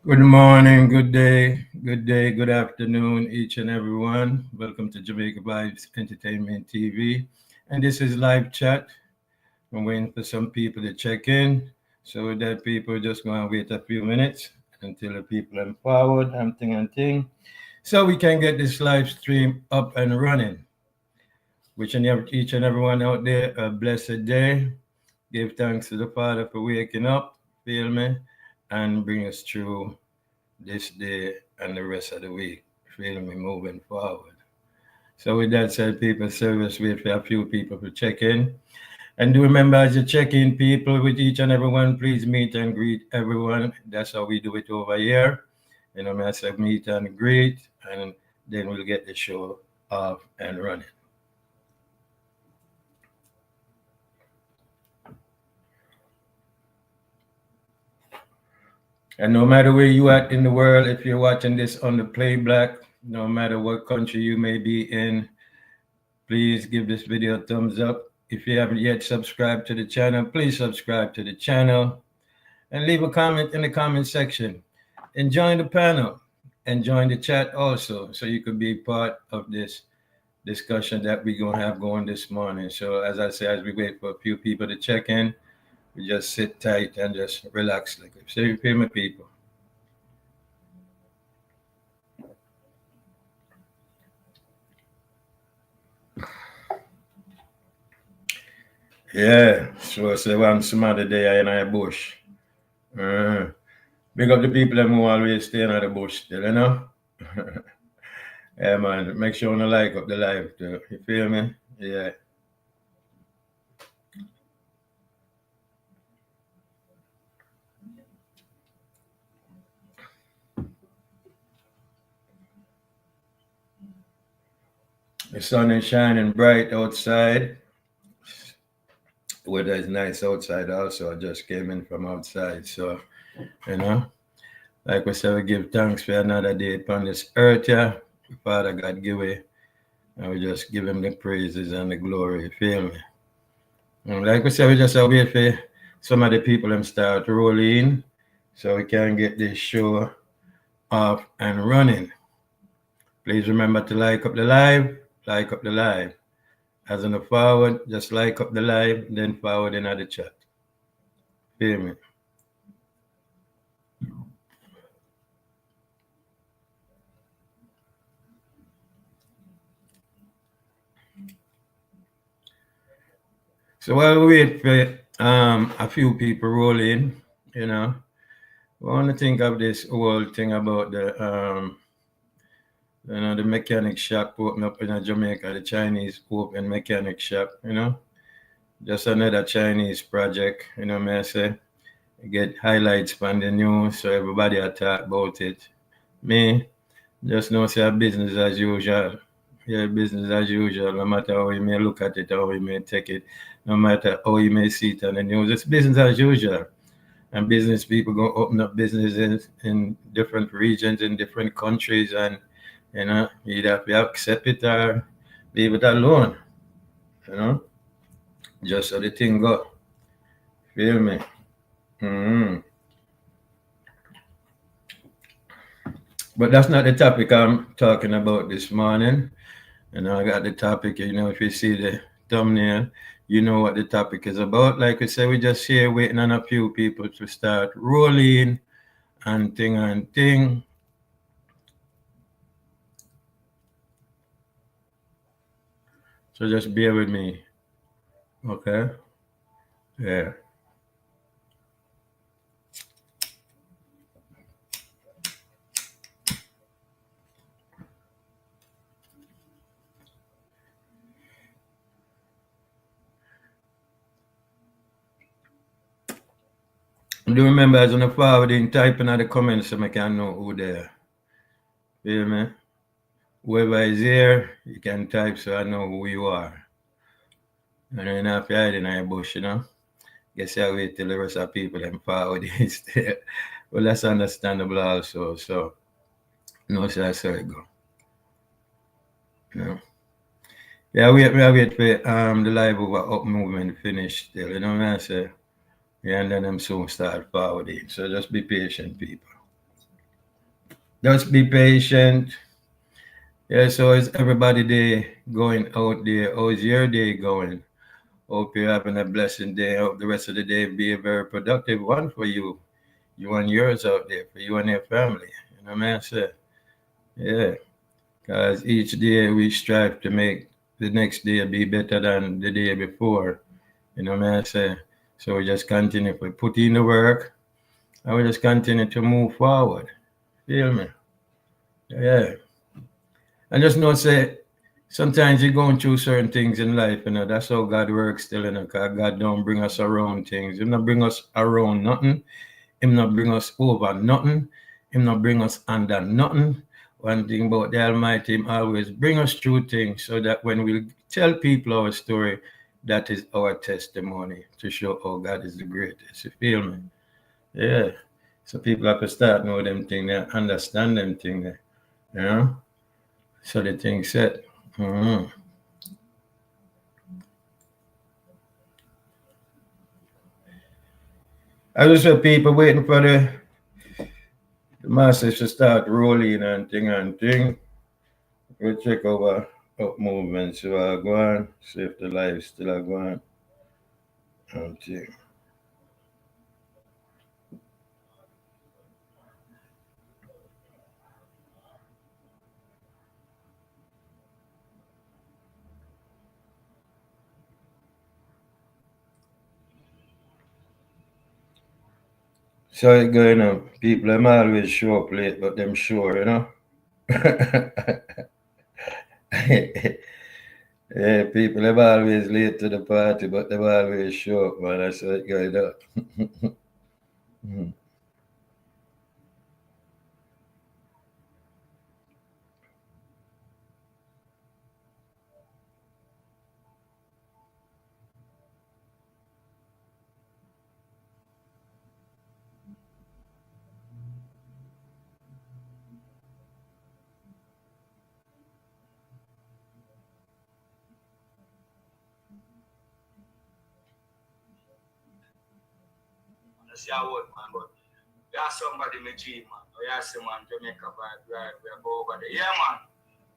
Good morning, good afternoon, each and everyone. Welcome to Jamaica Vibes Entertainment TV. And this is live chat. I'm waiting for some people to check in. So with that, people just gonna wait a few minutes until the people are forward, and thing. So we can get this live stream up and running. Wishing each and everyone out there a blessed day. Give thanks to the Father for waking up, feel me, and bring us through this day and the rest of the week. Feel me moving forward. So with that said, people, service wait for a few people to check in. And do remember as you check in people with each and everyone, please meet and greet everyone. That's how we do it over here. I say meet and greet, and then we'll get the show off and running. And no matter where you at in the world, if you're watching this on the playback, no matter what country you may be in, please give this video a thumbs up. If you haven't yet subscribed to the channel, please subscribe to the channel and leave a comment in the comment section. And join the panel and join the chat also, so you could be part of this discussion that we're going to have going this morning. So as I say, as we wait for a few people to check in, we just sit tight and just relax. Like so you feel me, people. Yeah, so say one some other day in a bush. Big up the people who always stay in the bush still, you know? Yeah, man. Make sure you like up the live too. You feel me? Yeah. The sun is shining bright outside. Weather is nice outside also. I just came in from outside. So, you know, like we said, we give thanks for another day upon this earth, yeah. Father God give it. And we just give him the praises and the glory. You feel me? And like we said, we just wait for some of the people them start rolling so we can get this show off and running. Please remember to like up the live, like up the live. As in the forward, just like up the live, then forward in the chat. Feel me? So while we wait for a few people roll in, you know, we want to think of this whole thing about the mechanic shop open up in Jamaica, the Chinese open mechanic shop, just another Chinese project, may I say. Get highlights from the news so everybody will talk about it. Me, just know say business as usual. Yeah, business as usual, no matter how you may look at it, how you may take it, no matter how you may see it on the news. It's business as usual. And business people go open up businesses in different regions, in different countries, and you have to accept it or leave it alone. You know, just so the thing go. Feel me? Mm-hmm. But that's not the topic I'm talking about this morning. I got the topic. If you see the thumbnail, you know what the topic is about. Like I said, we just here waiting on a few people to start rolling and thing and thing. So just bear with me. Okay? Yeah. Do remember as on the forwarding, typing in the comments so I can know who there. Feel me? Whoever is here, you can type so I know who you are. And then if you're hiding in your bush, guess I wait till the rest of people them forward is there. Well, that's understandable also. So, so that's how it go. You know. Yeah, we wait for the live over up movement finish still, what I say? Yeah, and then them soon start forwarding. So just be patient, people. Just be patient. Yeah, so is everybody day going out there? How's your day going? Hope you're having a blessed day. Hope the rest of the day be a very productive one for you. You and yours out there, for you and your family. You know what I mean? Yeah, because each day we strive to make the next day be better than the day before. You know what I say? So we just continue to put in the work and we just continue to move forward. Feel me? Yeah. And just know, say, sometimes you're going through certain things in life, you know, that's how God works still, you know, 'cause God don't bring us around things. He not bring us around nothing. Him not bring us over nothing. Him not bring us under nothing. One thing about the Almighty, Him always bring us through things so that when we tell people our story, that is our testimony to show how God is the greatest. You feel me? Yeah. So people have to start know them thing there, understand them thing there. You know? So the thing set. Mm-hmm. I just saw people waiting for the masses to start rolling and thing. We'll check over up movements so I go on, see if the live still are going and thing. So it going on. People them always show up late, but them sure, you know. Yeah, people them always late to the party, but they always show up, man. That's how it going on. That's your word, man. But you have somebody in my G, man. Or you have someone Jamaica vibe, right? We go over there. Yeah, man.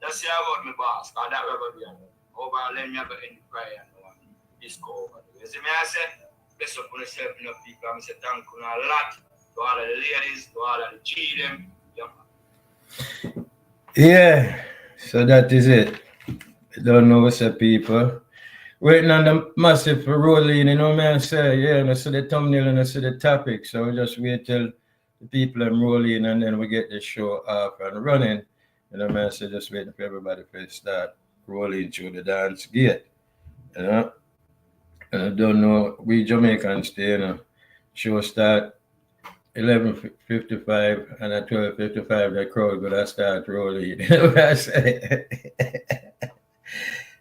That's your word, my boss. Because that will be over. Let me have any prayer and one. This go over there. You see me, I say, bless up on yourself, you know, people. I say thank you a lot to all of the ladies, to all of the G them. Yeah, man. Yeah, so that is it. I don't know what's up, people. Waiting on the massive for rolling, you know what I say? Yeah, and I see the thumbnail and I see the topic. So we just wait till the people are rolling and then we get the show up and running. You know what I say? Just waiting for everybody to start rolling through the dance gate. You know? And I don't know, we Jamaicans stay, you know, show start 11:55 and at 12:55 the crowd gonna start rolling. You know what I say?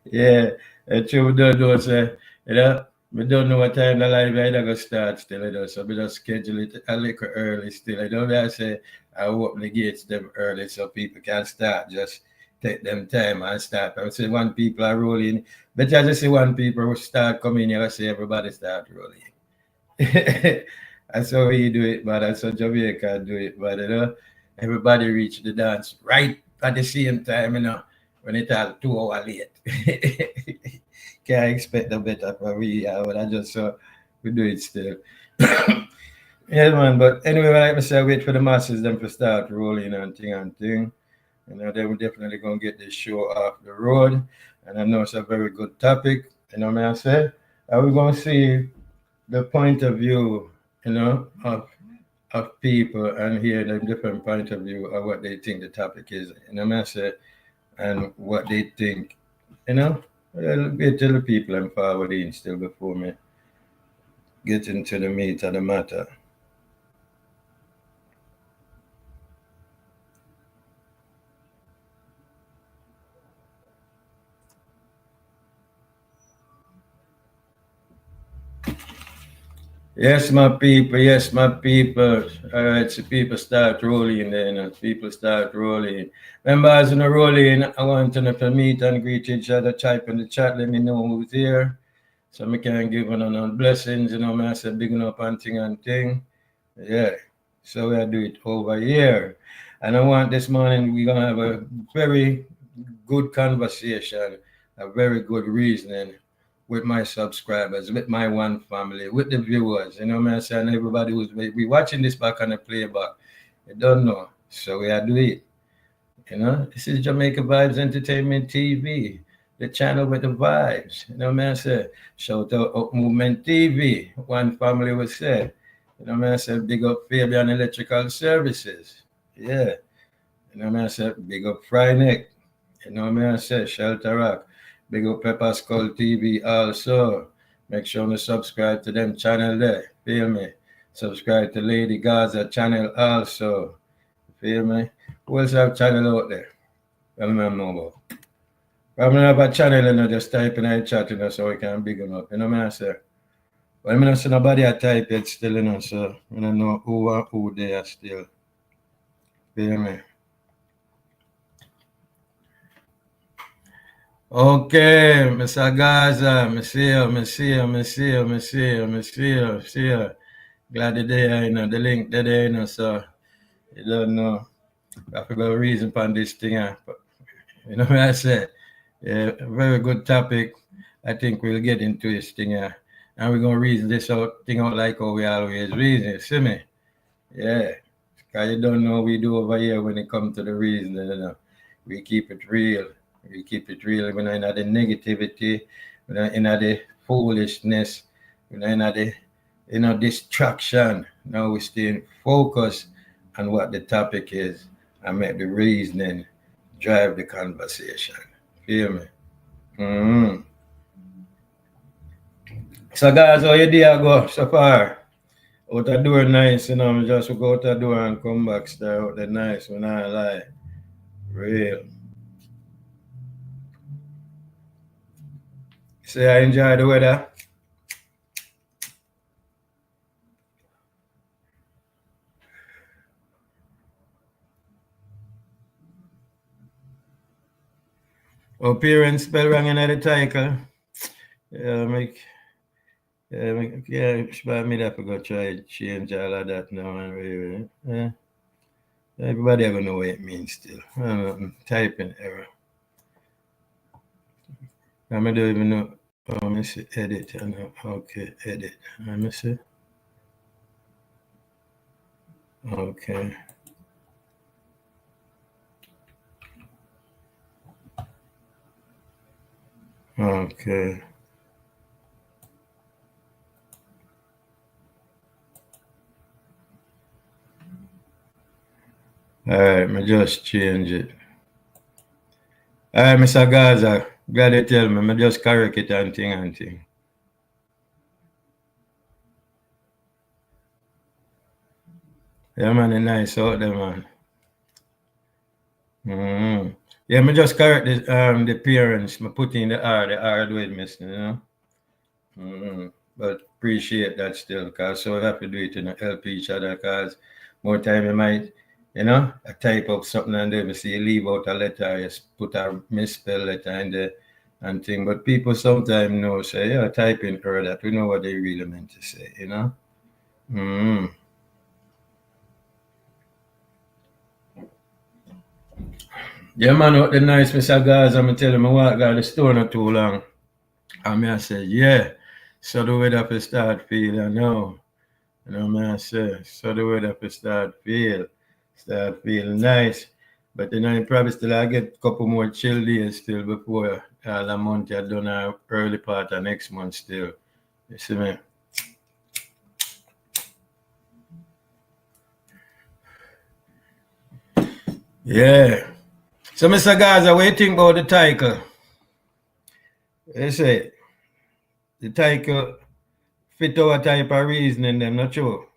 Yeah, and true, we don't know, say, you know, we don't know what time the live is going to start still, you know, so we just schedule it a little early still. I don't know, I say, I open the gates them early so people can start, just take them time and start. I would say one people are rolling, but I just see one people will start coming here, I say everybody start rolling. That's how we do it, but that's how Jamaica do it, but you know, everybody reach the dance right at the same time, you know, when it's all 2 hours late. Can't expect a better from we are, but I just we do it still. Yeah, man, but anyway, like I say, wait for the masses them to start rolling and thing. You know, they will definitely gonna get this show off the road. And I know it's a very good topic, you know what I say? Are we gonna see the point of view, you know, of people and hear the different point of view of what they think the topic is, you know what I say, and what they think, you know. Well, wait till the people and forward in still before me get into the meat of the matter. Yes, my people. Yes, my people. All right, so people start rolling then, and people start rolling. Members in the rolling, I want to meet and greet each other. Type in the chat, let me know who's here. So I can give one on blessings, you know, man, I say big up and thing and thing. Yeah. So we do it over here. And I want this morning we're gonna have a very good conversation, a very good reasoning with my subscribers, with my one family, with the viewers. You know what I'm saying? Everybody who's we watching this back on the playback. You don't know. So we are doing it. You know, this is Jamaica Vibes Entertainment TV, the channel with the vibes. You know what I'm saying? Shout out Up Movement TV. One family was said. You know what I'm saying? Big up Fabian Electrical Services. Yeah. You know what I'm saying? Big up Fryneck. You know what I'm saying? Shelter Rock. Big up Pepper Skull TV also. Make sure to subscribe to them channel there. Feel me? Subscribe to Lady Gaza channel also. Feel me? Who else have channel out there? I don't know about. I'm gonna have a channel and I just type in the chat, you know, so we can big them up. You know what I'm saying? But I don't see nobody I type it still, you know, so I don't know who they are still. Feel me? Okay, Mr. Gaza, Monsieur. Glad the day, you know, the link there, you know, so you don't know. I forgot a reason for this thing, but you know what I said? Yeah, very good topic. I think we'll get into this thing, and we're gonna reason this thing out like how we always reason. See me? Yeah. Cause you don't know what we do over here when it comes to the reason, you know. We keep it real. We keep it real. We're not in the negativity, we're not in the foolishness, we're not in the distraction. Now we stay focused on what the topic is and make the reasoning drive the conversation. Feel me? Mm-hmm. So guys, how your day go so far? Out the door nice, you know, I just go out the door and come back, start out the nice, when I lie. Real. Say I enjoy the weather. Appearance spell wrong in the title. But me that go try change all of that now and really. Everybody ever know what it means still. Typing error. I don't even know. Let me see, edit. Okay, edit. Let me see. Okay. Okay. All right, me just change it. All right, Mr. Gaza, glad you tell me. Me just correct it and thing. Yeah, man, it's nice out there, man. Mm-hmm. Yeah, me just correct the appearance. Me put in the R the way it missing, you know. Mm-hmm. But appreciate that still, cause so we have to do it, you know, help each other, cause more time you might, you know, I type up something and then you see you leave out a letter, you put a misspell letter in there and thing. But people sometimes know say, yeah, type in her that we know what they really meant to say, you know. Mm-hmm. Yeah, man, what the nice Mr. Gaza, I'm telling me what got the store not too long. And I said, yeah. So the weather for start feeling now. You know what I say? So the weather for start feeling nice. But you know, you probably still I get a couple more chill days still before all the month I done early part of next month still. You see me? Yeah. So Mr. Gaza, what do you think about the title? You say the title fit our type of reasoning them, not sure.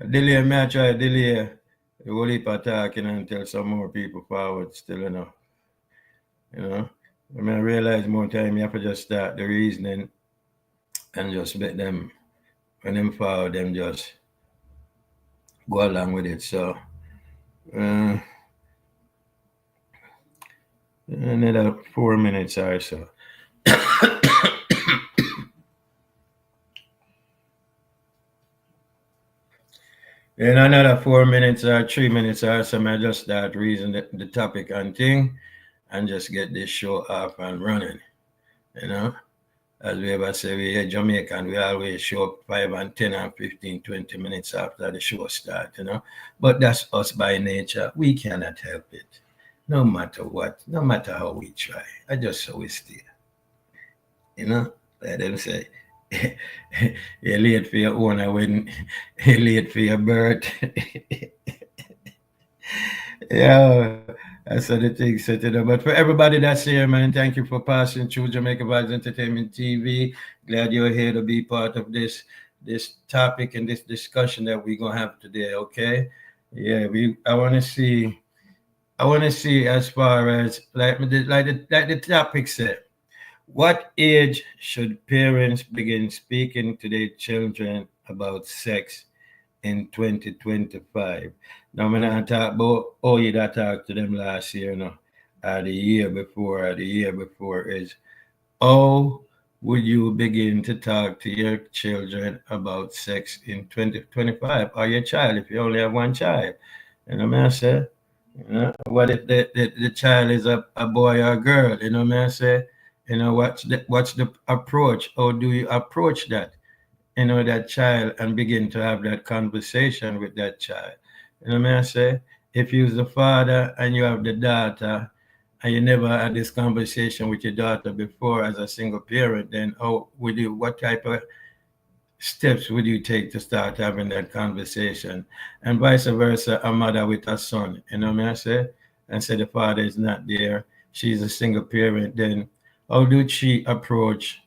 Delay me I try delay the whole heap of talking until some more people forward still, you know. You know. I mean I realize more time you have to just start the reasoning and just let them when them forward them just go along with it. So another 4 minutes or so. In another 4 minutes or 3 minutes or so, I just start reading the topic and thing and just get this show off and running. You know, as we ever say, we here Jamaican, we always show up 5 and 10 and 15, 20 minutes after the show start, But that's us by nature. We cannot help it. No matter what, no matter how we try. I just always stay. Let them say, you're late for your owner when you're late for your birth. Yeah, that's how the thing set it up. But for everybody that's here, man, thank you for passing through Jamaica Vibes Entertainment TV. Glad you're here to be part of this topic and this discussion that we're gonna have today. Okay, yeah, I want to see as far as like the topic said. What age should parents begin speaking to their children about sex in 2025? Now, I'm not talk about you that talked to them last year, or the year before is how would you begin to talk to your children about sex in 2025 or your child if you only have one child? What I say? What if the child is a boy or a girl? What I say? What's the approach? How do you approach that child and begin to have that conversation with that child? What I say? If you're the father and you have the daughter and you never had this conversation with your daughter before as a single parent, then what type of steps would you take to start having that conversation? And vice versa, a mother with a son, what I say? And say the father is not there, she's a single parent, then how did she approach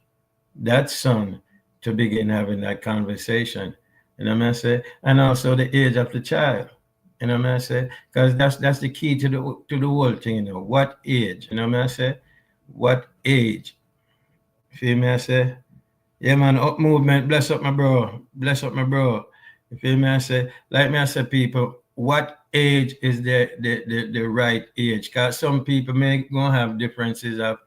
that son to begin having that conversation? What I say? And also the age of the child. What I say? Because that's the key to the whole thing, What age? What I say? What age? Feel me? I say? Yeah, man, up movement, bless up my bro. Bless up my bro. You feel me? I say, like me, I say, people, what age is the right age? Because some people may gonna have differences of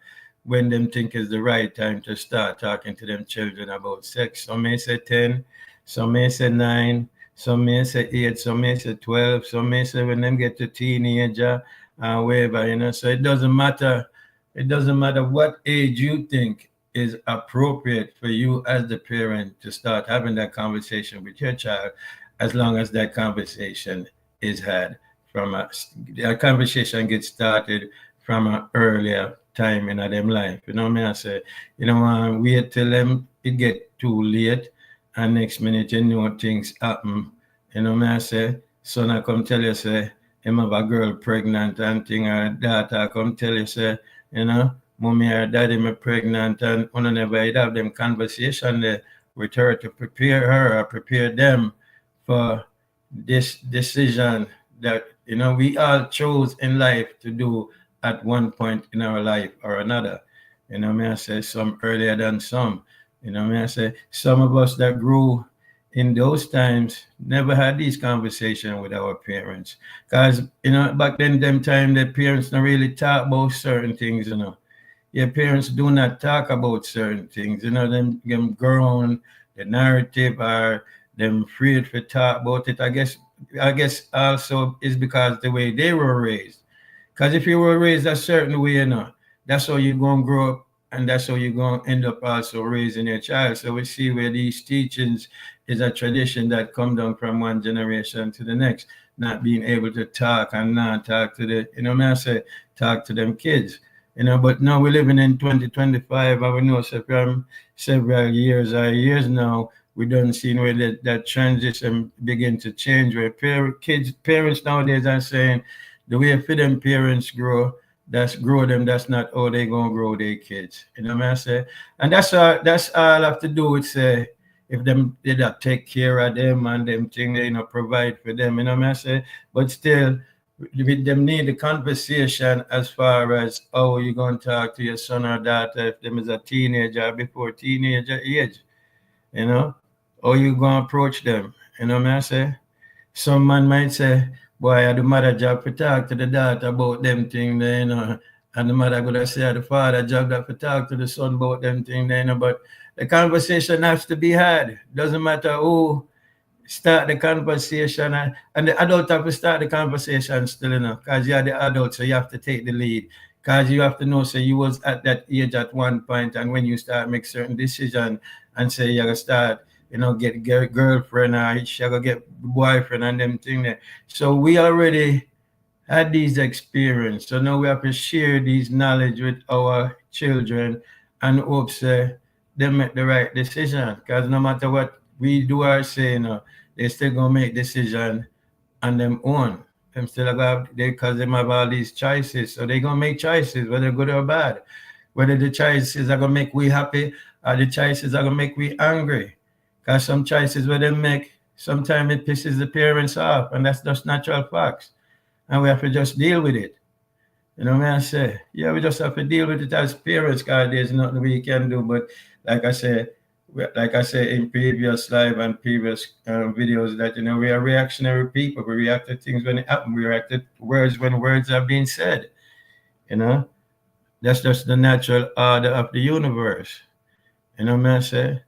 when them think is the right time to start talking to them children about sex. Some may say 10, some may say 9, some may say 8, some may say 12, some may say when them get to teenager, whatever, So it doesn't matter. It doesn't matter what age you think is appropriate for you as the parent to start having that conversation with your child, as long as that conversation is had that conversation gets started from an earlier time in them life. I say, you don't want to wait till them it get too late and next minute things happen. I say, son I come tell you say him have a girl pregnant and thing, or daughter come tell you say, mommy or daddy me pregnant, and one never have them conversation there with her to prepare her or prepare them for this decision that we all chose in life to do at one point in our life or another. I say some earlier than some. I say some of us that grew in those times never had these conversations with our parents. Because, back then, them time, the parents don't really talk about certain things, Your parents do not talk about certain things, them grown, the narrative, or them afraid to talk about it. I guess also is because the way they were raised. Because if you were raised a certain way, that's how you're going to grow up, and that's how you're going to end up also raising your child. So we see where these teachings is a tradition that come down from one generation to the next, not being able to talk and not talk to I say, talk to them kids. But now we're living in 2025, and we know so from several years now, we don't see where that transition begin to change, where parents nowadays are saying the way for them parents grow them, that's not how they gonna grow their kids. What I say? And that's all I have to do with say if them they that take care of them and them thing they provide for them, what I say? But still with them need the conversation as far as how you gonna talk to your son or daughter if them is a teenager before teenager age, how you gonna approach them. What I say? Some man might say, boy, I the mother job to talk to the daughter about them thing there, and the mother gonna say the father job that to talk to the son about them thing there, but the conversation has to be had. Doesn't matter who start the conversation, and the adult have to start the conversation still, because you're the adult, so you have to take the lead. Because you have to know, so you was at that age at one point, and when you start make certain decision and say you're gonna start, get girlfriend or you're gonna get boyfriend and them thing there. So we already had these experience. So now we have to share these knowledge with our children and hope say they make the right decision. Because no matter what we do or say, they still gonna make decision on them own. Them still got they because they have all these choices. So they gonna make choices, whether good or bad. Whether the choices are gonna make we happy or the choices are gonna make we angry. Because some choices where they make, sometimes it pisses the parents off, and that's just natural facts, and we have to just deal with it. You know what I say? Yeah, we just have to deal with it as parents, because there's nothing we can do. But like I said, like I said in previous live and previous videos, that we are reactionary people. We react to things when it happens. We react to words when words are being said. You know, that's just the natural order of the universe. You know what I say?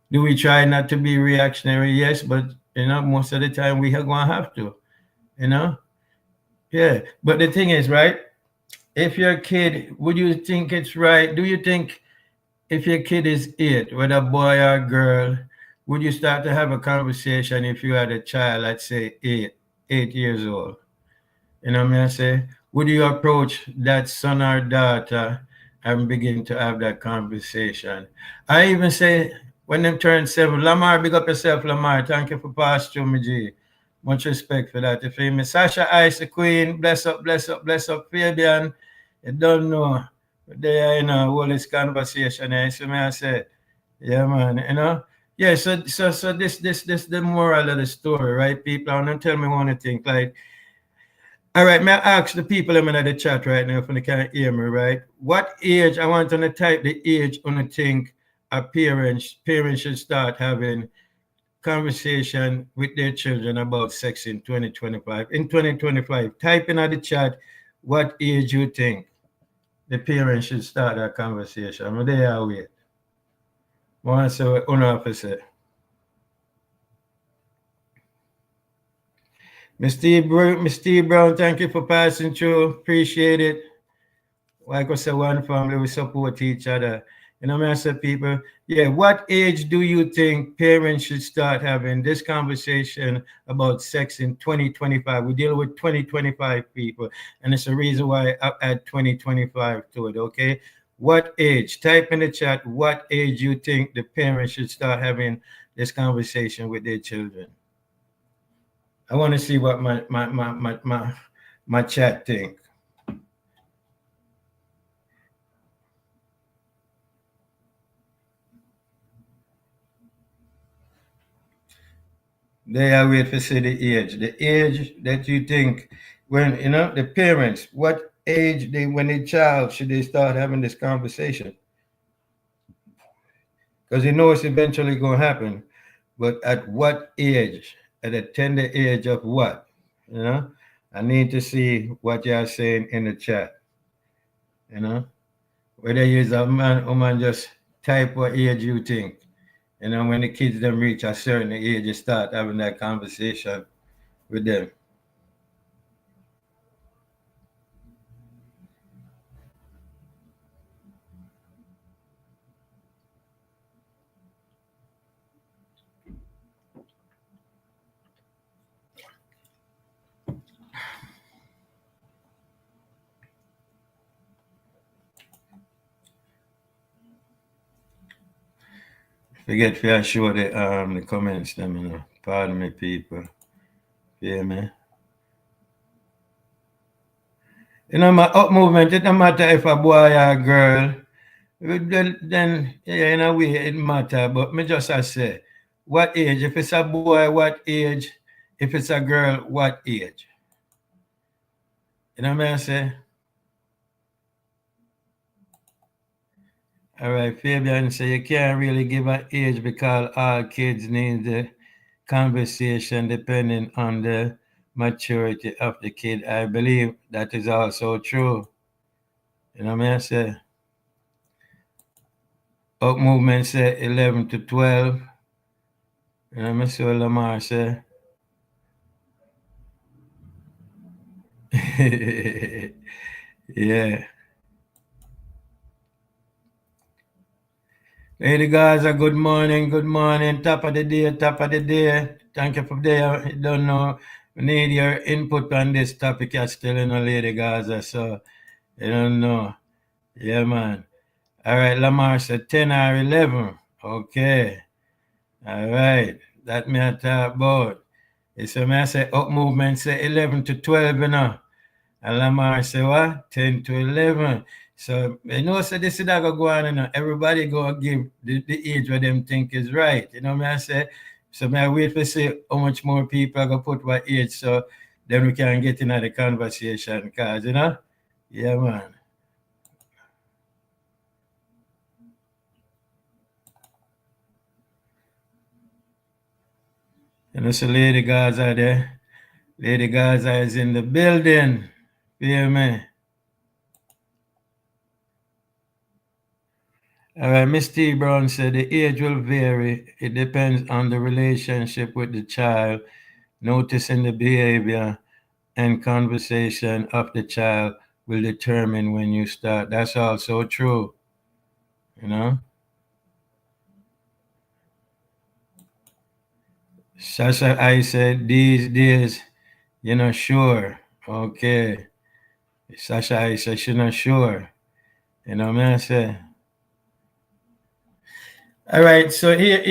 Do we try not to be reactionary? Yes, but most of the time we are going to have to. You know, yeah. But the thing is, right? If your kid, would you think it's right? Do you think if your kid is 8, whether boy or girl, would you start to have a conversation if you had a child, let's say 8 years old? You know what I say? Would you approach that son or daughter and begin to have that conversation? I even say when them turn 7, Lamar, big up yourself, Lamar. Thank you for passing through me, G. Much respect for that. You feel me? Sasha Ice, the queen. Bless up, bless up, bless up, Fabian. You don't know. They are in a whole this conversation. So me I say, yeah, man, Yeah, so this the moral of the story, right? People, I don't tell me one thing. Like, all right, may I ask the people in the chat right now if they can't hear me, right? What age, I want to type the age on the think a parents should start having conversation with their children about sex in 2025. In 2025, type in the chat what age you think the parents should start that conversation. But they are wait. One say what officer. Miss Steve Brown, thank you for passing through. Appreciate it. Like I said, one family, we support each other. You know, I said, people, yeah, what age do you think parents should start having this conversation about sex in 2025? We deal with 2025 people, and it's a reason why I add 2025 to it, okay? What age? Type in the chat what age you think the parents should start having this conversation with their children. I want to see what my chat think. They are wait for say the age that you think when the parents, what age they when a child should they start having this conversation? Because you know it's eventually going to happen, but at what age? At a tender age of what? You know, I need to see what you are saying in the chat. You know, whether you're a man or woman, just type what age you think. When the kids them reach a certain age, you start having that conversation with them. Forget to show the comments them, Pardon me, people. Yeah, man. My up movement, it don't matter if a boy or a girl. Then yeah, in a way it matter. But me just I say, what age? If it's a boy, what age? If it's a girl, what age? You know what I say? All right, Fabian say you can't really give an age because all kids need the conversation depending on the maturity of the kid. I believe that is also true. You know what I say? Up movement say 11 to 12. You know, me see what Lamar say. Yeah. Lady Gaza, good morning, good morning. Top of the day, top of the day. Thank you for there. You don't know. We need your input on this topic. You're still in a Lady Gaza, so you don't know. Yeah, man. All right, Lamar said 10 or 11. Okay. All right. That me I talk about. So me I say up movement say 11 to 12, you know. And Lamar say what? 10 to 11. So you know, so this is that go on, you know. Everybody go give the age where them think is right. You know me I say. So me I wait for see how much more people go put what age so then we can get into the conversation. Cause you know, yeah man. You know, so Lady Gaza there. Lady Gaza is in the building. Feel me? All right, Miss T. Brown said the age will vary. It depends on the relationship with the child, noticing the behavior and conversation of the child will determine when you start. That's also true, you know. Sasha, I said these days, you're not sure. Okay. Sasha, I said she's not sure. You know what I say? All right, so here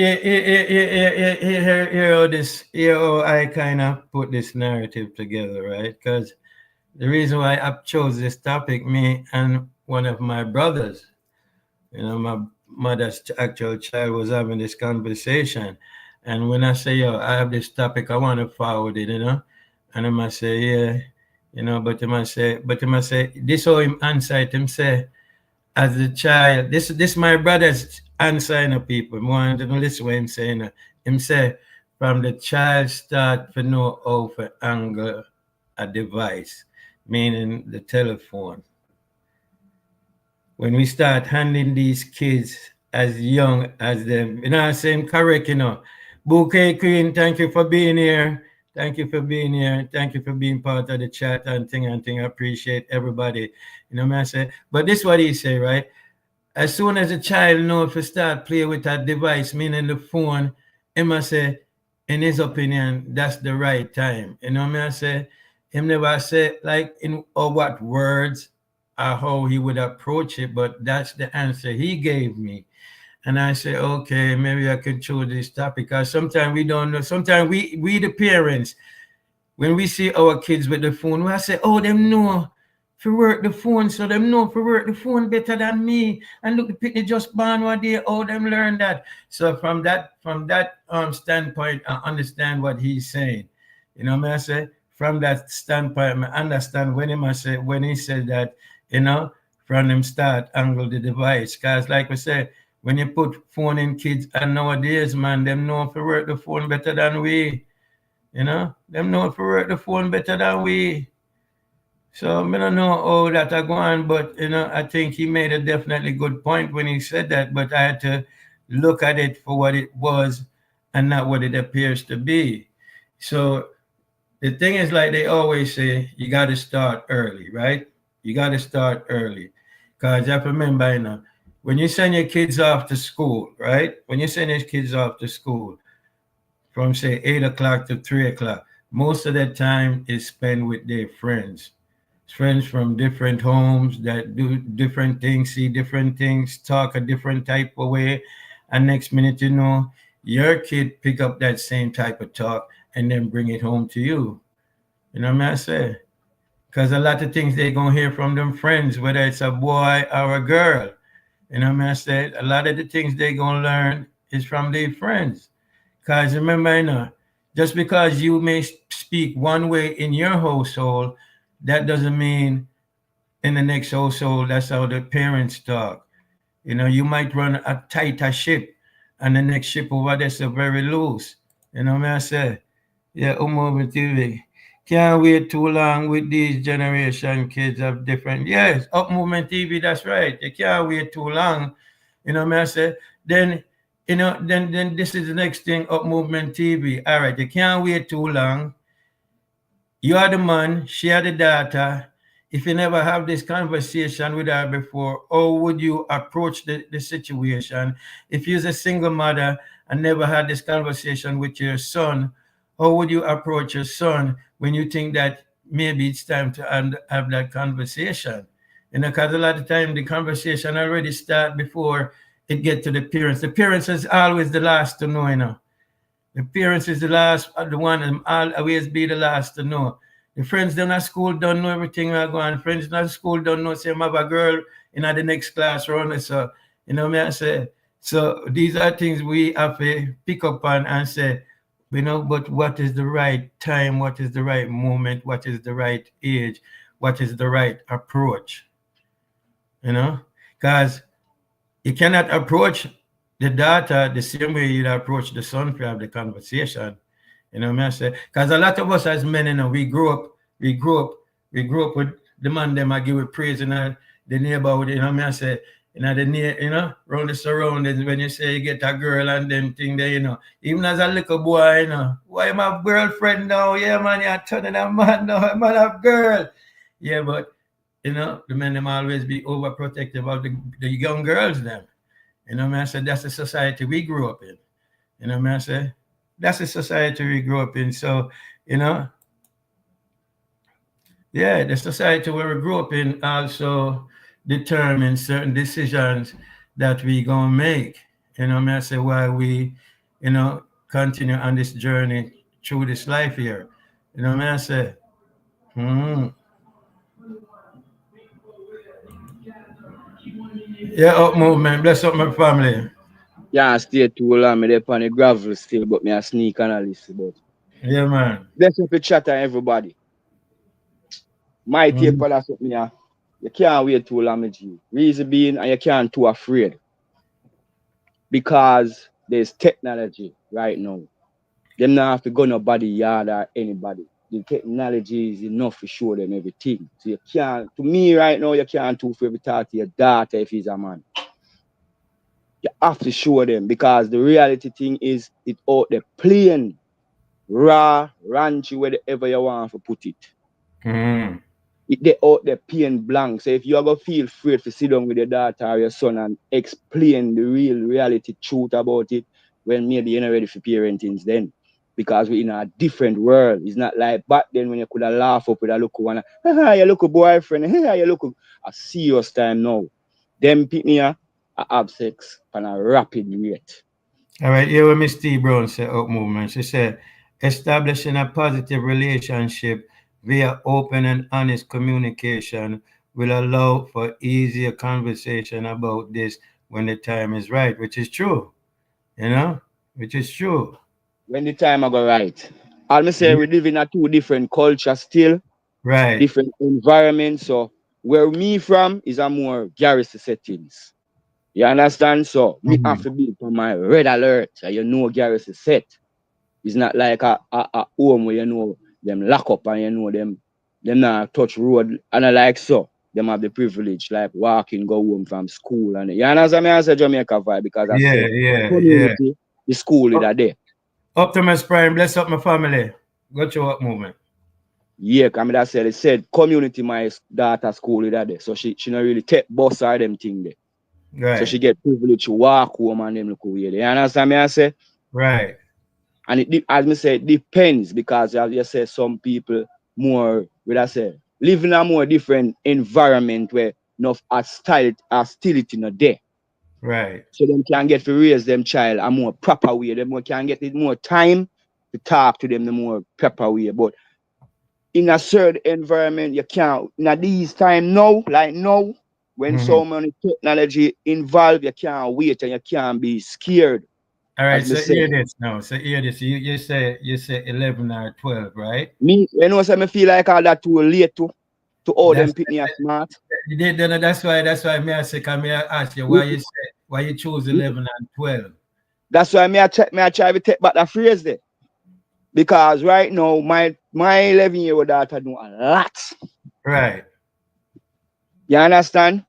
how I kind of put this narrative together, right? Because the reason why I chose this topic, me and one of my brothers, you know, my mother's actual child was having this conversation. And when I say, yo, I have this topic, I want to forward it, you know? And I must say, yeah, you know, but he must say, this how him answer it, him say, as a child, this my brother's answer, you know, people. More to listen what him saying. Him say, from the child start to know how to angle a device, meaning the telephone. When we start handling these kids as young as them, you know, I say him correct, you know. Bouquet Queen, thank you for being here. Thank you for being here. Thank you for being part of the chat and thing and thing. I appreciate everybody. You know what I say? But this is what he say, right? As soon as a child know if you start play with that device, meaning the phone, he must say, in his opinion, that's the right time. You know what I say? Him never say like in or what words or how he would approach it, but that's the answer he gave me. And I say, okay, maybe I could choose this topic because sometimes we don't know. Sometimes we the parents, when we see our kids with the phone, we say, oh, them know to work the phone, so them know to work the phone better than me. And look, the picnic just born one day, oh, them learn that. So from that standpoint, I understand what he's saying. You know what I say? From that standpoint, I understand when he said that, you know, from them start angle the device. Cause like we said, when you put phone in kids and nowadays, man, them know to work the phone better than we. You know, them know for work the phone better than we. So I don't know how that are going, but you know, I think he made a definitely good point when he said that. But I had to look at it for what it was and not what it appears to be. So the thing is, like they always say, you got to start early, right? You got to start early, because you have to remember, you know, when you send your kids off to school, right? When you send your kids off to school, from say 8 o'clock to 3 o'clock. Most of that time is spent with their friends. Friends from different homes that do different things, see different things, talk a different type of way. And next minute, you know, your kid pick up that same type of talk and then bring it home to you. You know what I say? Because a lot of things they gonna hear from them friends, whether it's a boy or a girl. You know what I say? A lot of the things they gonna learn is from their friends. Because remember, you know, just because you may speak one way in your household, that doesn't mean in the next household that's how the parents talk. You know, you might run a tighter ship, and the next ship over there's a very loose. You know what I say? Yeah, Umobi TV. Can't wait too long with these generation kids of different. Yes, Up Movement TV, that's right. You can't wait too long. You know what I say? Then then this is the next thing up movement TV. All right, you can't wait too long. You are the man, she are the daughter. If you never have this conversation with her before, how would you approach the situation? If you're a single mother and never had this conversation with your son, how would you approach your son when you think that maybe it's time to have that conversation? Because a lot of time the conversation already start before it get to the parents. The parents is always the last to know. The parents is the last, the one and always be the last to know. The friends down at school don't know everything I go on. Friends down at school don't know, say, I have a girl in the next class around. So, me I say, so these are things we have to pick up on and say, but what is the right time? What is the right moment? What is the right age? What is the right approach? Because you cannot approach the daughter the same way you'd approach the son to have the conversation. Me I say, because a lot of us as men, we grew up with the man them I give it praise in the neighborhood, me I say, around the surroundings when you say you get a girl and them thing there, even as a little boy, why my girlfriend now? Yeah, man, you're turning a man now, man have girl. Yeah, but the men them always be overprotective of the young girls them. Me I say that's the society we grew up in. Me I say that's the society we grew up in. So, yeah, the society where we grew up in also determines certain decisions that we gonna make. Me I say why we, continue on this journey through this life here. Me I say, yeah, up movement, bless up my family. Yeah, stay too long. Me dey on the gravel still, but me a sneak analyst. But Yeah, man. let's up the chat on everybody. My take Mm-hmm. for that something here. You can't wait too long, me G. Reason being, and you can't too afraid because there's technology right now. Them not have to go nobody yard or anybody. The technology is enough to show them everything. So you can't, to me right now, you can't too for every talk to your daughter if he's a man. You have to show them because the reality thing is it out there plain, raw, ranchy, wherever you want to put it. Mm-hmm. It they out there plain blank. So if you ever feel free to sit down with your daughter or your son and explain the real reality truth about it, well, maybe you're not ready for parenting then. Because we're in a different world. It's not like back then when you could have laughed up with a look one, you look a boyfriend, you look a serious time now. Them people here have sex on a rapid rate. All right, here what Miss T Brown said up movement. She said, establishing a positive relationship via open and honest communication will allow for easier conversation about this when the time is right, which is true, you know, which is true. When the time I go right. I'll say we live in a two different cultures still, Right. different environments. So where me from is a more garrison settings. You understand? So me have Mhm. to be on my red alert. So you know garrison set. It's not like a home where you know them lock up and you know them not touch road and I like so. Them have the privilege like walking, go home from school and you understand me I say Jamaica vibe because I Yeah, say yeah, yeah. community, the school is there. Optimus Prime, bless up my family. Go to up movement. Yeah, I mean that said it said community my daughter school is there. So she not really take bus or them thing there. So Right, she get privilege to walk home and them look away there. You understand me I say? right, And as me say, it depends because as you say, some people more, what I say, live in a more different environment where enough hostility not there. right, So them can get to raise them child a more proper way. Them can get it more time to talk to them the more proper way. But in a certain environment, you can't. In these time now, like now, when hmm. so many technology involved, you can't wait and you can't be scared. All As right, me so say, hear this now. So hear this. You say 11 or 12, right? me, you know, so me feel like all that too late to all them That's pitney are smart. that's why me I say, come here ask you why you choose 11 and 12. That's why me I try to take back that phrase there. Because right now, my 11-year-old daughter know a lot. Right, You understand?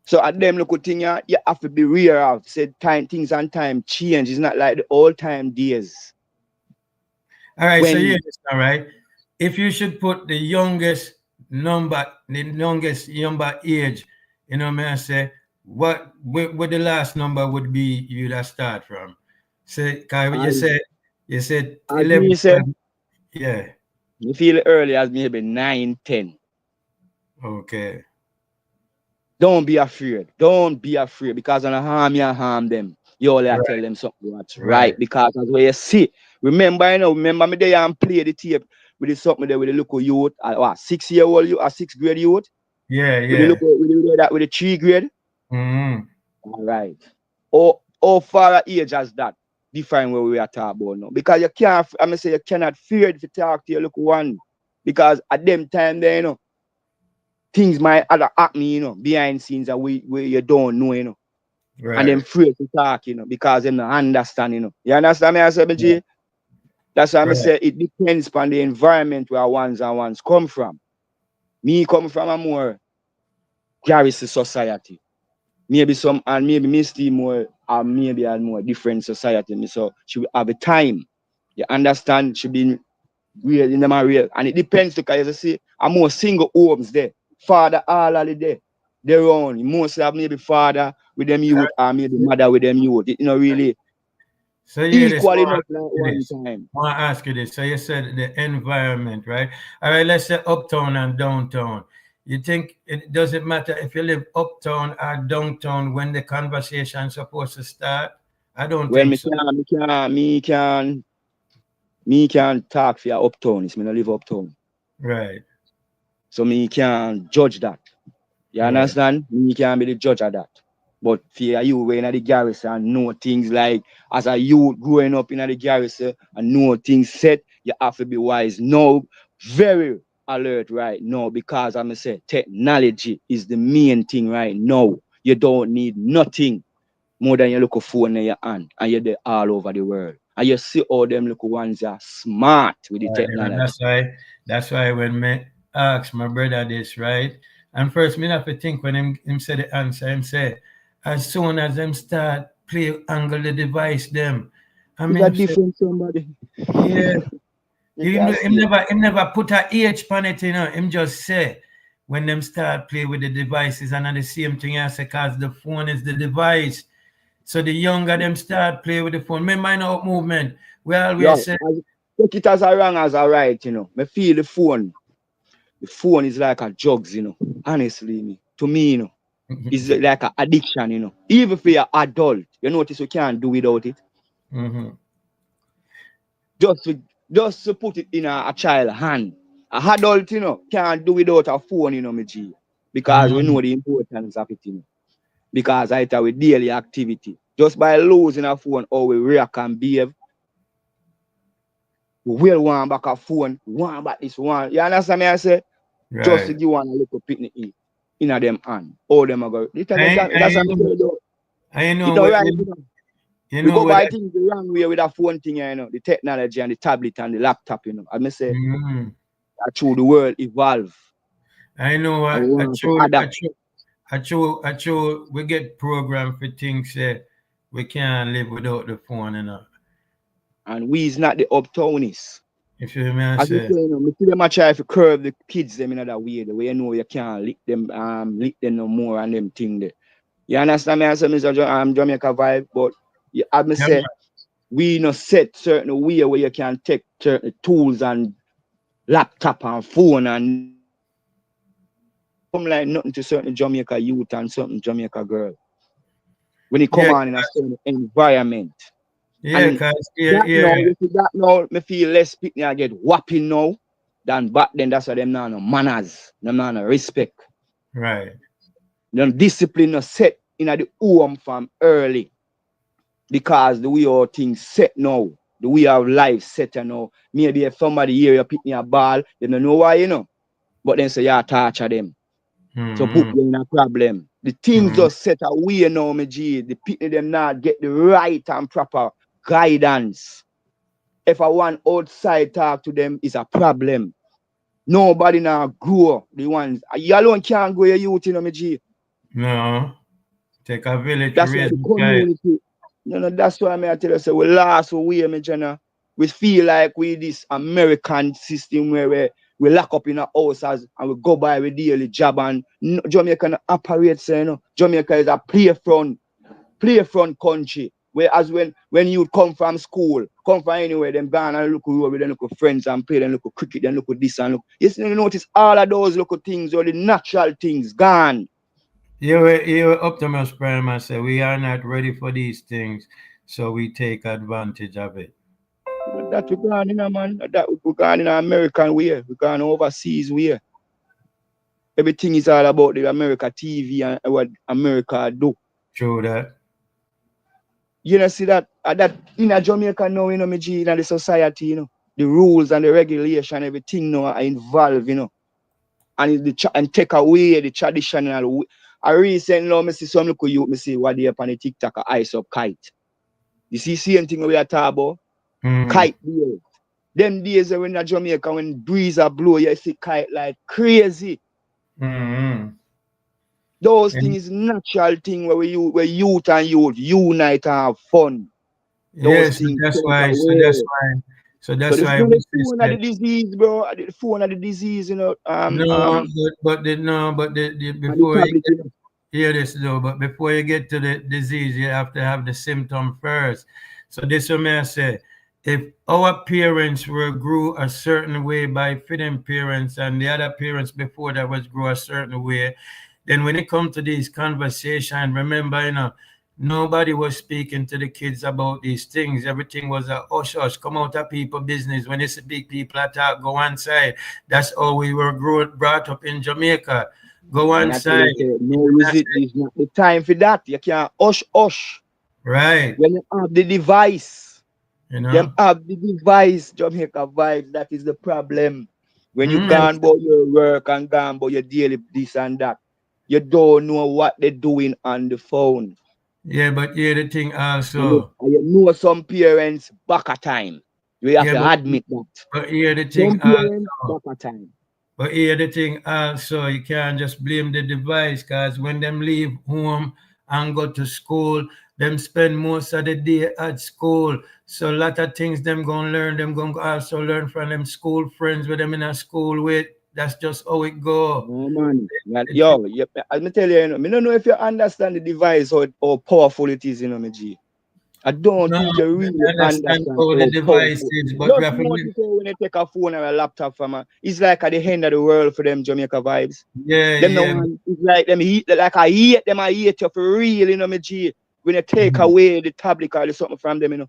So at them look thing you have to be aware of. Said time things and time change. It's not like the old time days. All right, so When here's this, all right. If you should put the youngest number age, may I say, what the last number would be you that start from? Say, cause as you said as 11, me say, 12, yeah, you feel it early as maybe 9, 10. okay, Don't be afraid. Don't be afraid because on a harm you harm them. You only tell right, them something that's right. right, Because as where you see, remember me there and play the tape with the something there with the local youth, 6-year-old youth, a 6th grade youth, yeah, with the yeah, local with the 3 grade. mm-hmm. All right. How far a age as that? Define what we are talking about now. Because you can't, I mean say you cannot fear to talk to your local one. Because at them time there, things might other happen, behind scenes that we you don't know, And them Right, afraid to talk, because them not understand, You understand me, I say, G? That's why I right, say it depends on the environment where ones come from. Me come from a more garrison society. Maybe some and maybe me still more or maybe a more different society. So she will have a time. You understand? She been real in them are real. And it depends because as I say, I'm more single homes there. Father all of the day. They're own. Mostly have maybe father with them youth or maybe mother with them youth. It really so hear this, equal more enough like one time. I want to ask you this. So you said the environment, right? All right, let's say uptown and downtown. You think it doesn't matter if you live uptown or downtown when the conversation is supposed to start? I don't Well, think me so. can, me can, me can talk for your uptown. It's me not live uptown. Right, So me can judge that. You right, understand? Me can be the judge of that. But for you when at the garrison know things like as a youth growing up in the garrison and know things set, you have to be wise. No, very alert right now because I'm say technology is the main thing right now. You don't need nothing more than your local phone in your hand and you're there all over the world. And you see all them little ones are smart with the right. And technology. that's why when me ask my brother this, right? And first me have to think when him say the answer, him say, as soon as them start play angle the device them. I It's mean a him say, different somebody. yeah. You Him, can him see it. never him never put a age on it, Him just say when them start play with the devices and the same thing I say cause the phone is the device. So the younger them start play with the phone. Me mind out movement. We always Yo, say take it as a wrong as a right, Me feel the phone. The phone is like a drugs, Honestly, to me, it's like an addiction, Even for your adult, you notice you can't do without it. mm-hmm. Just to, just to put it in a child hand. A adult, can't do without a phone, me G. Because we Mm-hmm. know the importance of it, Because it's our daily activity. Just by losing a phone, how we react and behave, we will want back a phone, want back this one. You understand me? I say, just to Right. give one a little picnic in a them hand. All them are go. That's I what I'm saying. I It know don't what right, you We know go what buy things the wrong way with a phone thing, the technology and the tablet and the laptop, I may say mm-hmm. that through the world evolve I know and we what want to adapt. I true we get programmed for things that we can't live without the phone. And we is not the uptownies. You feel me I As you say? say, we see them a try to curve the kids them in that way, the way you can't lick them no more and them thing there. You understand me? I say, Mr. Jamaica vibe, but I may Yeah, say we no set certain way where you can take certain tools and laptop and phone and come like nothing to certain Jamaica youth and certain Jamaica girl when it come yeah, on in a certain environment. yeah, And cause yeah, that now, yeah, you see that now, me feel less people I get whopping now than back then. That's why them now no manners, them now no respect. right. Them discipline no set in the home from early because the way our things set now, the way our life set now. Maybe if somebody here you pick me a ball, they don't know why, But then say, yeah, torture them. So put Mm-hmm. you in a problem. The things Mm-hmm. just set away now, me G. The people them not get the right and proper guidance. If I want outside talk to them, is a problem. Nobody now grow. The ones you alone can't grow your youth, me G. No. Take a village to That's why raise the a child. community. No, that's why I tell you, say we lost we me Jenna. We feel like we this American system where we lock up in our houses and we go by with daily job and Jamaica no operate, say, you know. Jamaica is a play front country. Whereas when you come from school, come from anywhere, them gone and look over, then look at friends and play, then look at cricket, then look at this and look. You notice all of those little things, all the natural things gone. You were Optimus Prime and say we are not ready for these things, so we take advantage of it. That we gone in a man. That we gone in an American way. We gone overseas way. Everything is all about the America TV and what America do. True that. You know, see that in a Jamaica now, you know, me G, in the society, you know, the rules and the regulation, everything now are involved, you know, and take away the traditional. I recently now, me see some look you, me see what they up on the TikTok, a ice up kite. You see, same thing we are talking about, Mm. kite there. Them days when in Jamaica, when breeze are blow, you see kite like crazy. Mm-hmm. Those And things is natural thing where youth and youth unite and have fun. Those yes, things that's take why. So that's away. why. So So that's this is why not we the say, phone of the disease, bro. The phone of the disease, you know. no, but And the before you tablet, get, you know. hear this though, but before you get to the disease, you have to have the symptom first. So this what may I say, if our parents were grew a certain way by fitting parents and the other parents before that was grew a certain way, then when it comes to these conversation, remember, nobody was speaking to the kids about these things. Everything was a hush hush, come out of people business. When it's big people attack, go on side. That's how we were brought up in Jamaica. Go And on I tell you, side. say, no, is not the time for that. You can't hush. Right. When you have the device, You them know? have the device, Jamaica vibes. That is the problem. When you Mm, gone about your work and gone about your daily this and that, you don't know what they're doing on the phone. yeah, but here the thing And also. you know some parents back a time. We have Yeah, to admit that. but here the thing Some parents also. back a time. But here the thing also, you can't just blame the device because when them leave home and go to school, them spend most of the day at school. So a lot of things them gonna learn, them gonna also learn from them school friends with them in a school with. That's just how it go. No man. Yo, let me tell you, I don't know if you understand the device or how powerful it is, me G. I don't No, think you I really understand understand how the how device powerful. is, but we Just have to notice how when you take a phone or a laptop from it's like at the end of the world for them Jamaica vibes. yeah, Them no yeah. one, it's like them eat like I hate you for real, me G. When you take Mm. away the tablet or something from them,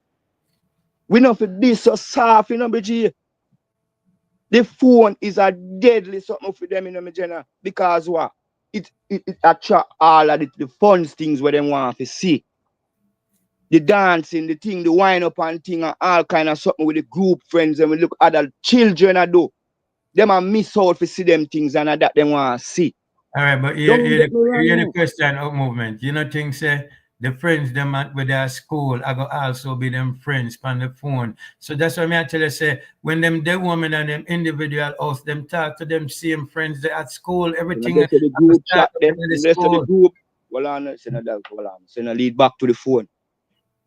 We know for this so soft, me G. The phone is a deadly something for them, me Jenna. Because what? It attract all of the fun things where they want to see. The dancing, the thing, the wind up and thing, and all kind of something with the group friends, and we look at the children I do. Them a miss out to see them things and that they want to see. All right, but Don't get me wrong, here the question of movement. You know, things say the friends them at with their school, I go also be them friends on the phone. So that's why I tell you say when them the woman and them individual house, them talk to them same friends they at school, When I everything get to the I go group start chat, with them, them in the when I get to the school. group, send a lead back to the phone.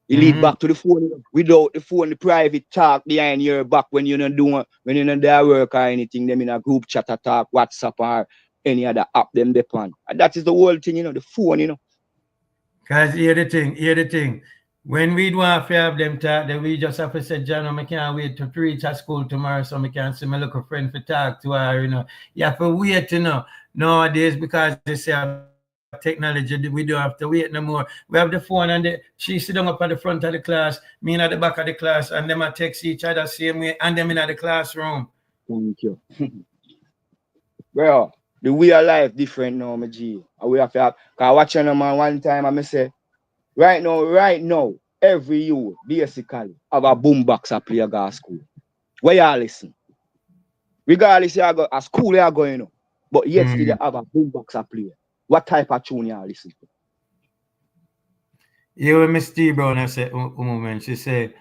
You lead Mm-hmm. back to the phone without the phone, the private talk behind your back when you're not doing when you're not there work or anything, them in a group chat talk, WhatsApp or any other app them depend. And that is the whole thing, the phone. Cause here the thing. When we do have to have them talk, then we just have to say, John, I can't wait to preach at school tomorrow so I can see my little friend for talk to her. You have to wait, nowadays because they say of technology, we don't have to wait no more. We have the phone and she sit down up at the front of the class, me at the back of the class, and them I text each other same way, and them in the classroom. Thank you. Bro, the way of life different now, my G. And we have to have, cause watching a man one time and I say, right now, every youth basically have a boombox a play a school. Where y'all listen? Regardless, you go a school you are going, but yet still you Mm. have a boombox a play. What type of tune you listen to? You and Miss T Brown, I said, moment, she said,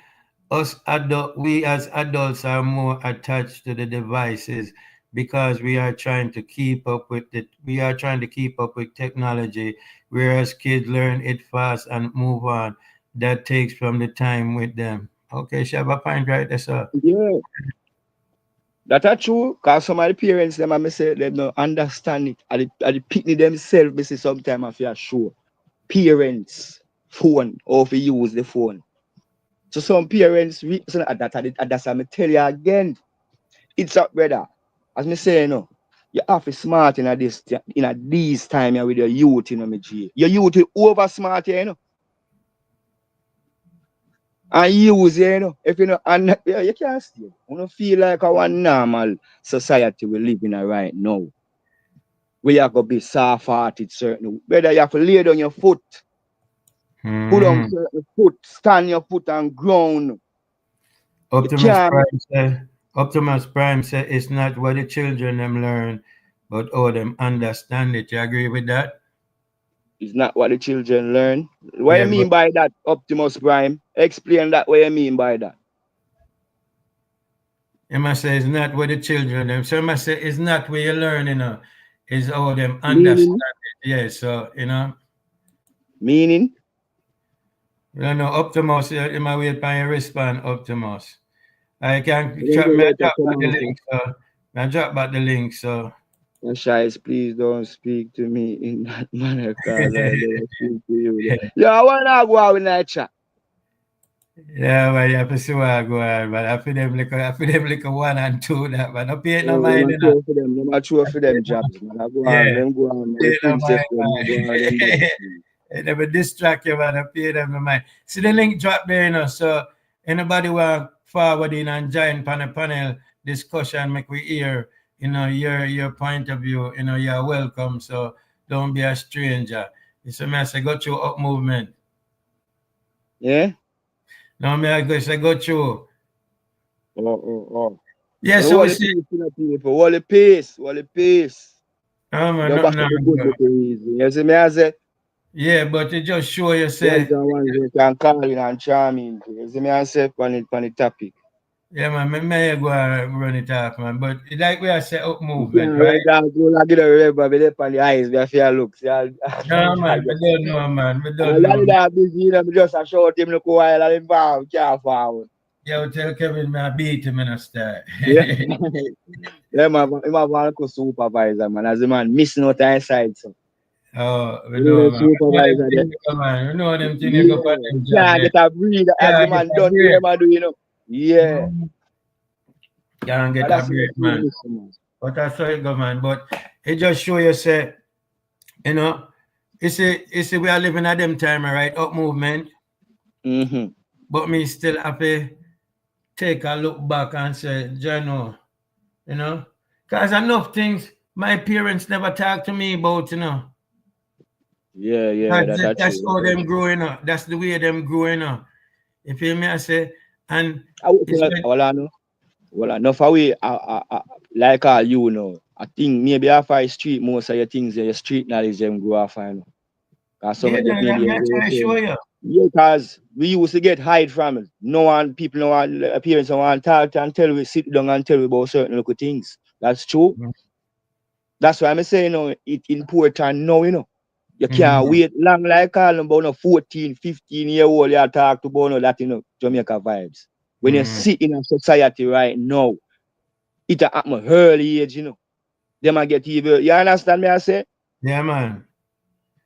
we as adults are more attached to the devices because we are trying to keep up with it. We are trying to keep up with technology, whereas kids learn it fast and move on. That takes from the time with them. Okay, Shabba point right there, sir. Yeah, that are true. Cause some of the parents them I may say they don't understand it. At the picnic themselves, me say sometimes I feel sure. Parents phone or if you use the phone. So some parents so that's I tell you again. It's up, brother. As me say, you have to smart in a these time here with your youth, me G. Your youth is over smart here, And use if you know and yeah, you can't stay. You don't feel like a one normal society we live in right now. Where you have to be soft hearted certain. Whether you have to lay down your foot, put on Hmm. certain foot, stand your foot on ground. You Optimus can't. Prime said, Optimus Prime said it's not what the children them learn, but how them understand it. You agree with that? It's not what the children learn. What you Yeah, but mean by that, Optimus Prime? Explain that. What you mean by that? you must say it's not what the children them. So you must say it's not where you learn, it's how them Meaning, understand it. Yeah, so meaning. you know, Optimus, you might wait for your respond, Optimus. I can When drop the me letter drop come back the out, link, so I drop back the link, so Shais, please don't speak to me in that manner, cause I never speak to you. Yo, I wanna go out in that chat. yeah, but you have to see where I go on, but I feel them like a one and two that, but no pay no Oh, them mind, a true for them. Them a true for them jobs, man. I go on, Yeah, them go on, man. pay The no princess, mind, them go on, them do man. it. Man. They never distract you, man. I pay them no mind. See the link drop there, so anybody want forward in and join panel discussion, make we hear, your point of view, you're welcome. So don't be a stranger. It's a mess. I got you up movement. Yeah? No, me, I guess I got you. Oh, oh, oh. Yeah, And so we what the see. peace to the people? What the peace? What the peace? Oh, man, Go back nothing to the on good go. little reason. You see me, I say, Yeah, but it just show you ones say, and ones you can call in and charm in. You see me, I say, on the topic. yeah, man, may go and run it off, man. But like we are set up You movement, can't right? run down, go like, get a remember, be up on the eyes, be a fair look. See, I No, man, we just, don't know, man. We I don't know. like that busy, me just a short him, look while, and him bow, can't forward. Yeah, tell Kevin, man, I beat him in a start. Yeah. Yeah, man, him have one good supervisor, man. As a man, missing out on side, so. Oh, we You know know, the man. We know them supervisor there. things, man. We know them things you go for Yeah. them job Can't there. get a breather as the Can't get man a done do break. him do, Yeah. Mm. Can't But get a that's what break, you man. miss, man. But that's how it go, man. But it just show you, say, you know, it's a we are living at them time, right? Up movement. Mm-hmm. But me still have to take a look back and say, Jano, you know, because enough things my parents never talked to me about, Yeah, yeah, That's, that's that's true. how That's them true. growing up. That's the way them growing up. You feel me? I say, and I would it's think, when, well, I know. Well, enough away, like all you know. I think maybe after I street, most of your things, your street knowledge, them go off, I know. Because some yeah, of the let maybe me I go try to say, show you. yeah, because we used to get hide from it. No one, people, no one, parents, no one talk and tell we, sit down and tell we about certain little things. That's true. That's why I'm saying, it important now, You can't Mm-hmm. wait long like calling about no 14, 15-year old you talk to about no that, Jamaica vibes. When you Mm-hmm. sit in a society right now, it a happen early age, Them a get evil. You understand me, I say? Yeah, man.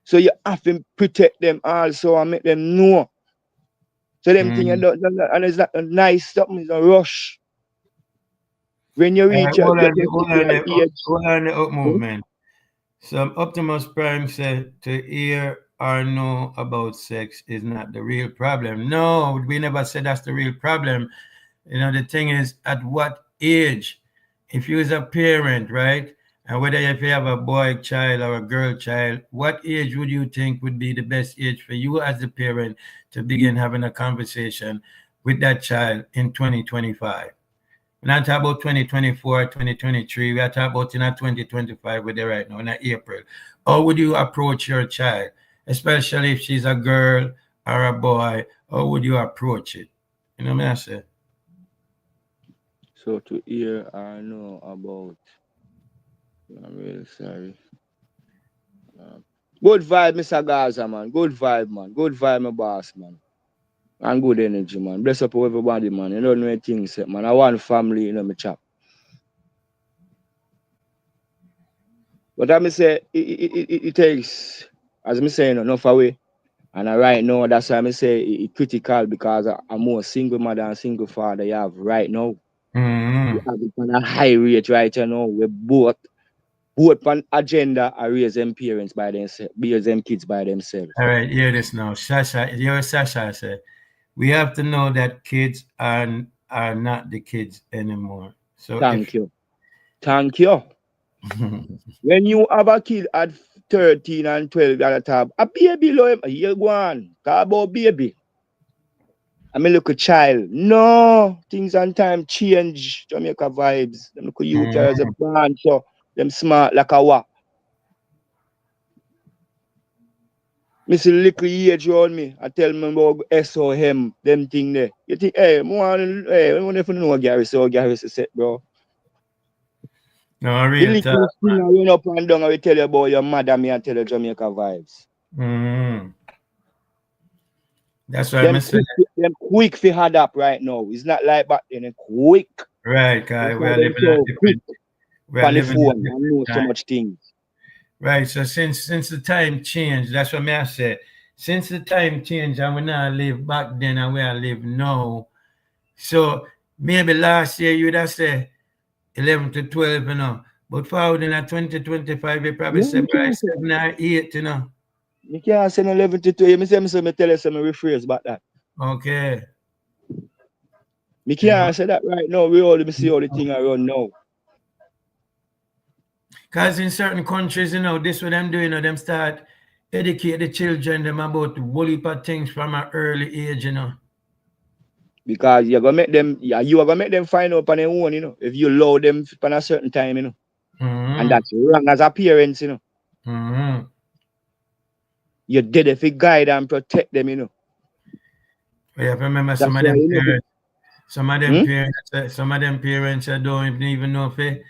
So you have to protect them also and make them know. So them thing, Mm-hmm. and it's not a nice something, it's a rush. When you reach get to certain age, Hold on the up hmm? movement. Some Optimus Prime said to hear or know about sex is not the real problem. No, we never said that's the real problem. The thing is, at what age? If you as a parent, right, and whether if you have a boy child or a girl child, what age would you think would be the best age for you as a parent to begin having a conversation with that child in 2025? We're not talking about 2024, 2023. We are talking about in 2025 with there right now, in April. How would you approach your child, especially if she's a girl or a boy? How would you approach it? You know what I say? So to hear or know about. I'm really sorry. Good vibe, Mr. Gaza, man. Good vibe, man. Good vibe, my boss, man. And good energy, man. Bless up everybody, man. You don't know anything, man. I want family, my chap. But I say it takes, as me saying, enough away. And right now, that's why I say it's critical because I'm more single mother and single father you have right now. You Mm-hmm. have it on a high rate right now. We both on agenda are raise them parents by themselves, raise them kids by themselves. All right, hear this now. Sasha, your Sasha said, we have to know that kids are not the kids anymore. So if Thank you. Thank you. When you have a kid at 13 and 12 at a time, a baby, you go on. Talk about baby. I'm a little child. No, things and time change. Jamaica vibes. Them look youth as a Mhm. band, so them smart like a what. Me see little age around me. I tell me about SOM, them thing there. You think, hey, I want to know Gary, so Gary said, bro. No The real talk. little thing I run up and down, I will tell you about your mother, me and tell you Jamaica vibes. Mm. That's why I Them say, quick fi had up right now. It's not like back then. Them quick. right, That's guy, we why are them living a so quick different, we are on the living in a phone and different know so time. much things. Right. So since the time changed, that's what me I say. Since the time changed and we now live back then and we are live now. So maybe last year you'd have said 11 to 12, you know. But forward in a 2025, you probably No, say me by can't say that. 7 or 8, you know. Me can't say no 11 to 2. Me tell you some rephrase about that. Okay. Me You know. can't say that right now. We all me see all the thing around now. Because in certain countries, you know, this what them doing, you know, them start educate the children them about the whole heap of things from an early age, you know. Because you're gonna make them, yeah, you are gonna make them find out on their own, if you allow them for a certain time, And Mm-hmm. that's wrong as a parent. Mm-hmm. You're dead if you guide and protect them. We have to remember some That's of why them you parents, know. some of them parents don't even know if they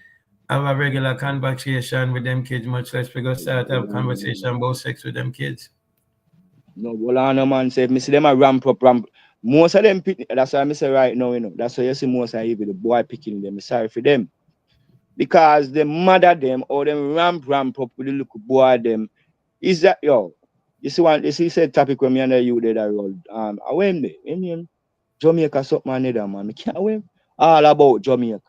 have a regular conversation with them kids, much less we go start have conversation about sex with them kids. No, well, I know, man. Say, me see them a ramp up, ramp. Most of them, that's why I say right now, That's why you see most of even the boy picking them. Sorry for them. Because the mother them or them ramp up with the little boy them. Is that, yo? You see, said topic when me and you did that road. I went there. Jamaica something another, man. Me can't win. All about Jamaica.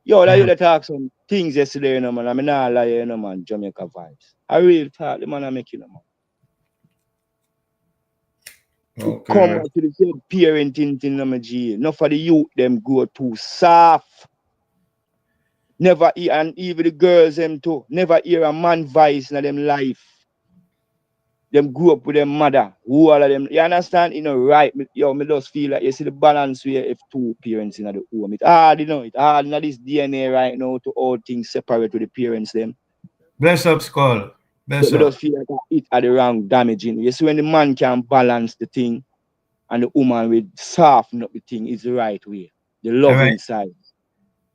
Yo, that you Mm. let talk some things yesterday, man. I mean, nah lie, man. Jamaica vibes. I really talk, the man I make man. It come Okay. back to the same parenting thing, my G. Enough for the youth, them go too soft. Never hear, and even the girls, them too. Never hear a man voice in them life. Them grew up with them mother. Who all of them, you understand? Right. Me just feel like you see the balance where if two parents in the home. It hard, It hard in this DNA right now to all things separate with the parents, them. Bless up, Skull. But Bless me up. just feel like it are the wrong damaging. You see, when the man can balance the thing and the woman will soften up the thing, it's the right way. The All love right. inside.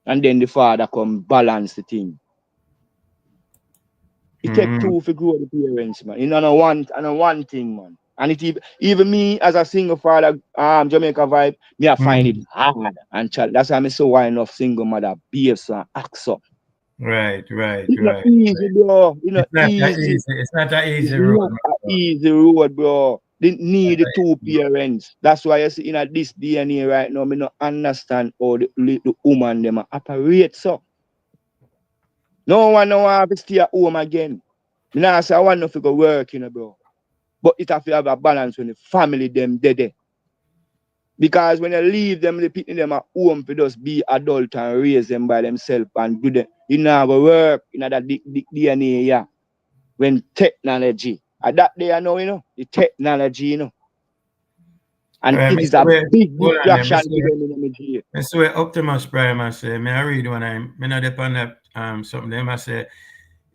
And then the father come balance the thing. It take Mm-hmm. two to grow the parents, man. And a one thing, man. And even me as a single father, Jamaica vibe, me I find it Mm-hmm. hard and child. That's why I'm so why enough single mother behaves and acts up. Right, right, It's not right. easy, bro. It's not It's not that easy. easy. It's not an It's easy road, not my an bro. easy road, bro. They need the two Right. parents. That's why you see in this DNA right now, me not understand how the woman them operate so. No one know have to stay at home again. Me nah say I want nothing to go work, bro. But it have to have a balance when the family them dead. Because when you leave them, the people them at home to just be adult and raise them by themselves and do them. You know go work in that DNA, yeah. When technology. At that day I know, the technology, All And right, it is Mr. a Wade, big hold on there. distraction to them in the G. Mr. Wade, Optimus Prime, I say, may I read when me not depend that something, them I say,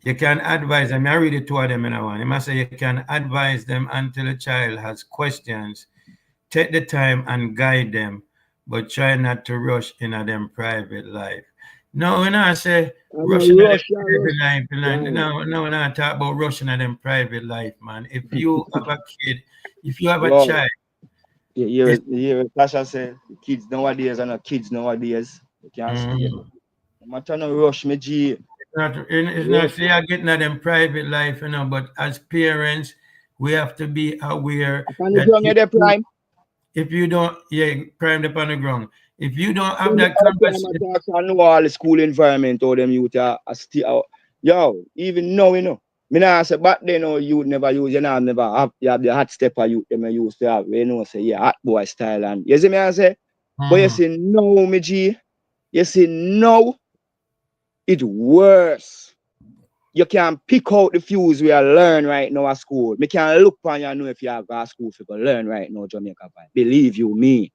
you can advise them, I read the two of them in a one. They must say you can advise them until a child has questions. Take the time and guide them, but try not to rush in them private life. No, when I say I'm rushing a at them rush, yeah, private rush. life, Right. no, when I talk about rushing at them private life, man. If you have a kid, if you have a Yo, child, you it's hear what Tasha say? The kids nowadays are not kids nowadays. You can't stay. mm, No matter no rush, me G. it's not Rush. say you're getting at them private life, but as parents, we have to be aware Upon the that ground, you're the prime. if you don't, yeah, primed up on the ground. If you don't have Then the that other time conversation, I talk, so I know all the school environment, all them youth are still out. Yo, even now, me nah say back then, youth never use, never have, you have the hot stepper youth, them used to have, say, yeah, hot boy style, and you see me, I say, but you mm, see, no, me G, you see, no, it's worse. You can pick out the fuse we are learn right now at school. Me can look on you and know if you have a school for learn right now, Jamaica. Believe you me.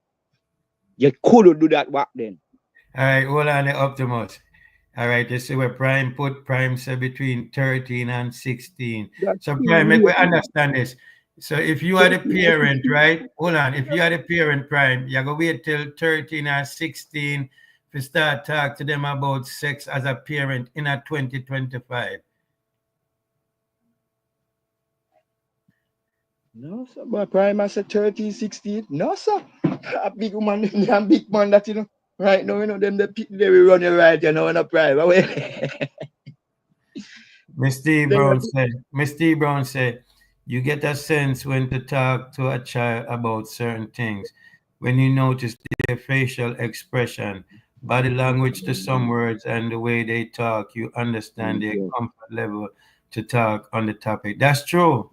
You could do that back then. all right, hold on the Optimus. All right, you see where Prime say between 13 and 16. That's So too Prime, make we late, man. understand this. So if you are the 13 or parent, 16. right? Hold on. If you are the parent, Prime, you're gonna wait till 13 or 16 to start talk to them about sex as a parent in a 2025. No, sir. But prime I said 13, 16. No, sir. A big woman, a big man that, right now, them the people they will run you right, in a prime. Miss T Brown said, you get a sense when to talk to a child about certain things. When you notice their facial expression, body language to some words, and the way they talk, you understand their Yeah, comfort level to talk on the topic. That's true.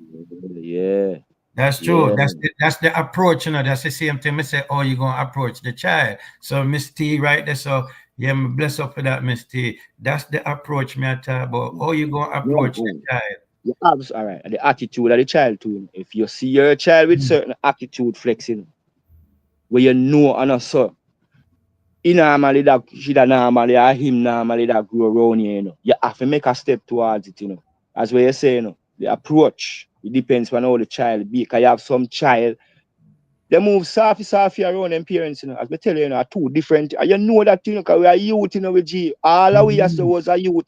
yeah, That's true. yeah. That's the approach, That's the same thing. I say, oh, you're gonna approach the child. So Miss T right there. So yeah, me bless up for that, Miss T. That's the approach me I talk about. Oh, you gonna No, approach the child. you have, all right, the attitude of the child too. If you see your child with certain attitude flexing, where you know and so, he normally that she that normally or him normally that grow around here, You have to make a step towards it. As what you say, the approach, it depends on how the child be. Because you have some child, they move softly around them parents, As I tell you, are two different. And you know that, because we are youth, with G. All of we as Mhm. was a youth.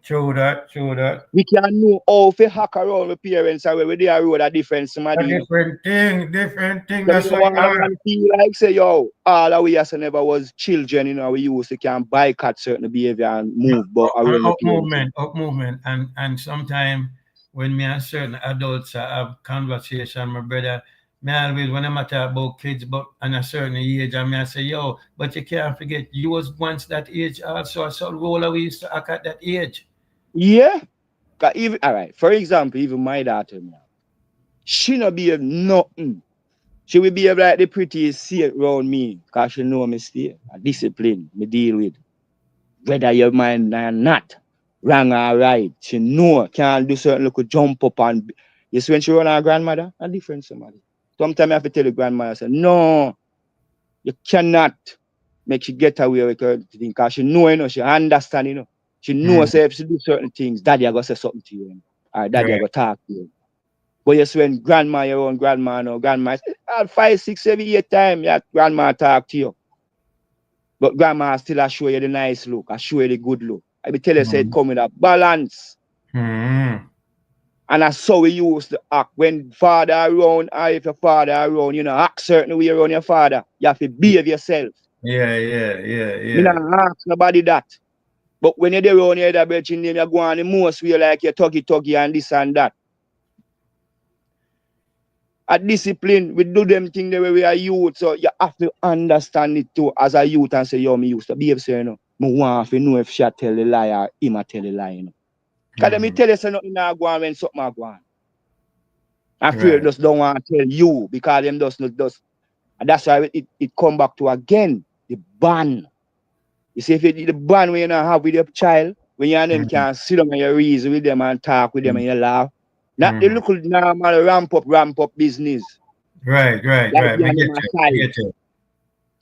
True that, true that. We can know how to hack around with parents and where they are road a different A somebody. different thing, different thing. So me That's don't why want a man feel like say, yo, all of we as never was children, we used to can boycott certain behavior and move but around the up parents. movement, up movement, and sometimes when me and certain adults have conversation, my brother, me always when I'm talk about kids, but on a certain age, and me I say, yo, but you can't forget you was once that age also. So role we used to act at that age. Yeah. 'Cause even all right, for example, even my daughter now, she not behave nothing. She will behave like the prettiest see it around me, because she know me stay. A discipline me deal with. Whether you mind or not, wrong or right. She know can't do certain little jump up and you see when she run her grandmother, a different somebody. Sometimes I have to tell the grandmother, say, no, you cannot make she get away with her thing, because she know, she understand, She knows Mm, if she do certain things, daddy I go say something to you. Or daddy I right. go talk to you. But you see when grandma, your own grandma, no, grandma, at 5, 6, 7, 8 times, yeah, grandma talk to you. But grandma still I show you the nice look, I show you the good look. I be tell you, say it Mm, come with a balance. mm, And that's how we used to act. When father around, or if your father around, act certain way around your father. You have to behave yourself. yeah, yeah, yeah, Me not yeah. ask nobody that. But when you're there around here, that bitch, you go on the most way like you're tuggy and this and that. A discipline, we do them things the way we are youth. So you have to understand it too as a youth and say, yo, me used to behave so, Me want to know if she tell the lie or him a tell the lie, Because let me Mm, tell you, say nothing not go on when something not go on. I fear right. just don't want to tell you because them just not just. And that's why it come back to again the ban. You see, if the ban when you not have with your child, when you and them Mm, can sit down and you reason with them and talk with them mm, and you laugh. Not the mm. little normal ramp up business. Right, right, Like right. you Me and get them you. Me aside. get you.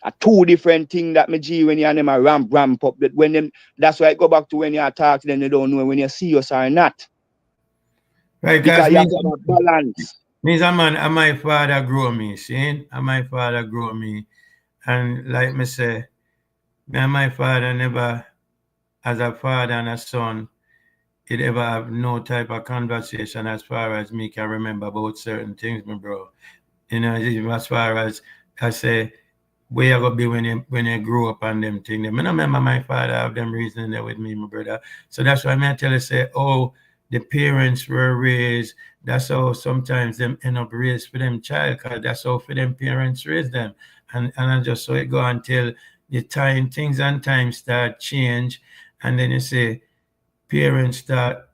A two different thing that me G when you and them a ramp up. But when them that's why I go back to when you talk to them, they don't know when you see us or not. Right, guys. Because you have to have a balance. Means a man, and my father grow me, see? And my father grow me. And like me say, me and my father never as a father and a son, it ever have no type of conversation as far as me can remember about certain things, my bro. You know, even as far as I say, where you gonna be when you grow up and them thing. I don't remember my father have them reasoning there with me, my brother. So that's why I tell you say, oh, the parents were raised. That's how sometimes them end up raised for them child, cause that's how for them parents raise them. And I just saw it go until the time things and times start change, and then you say parents start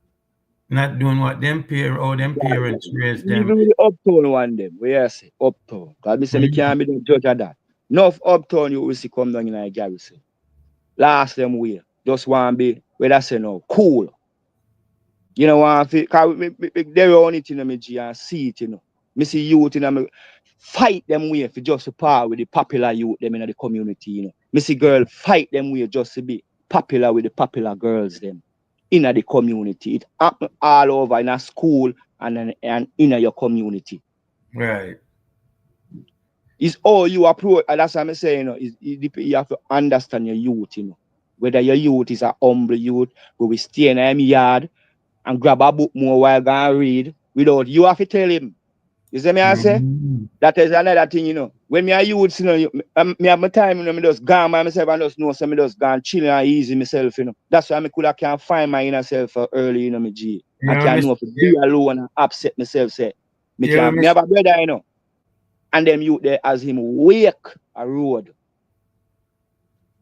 not doing what them parents raised them. Even with the uptown one them, where I say uptown. Cause me say me Mm-hmm. can't be the judge of that. Enough uptown you will see come down in a garrison. Last them way. Just want be where that say no cool. You know what I feel? Cause they run it in me G and see it, you know. Me see youth in me fight them way for just to par with the popular youth them in the community, you know. Me see girl fight them way just to be popular with the popular girls them in the community. It happen all over in a school and in your community. Right. It's all you approach, and that's what I'm saying, you know, you have to understand your youth, you know. Whether your youth is a humble youth who will stay in him yard and grab a book more while going read without you have to tell him. You see me I say? Mm-hmm. That is another thing, you know. When me a youth, you know, me have my time, you know, me just gone by myself and just know so me just gone chill and easy myself, you know. That's why me could have can find my inner self early, you know, me G. I Yeah, can miss, know if be alone and upset myself, say. yeah, Me miss, have a brother, you know. And them youth there as him wake a road.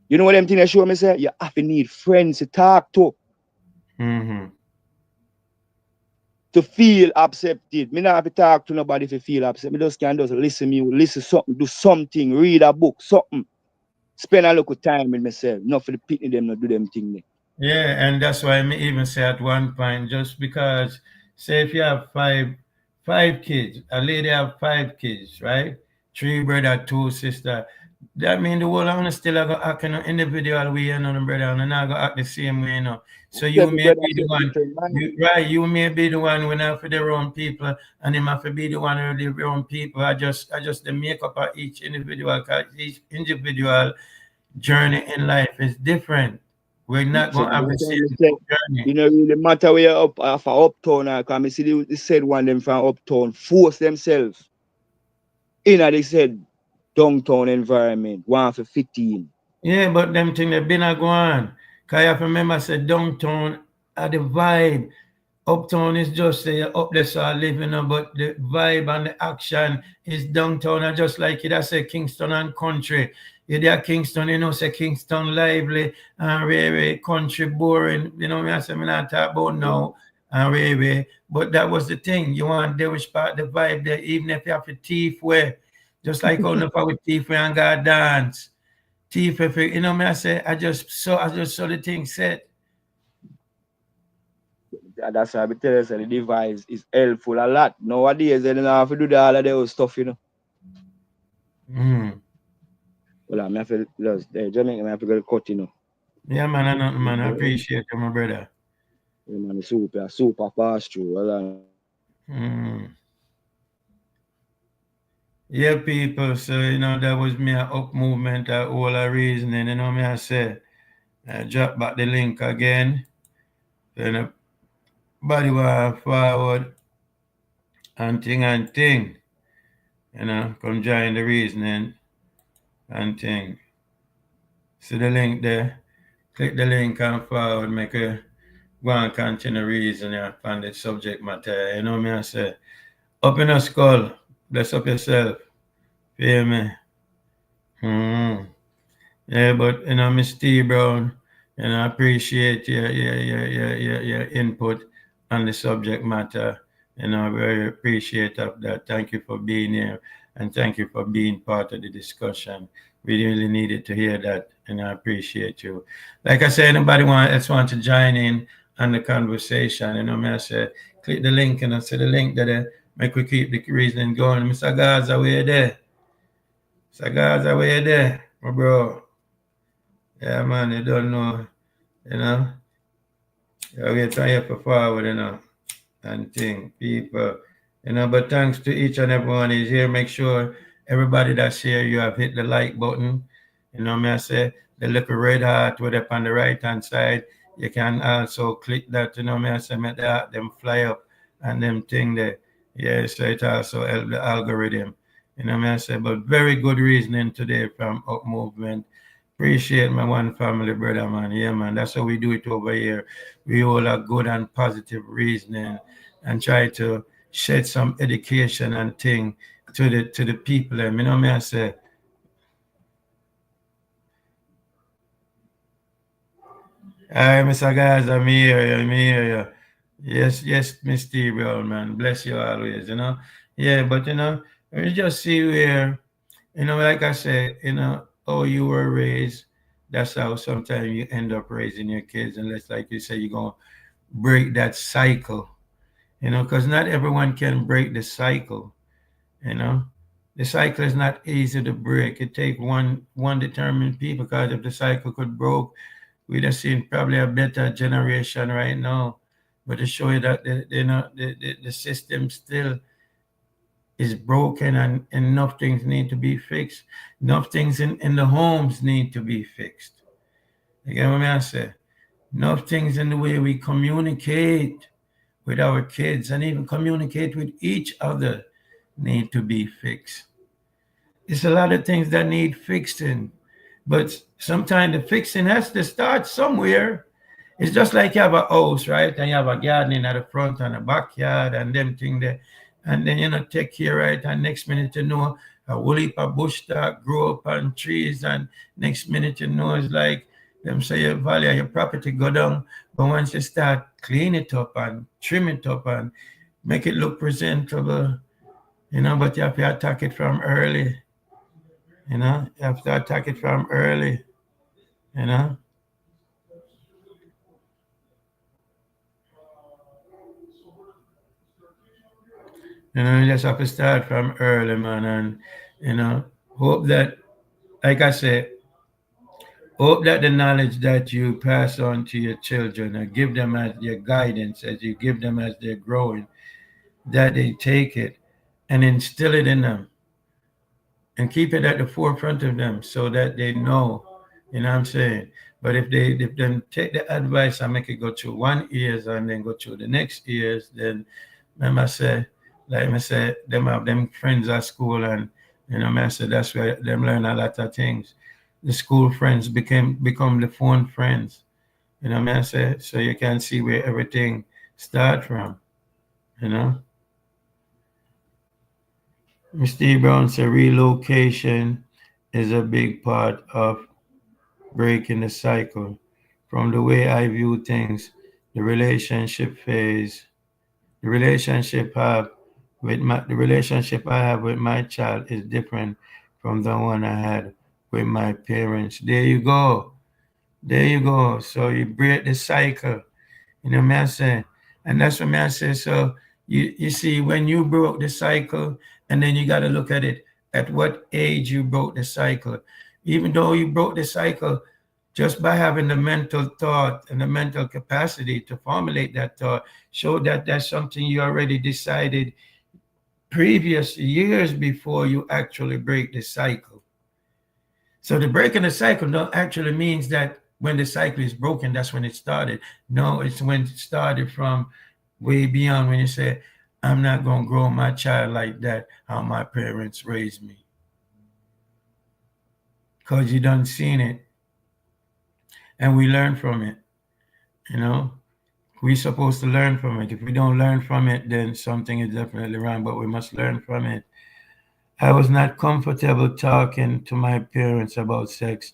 You know what them thing they show me say? You have to need friends to talk mm-hmm. to feel accepted. Me not have to talk to nobody to feel upset. Me just can just listen me, listen something, do something, read a book, something. Spend a little time with myself. Not for the pitney them not do them thing there. Yeah, and that's why I even say at one point, just because, say if you have five kids, a lady have 5 kids, right? Three brother, two sister. That mean the whole of them still go act in an individual way, you know, the brother, and not go act the same way, you know. So you Every may brother be the say one, different man. you may be the one when have for their own people, and him have to be the one with their own people. I just the makeup of each individual, cause each individual journey in life is different. We're not So going to have the that's why same me say, journey. you know, really matter where you're up for uptown now, because I see the said one them from uptown force themselves in a they said downtown environment, one for 15. Yeah, but them thing they been a go on. Cause you have to remember say downtown are the vibe. Uptown is just say up there so I live, but the vibe and the action is downtown. And just like it I say Kingston and country. You there Kingston, say Kingston lively and really country boring. You know me I say me not talk about now and really. But that was the thing. You want there which part the vibe there, even if you have a thief way. Just like how enough with thief we and God dance. Thief if me I say I just saw the thing set. That's why I be tell you, say the device is helpful a lot. Nowadays, they don't have to do all of those stuff, you know. Mm. Well, I have to just, Jamaica, I have to go cut, you know. Yeah, man, I know, man. I Yeah, appreciate you, my brother. man, super fast through. Well, Mm. Yeah, people. So, that was me a up movement, all a reasoning. Me I say, drop back the link again. Then body war forward and thing. Come join the reasoning and thing. See the link there. Click the link and forward. Make a go and continue reasoning on the subject matter. Me I say, up in a skull. Bless up yourself. Feel me? Hmm. Yeah, but Miss T Brown, I appreciate your input on the subject matter. Very appreciate of that. Thank you for being here and thank you for being part of the discussion. We really needed to hear that, and I appreciate you. Like I said, anybody else want to join in on the conversation, me I say, click the link and I say the link that make we keep the reasoning going. Mr. Gaza, where you there? Mr. Gaza, where you there? My bro. Yeah, man, you don't know, you know. Yeah, we're trying to forward, and thing, people. But thanks to each and everyone is here. Make sure everybody that's here, you have hit the like button. Me I say the little red heart with up on the right hand side. You can also click that, me I say, make that, them fly up and them thing there. Yeah, so it also help the algorithm. Me I say, but very good reasoning today from Up Movement. Appreciate my one family, brother, man. Yeah, man. That's how we do it over here. We all are good and positive reasoning and try to shed some education and thing to the people. Me I say, hi, Mr. Guys, I'm here, I'm here. Yes, yes, Miss T-Brown, man. Bless you always. Yeah, but we just see where, like I said, how you were raised. That's how sometimes you end up raising your kids, unless, like you say, you're going to break that cycle, because not everyone can break the cycle, you know. The cycle is not easy to break. It takes one determined people, because if the cycle could broke, we'd have seen probably a better generation right now. But to show you that the system still is broken, and enough things need to be fixed. Enough things in the homes need to be fixed. You get what I say? Enough things in the way we communicate with our kids and even communicate with each other need to be fixed. It's a lot of things that need fixing, but sometimes the fixing has to start somewhere. It's just like you have a house, right? And you have a garden at the front and a backyard and them thing there. And then take care, right? And next minute a whole heap of bush that grow up on trees, and next minute it's like them say your value of your property go down. But once you start clean it up and trim it up and make it look presentable, but you have to attack it from early. You have to attack it from early, you know. You just have to start from early, man, and hope that, like I said, hope that the knowledge that you pass on to your children and give them as your guidance, as you give them as they're growing, that they take it and instill it in them and keep it at the forefront of them so that they know, what I'm saying. But if them take the advice and make it go through one ears and then go through the next ears, then remember I say, like I said, them have them friends at school, and I say that's where them learn a lot of things. The school friends become the phone friends. I say, so you can see where everything start from, you know. Mr. Brown said relocation is a big part of breaking the cycle. From the way I view things, the relationship phase, the relationship have the relationship I have with my child is different from the one I had with my parents. There you go. There you go. So you break the cycle. What I say? And that's what I say. So you see, when you broke the cycle, and then you got to look at it at what age you broke the cycle. Even though you broke the cycle, just by having the mental thought and the mental capacity to formulate that thought, show that that's something you already decided previous years before you actually break the cycle. So the breaking the cycle don't actually means that when the cycle is broken, that's when it started. No, it's when it started from way beyond, when you say, I'm not going to grow my child like that, how my parents raised me. Because you done seen it. And we learn from it. We're supposed to learn from it. If we don't learn from it, then something is definitely wrong, but we must learn from it. I was not comfortable talking to my parents about sex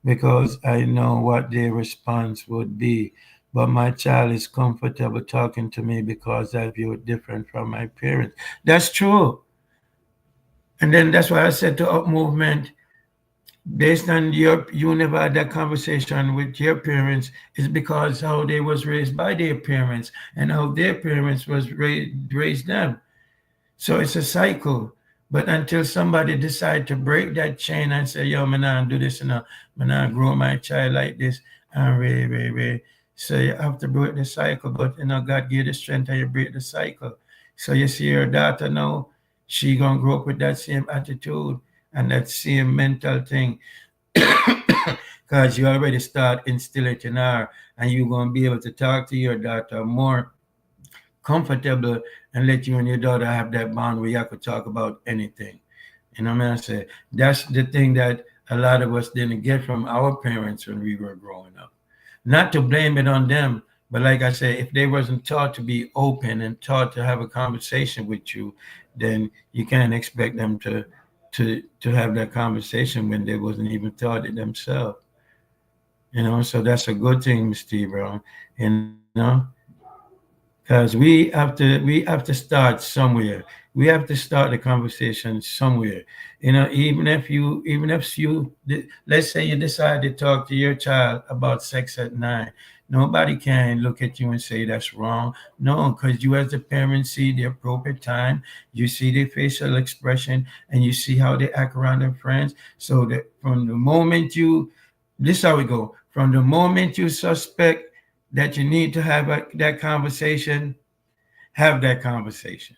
because I know what their response would be. But my child is comfortable talking to me because I view it different from my parents. That's true. And then that's why I said to Up Movement, based on you never had that conversation with your parents, is because how they was raised by their parents and how their parents was raised them. So it's a cycle. But until somebody decide to break that chain and say, yo, man, I do this and I'm not grow my child like this, and way. So you have to break the cycle. But God gave the strength and you break the cycle. So you see your daughter now, she gonna grow up with that same attitude and that same mental thing. Because because you already start instilling it in her, and you're going to be able to talk to your daughter more comfortable and let you and your daughter have that bond where y'all could talk about anything. You know what I say? That's the thing that a lot of us didn't get from our parents when we were growing up. Not to blame it on them, but like I said, if they wasn't taught to be open and taught to have a conversation with you, then you can't expect them to have that conversation when they wasn't even taught it themselves. You know, so that's a good thing, Mr. Brown. You know, because we have to start somewhere. We have to start the conversation somewhere. You know, even if you let's say you decide to talk to your child about sex at night, nobody can look at you and say that's wrong. No, because you as the parent see the appropriate time, you see their facial expression, and you see how they act around their friends. So that from the moment you this is how we go. From the moment you suspect that you need to have that conversation, have that conversation.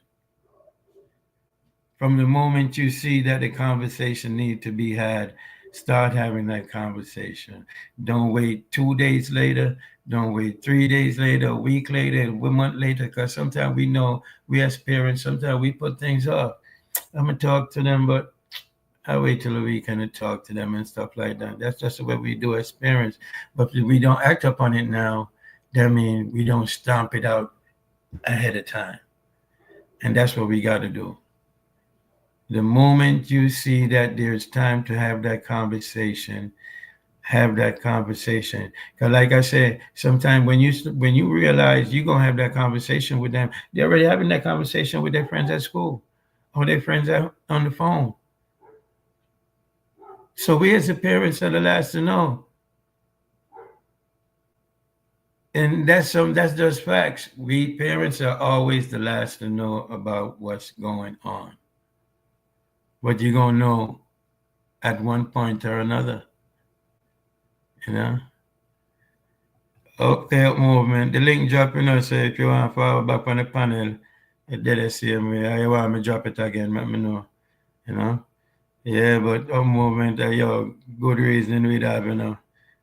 From the moment you see that the conversation need to be had, start having that conversation. Don't wait 2 days later. Don't wait 3 days later, a week later, a month later, because sometimes we know we as parents, sometimes we put things off. I'm going to talk to them, but I wait till the weekend to talk to them and stuff like that. That's just what we do as parents. But if we don't act upon it now, that means we don't stomp it out ahead of time. And that's what we got to do. The moment you see that there's time to have that conversation, have that conversation. Because like I said, sometimes when you realize you're gonna have that conversation with them, they're already having that conversation with their friends at school or their friends on the phone. So we as the parents are the last to know. And that's just facts. We parents are always the last to know about what's going on. But you're gonna know at one point or another. You know? Okay, movement. The link dropping us, so if you want to follow back on the panel, it did the same way. I want me drop it again, let me know. You know? Yeah, but movement, good reasoning we have, you know.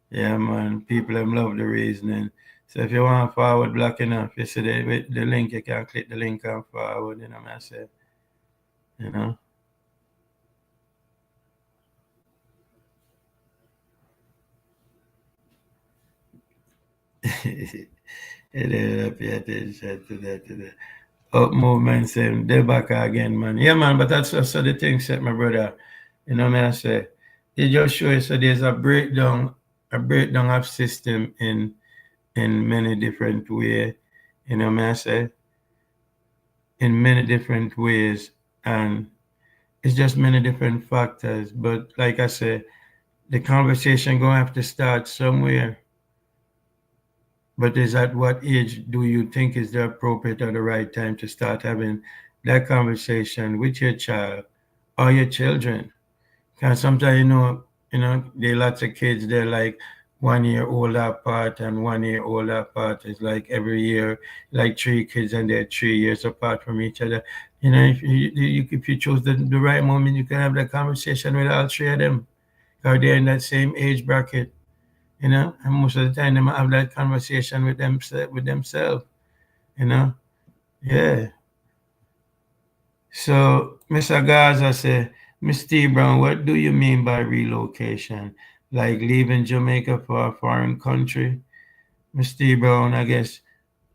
Yeah, man. People them love the reasoning. So if you want forward block enough, you see the link, you can click the link and forward, you know what I say. You know? It is pay attention to that. Up movement, same. They back again, man. Yeah, man, but that's also the thing, said my brother. You know what I say? It just shows so there's a breakdown of system in many different ways. You know what I say? In many different ways. And it's just many different factors. But like I said, the conversation gonna have to start somewhere. But is at what age do you think is the appropriate or the right time to start having that conversation with your child or your children? Because sometimes there are lots of kids they're like 1 year older apart, and 1 year older apart is like every year, like 3 kids and they're 3 years apart from each other. You know, if you choose the right moment, you can have that conversation with all three of them, because they're in that same age bracket. You know, and most of the time they might have that conversation with themselves. You know, yeah. So, Mr. Gaza said, Miss T. Brown, what do you mean by relocation? Like leaving Jamaica for a foreign country? Miss T. Brown, I guess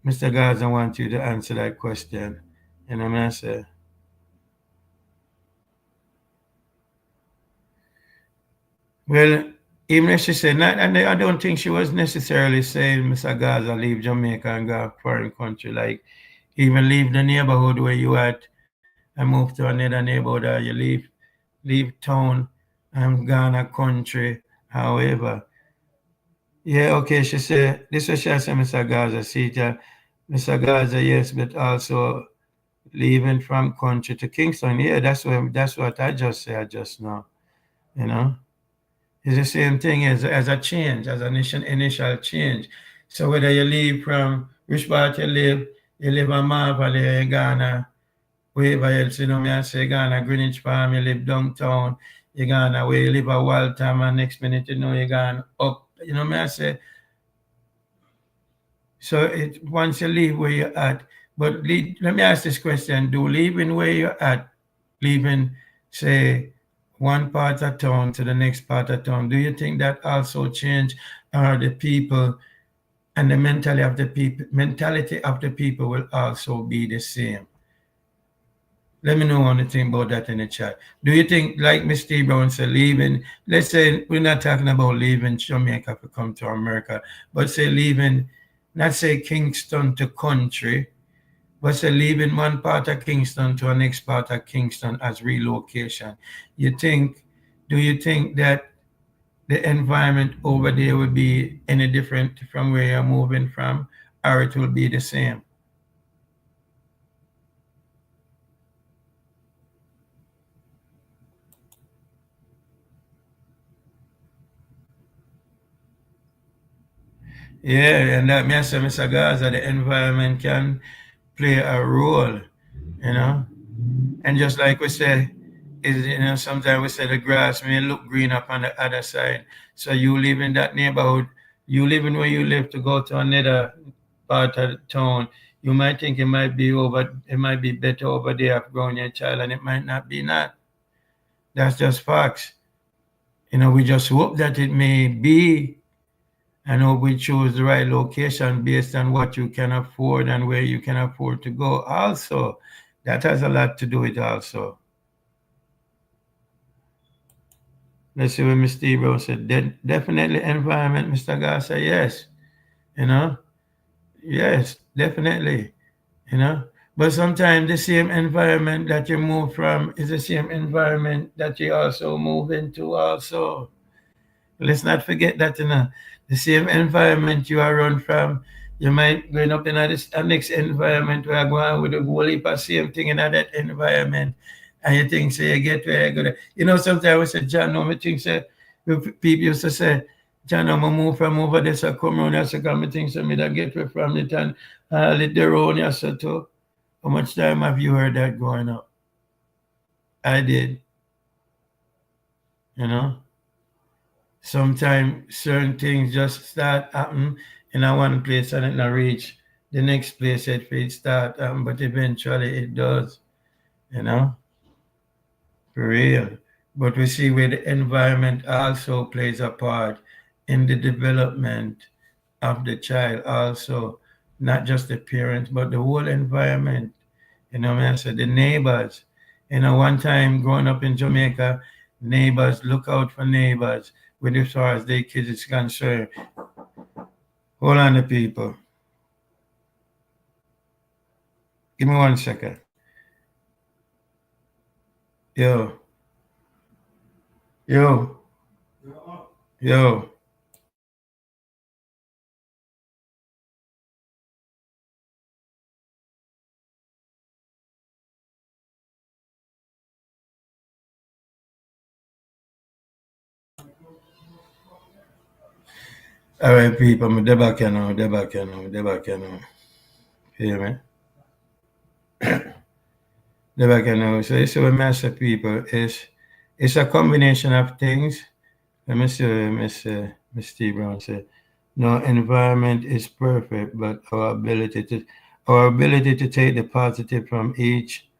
Mr. Gaza wants you to answer that question. And I'm going to say, well, even if she said, not, and I don't think she was necessarily saying, Mr. Gaza, leave Jamaica and go to a foreign country. Like, even leave the neighborhood where you at and move to another neighborhood, or you leave town and Ghana country. However, yeah, okay, she said, this is she said, Mr. Gaza, see, Mr. Gaza, yes, but also leaving from country to Kingston. Yeah, that's what I just said just now, you know. It's the same thing as a change, as an initial change. So whether you leave from which part you live in Marvel, Ghana, wherever else, me I say Ghana, Greenwich Farm, you live downtown, you're gone away, you live a while time, and next minute you know you're gone up. You know what I say? So it once you leave where you're at, but let me ask this question: do leaving where you're at, leaving say one part of town to the next part of town, do you think that also change the people and the mentality of the people will also be the same? Let me know anything about that in the chat. Do you think, like Mr. Brown said, leaving, let's say we're not talking about leaving Jamaica to come to America, but say leaving, not say Kingston to country, but say leaving one part of Kingston to the next part of Kingston as relocation. Do you think that the environment over there will be any different from where you're moving from, or it will be the same? Yeah, and that means, Mr. Gaza, the environment can play a role, you know. And just like we say, sometimes we say the grass may look green up on the other side. So you live in that neighborhood, you live in where you live to go to another part of the town. You might think it might be better over there of growing your child, and it might not be not. That's just facts. We just hope that it may be, and hope we choose the right location based on what you can afford and where you can afford to go. Also, that has a lot to do with also. Let's see what Mr. Ebro said. Definitely environment, Mr. Garza. Yes. Yes, definitely. But sometimes the same environment that you move from is the same environment that you also move into also. Let's not forget that, the same environment you are run from, you might going up in this next environment where I go on with the whole heap of same thing in that environment. And you think, say, you get where you go. Sometimes we say, John, no, me think, say, people used to say, John, I'm move from over there, so come around here, so come, me think, so me that get away from it and let the road, here, so too. How much time have you heard that going up? I did. Sometimes certain things just start happen in a one place and it not reach the next place it start happen, but eventually it does, for real. But we see where the environment also plays a part in the development of the child also, not just the parents, but the whole environment. I said the neighbors. One time growing up in Jamaica, neighbors, look out for neighbors with as far as their kids is concerned. Hold on, the people. Give me 1 second. Yo. Yo. Yo. All right, people, I'm back here now. Hear me? They're back here now. So this is what master people is. It's a combination of things. Let me see what Miss Steve Brown said. No environment is perfect, but our ability to take the positive from each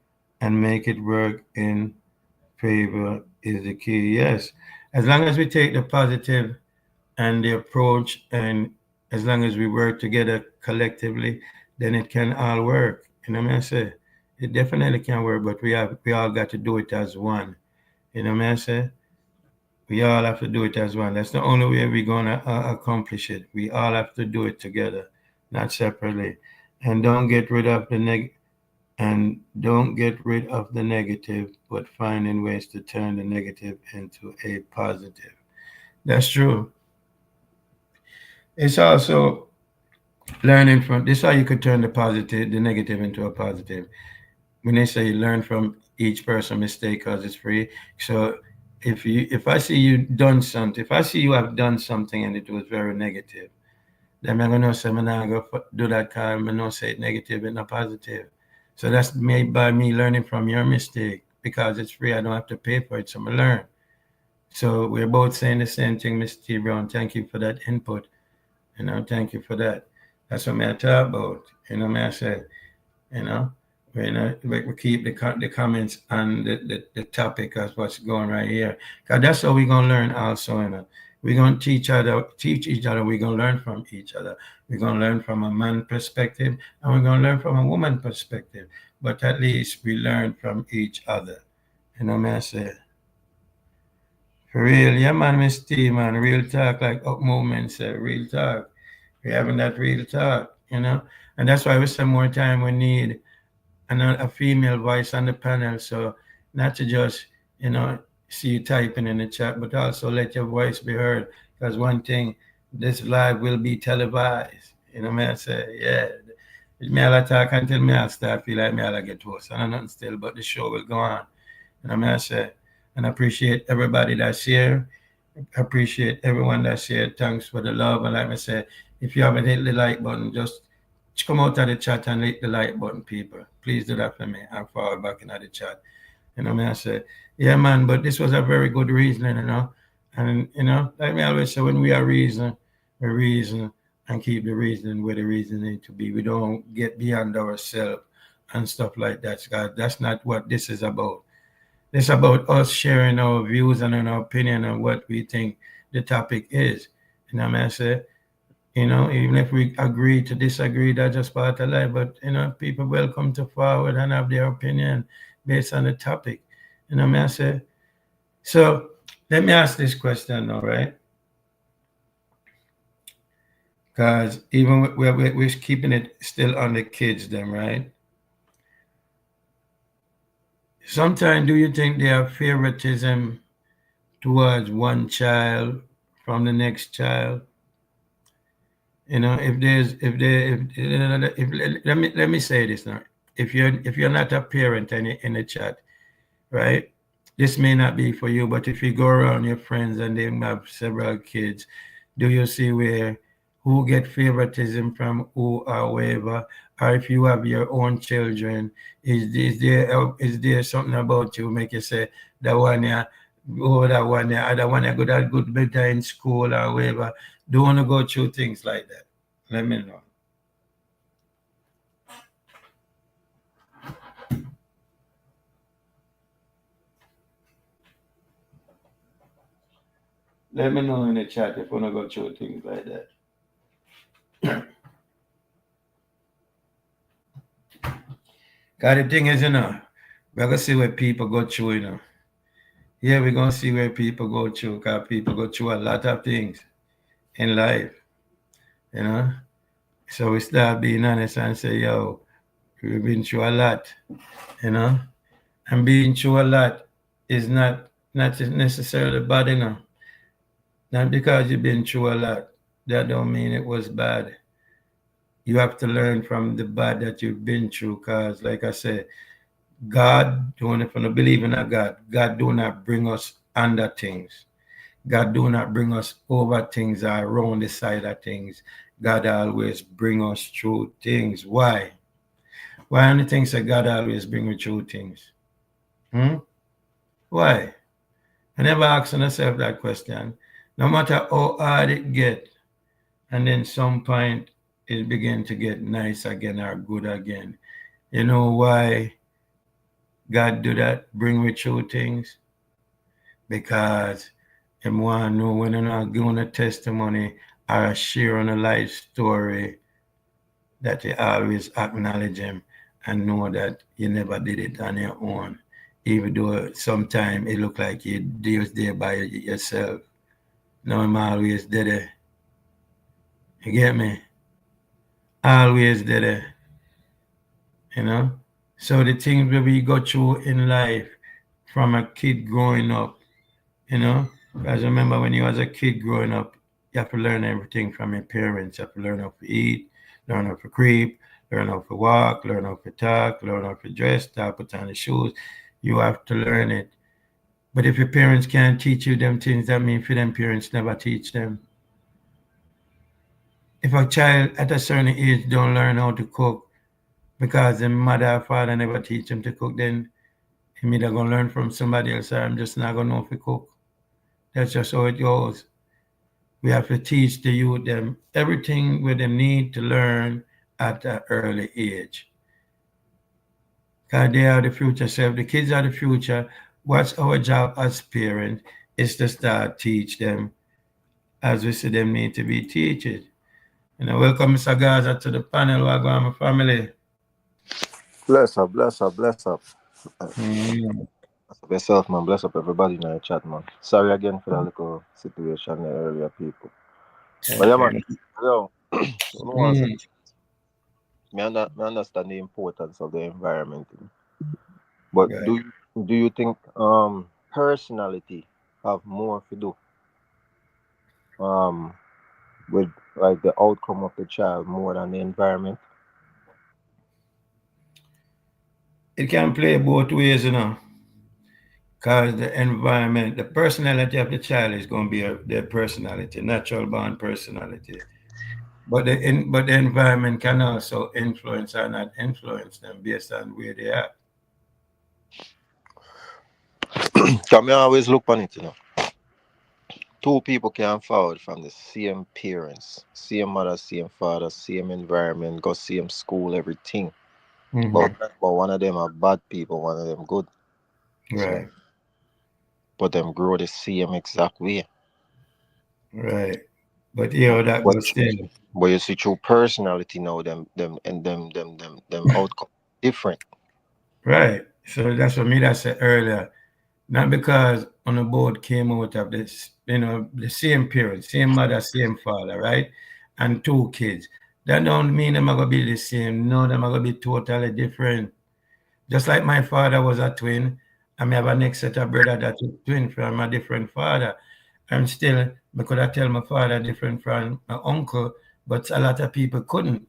and make it work in favor is the key. Yes. As long as we take the positive and the approach, and as long as we work together collectively, then it can all work. What I say? It definitely can work, but we all got to do it as one. What I say? We all have to do it as one. That's the only way we're gonna accomplish it. We all have to do it together, not separately. And don't get rid of the negative, but finding ways to turn the negative into a positive. That's true. It's also learning from this. How you could turn the negative into a positive. When they say learn from each person mistake because it's free. So if I see you done something, if I see you have done something and it was very negative, then I'm gonna say I'm not gonna do that because I'm gonna say it negative and not positive. So that's made by me learning from your mistake because it's free. I don't have to pay for it, so I learn. So we're both saying the same thing, Mr. T. Brown. Thank you for that input. Thank you for that. That's what I talk about. I say, you know, we keep the comments on the topic of what's going right here. Cause that's how we're gonna learn also. We're gonna teach each other. We're gonna learn from each other. We're gonna learn from a man perspective, and we're gonna learn from a woman perspective. But at least we learn from each other. I say. For real, yeah, man, Miss T, man, real talk, like up movement said, real talk. We're having that real talk. And that's why we spend more time we need a female voice on the panel. So not to just, you know, see you typing in the chat, but also let your voice be heard. Because one thing, this live will be televised. I say, yeah. Me all talk until me I start feel like me all get host. And nothing still, but the show will go on. I say, and I appreciate everybody that's here. Appreciate everyone that's here. Thanks for the love. And like I said, if you haven't hit the like button, just come out of the chat and hit the like button, people. Please do that for me. I'm forward back into the chat. I say, yeah, man, but this was a very good reasoning. And, like me always say, when we reason and keep the reasoning where the reasoning to be. We don't get beyond ourselves and stuff like that. God, that's not what this is about. It's about us sharing our views and our opinion on what we think the topic is. I say, even if we agree to disagree, that's just part of life. But, people welcome to forward and have their opinion based on the topic. I say. So let me ask this question now, right? Because even we're keeping it still on the kids, them, right? Sometimes do you think they have favoritism towards one child from the next child? If there's if let me say this now. If you're not a parent in the chat, right? This may not be for you, but if you go around your friends and they have several kids, do you see where who get favoritism from who or whatever? Or if you have your own children, is there something about you make you say that one yeah, oh that one yeah, that one yeah good better in school or whatever? Don't want to go through things like that. Let me know. Let me know in the chat if you want to go through things like that. Because the thing is, we're going to see where people go through. Yeah, we're going to see where people go through, because people go through a lot of things in life, you know. So we start being honest and say, yo, we've been through a lot, you know. And being through a lot is not necessarily bad. Not because you've been through a lot, that don't mean it was bad. You have to learn from the bad that you've been through, because, like I said, God, if you don't believe in a God, God do not bring us under things. God do not bring us over things or around the side of things. God always bring us through things. Why? Why only things that God always bring you through things? Why? I never ask myself that question. No matter how hard it get, and then some point it begin to get nice again or good again. You know why God do that? Bring me through things? Because him want to know when you're not giving a testimony or sharing a life story, that you always acknowledge him and know that you never did it on your own. Even though sometimes it look like you was there by yourself. No, I'm always there. You get me? Always there. So the things that we go through in life from a kid growing up, because remember when you was a kid growing up, you have to learn everything from your parents. You have to learn how to eat, learn how to creep, learn how to walk, learn how to talk, learn how to dress, put on the shoes. You have to learn it. But if your parents can't teach you them things, that means for them parents never teach them. If a child at a certain age don't learn how to cook because their mother or father never teach them to cook, then I'm either gonna learn from somebody else or I'm just not gonna know if to cook. That's just how it goes. We have to teach the youth them everything where they need to learn at an early age. Because they are the future. So if the kids are the future, what's our job as parents is to start teach them as we see them need to be teaching. Welcome Mr. Gaza to the panel. Welcome my family. Bless up, bless up, bless up. Mm, Bless up yourself, man. Bless up everybody in the chat, man. Sorry again for that little situation there earlier, people. But yeah, man. okay. Yo, no one say, Mm, me understand the importance of the environment. But right. do you think personality have more to do um with like the outcome of the child more than the environment? It can play both ways, because the environment, the personality of the child is going to be their personality, natural born personality. But the environment can also influence or not influence them based on where they are. Cause me always look on it. Two people can forward from the same parents, same mother, same father, same environment, go same school, everything. But Hmm. but one of them are bad people, one of them good. So Right, but them grow the same exact way. right. But yeah, that But goes still. but you see through personality now, them outcome different. Right. So that's what me that said earlier. Not because on the board came out of this, the same parents, same mother, same father, right? And two kids. That don't mean them are gonna be the same. No, them are gonna be totally different. Just like my father was a twin, I may have a next set of brother that's a twin from a different father. And still, I could have tell my father different from my uncle, but a lot of people couldn't.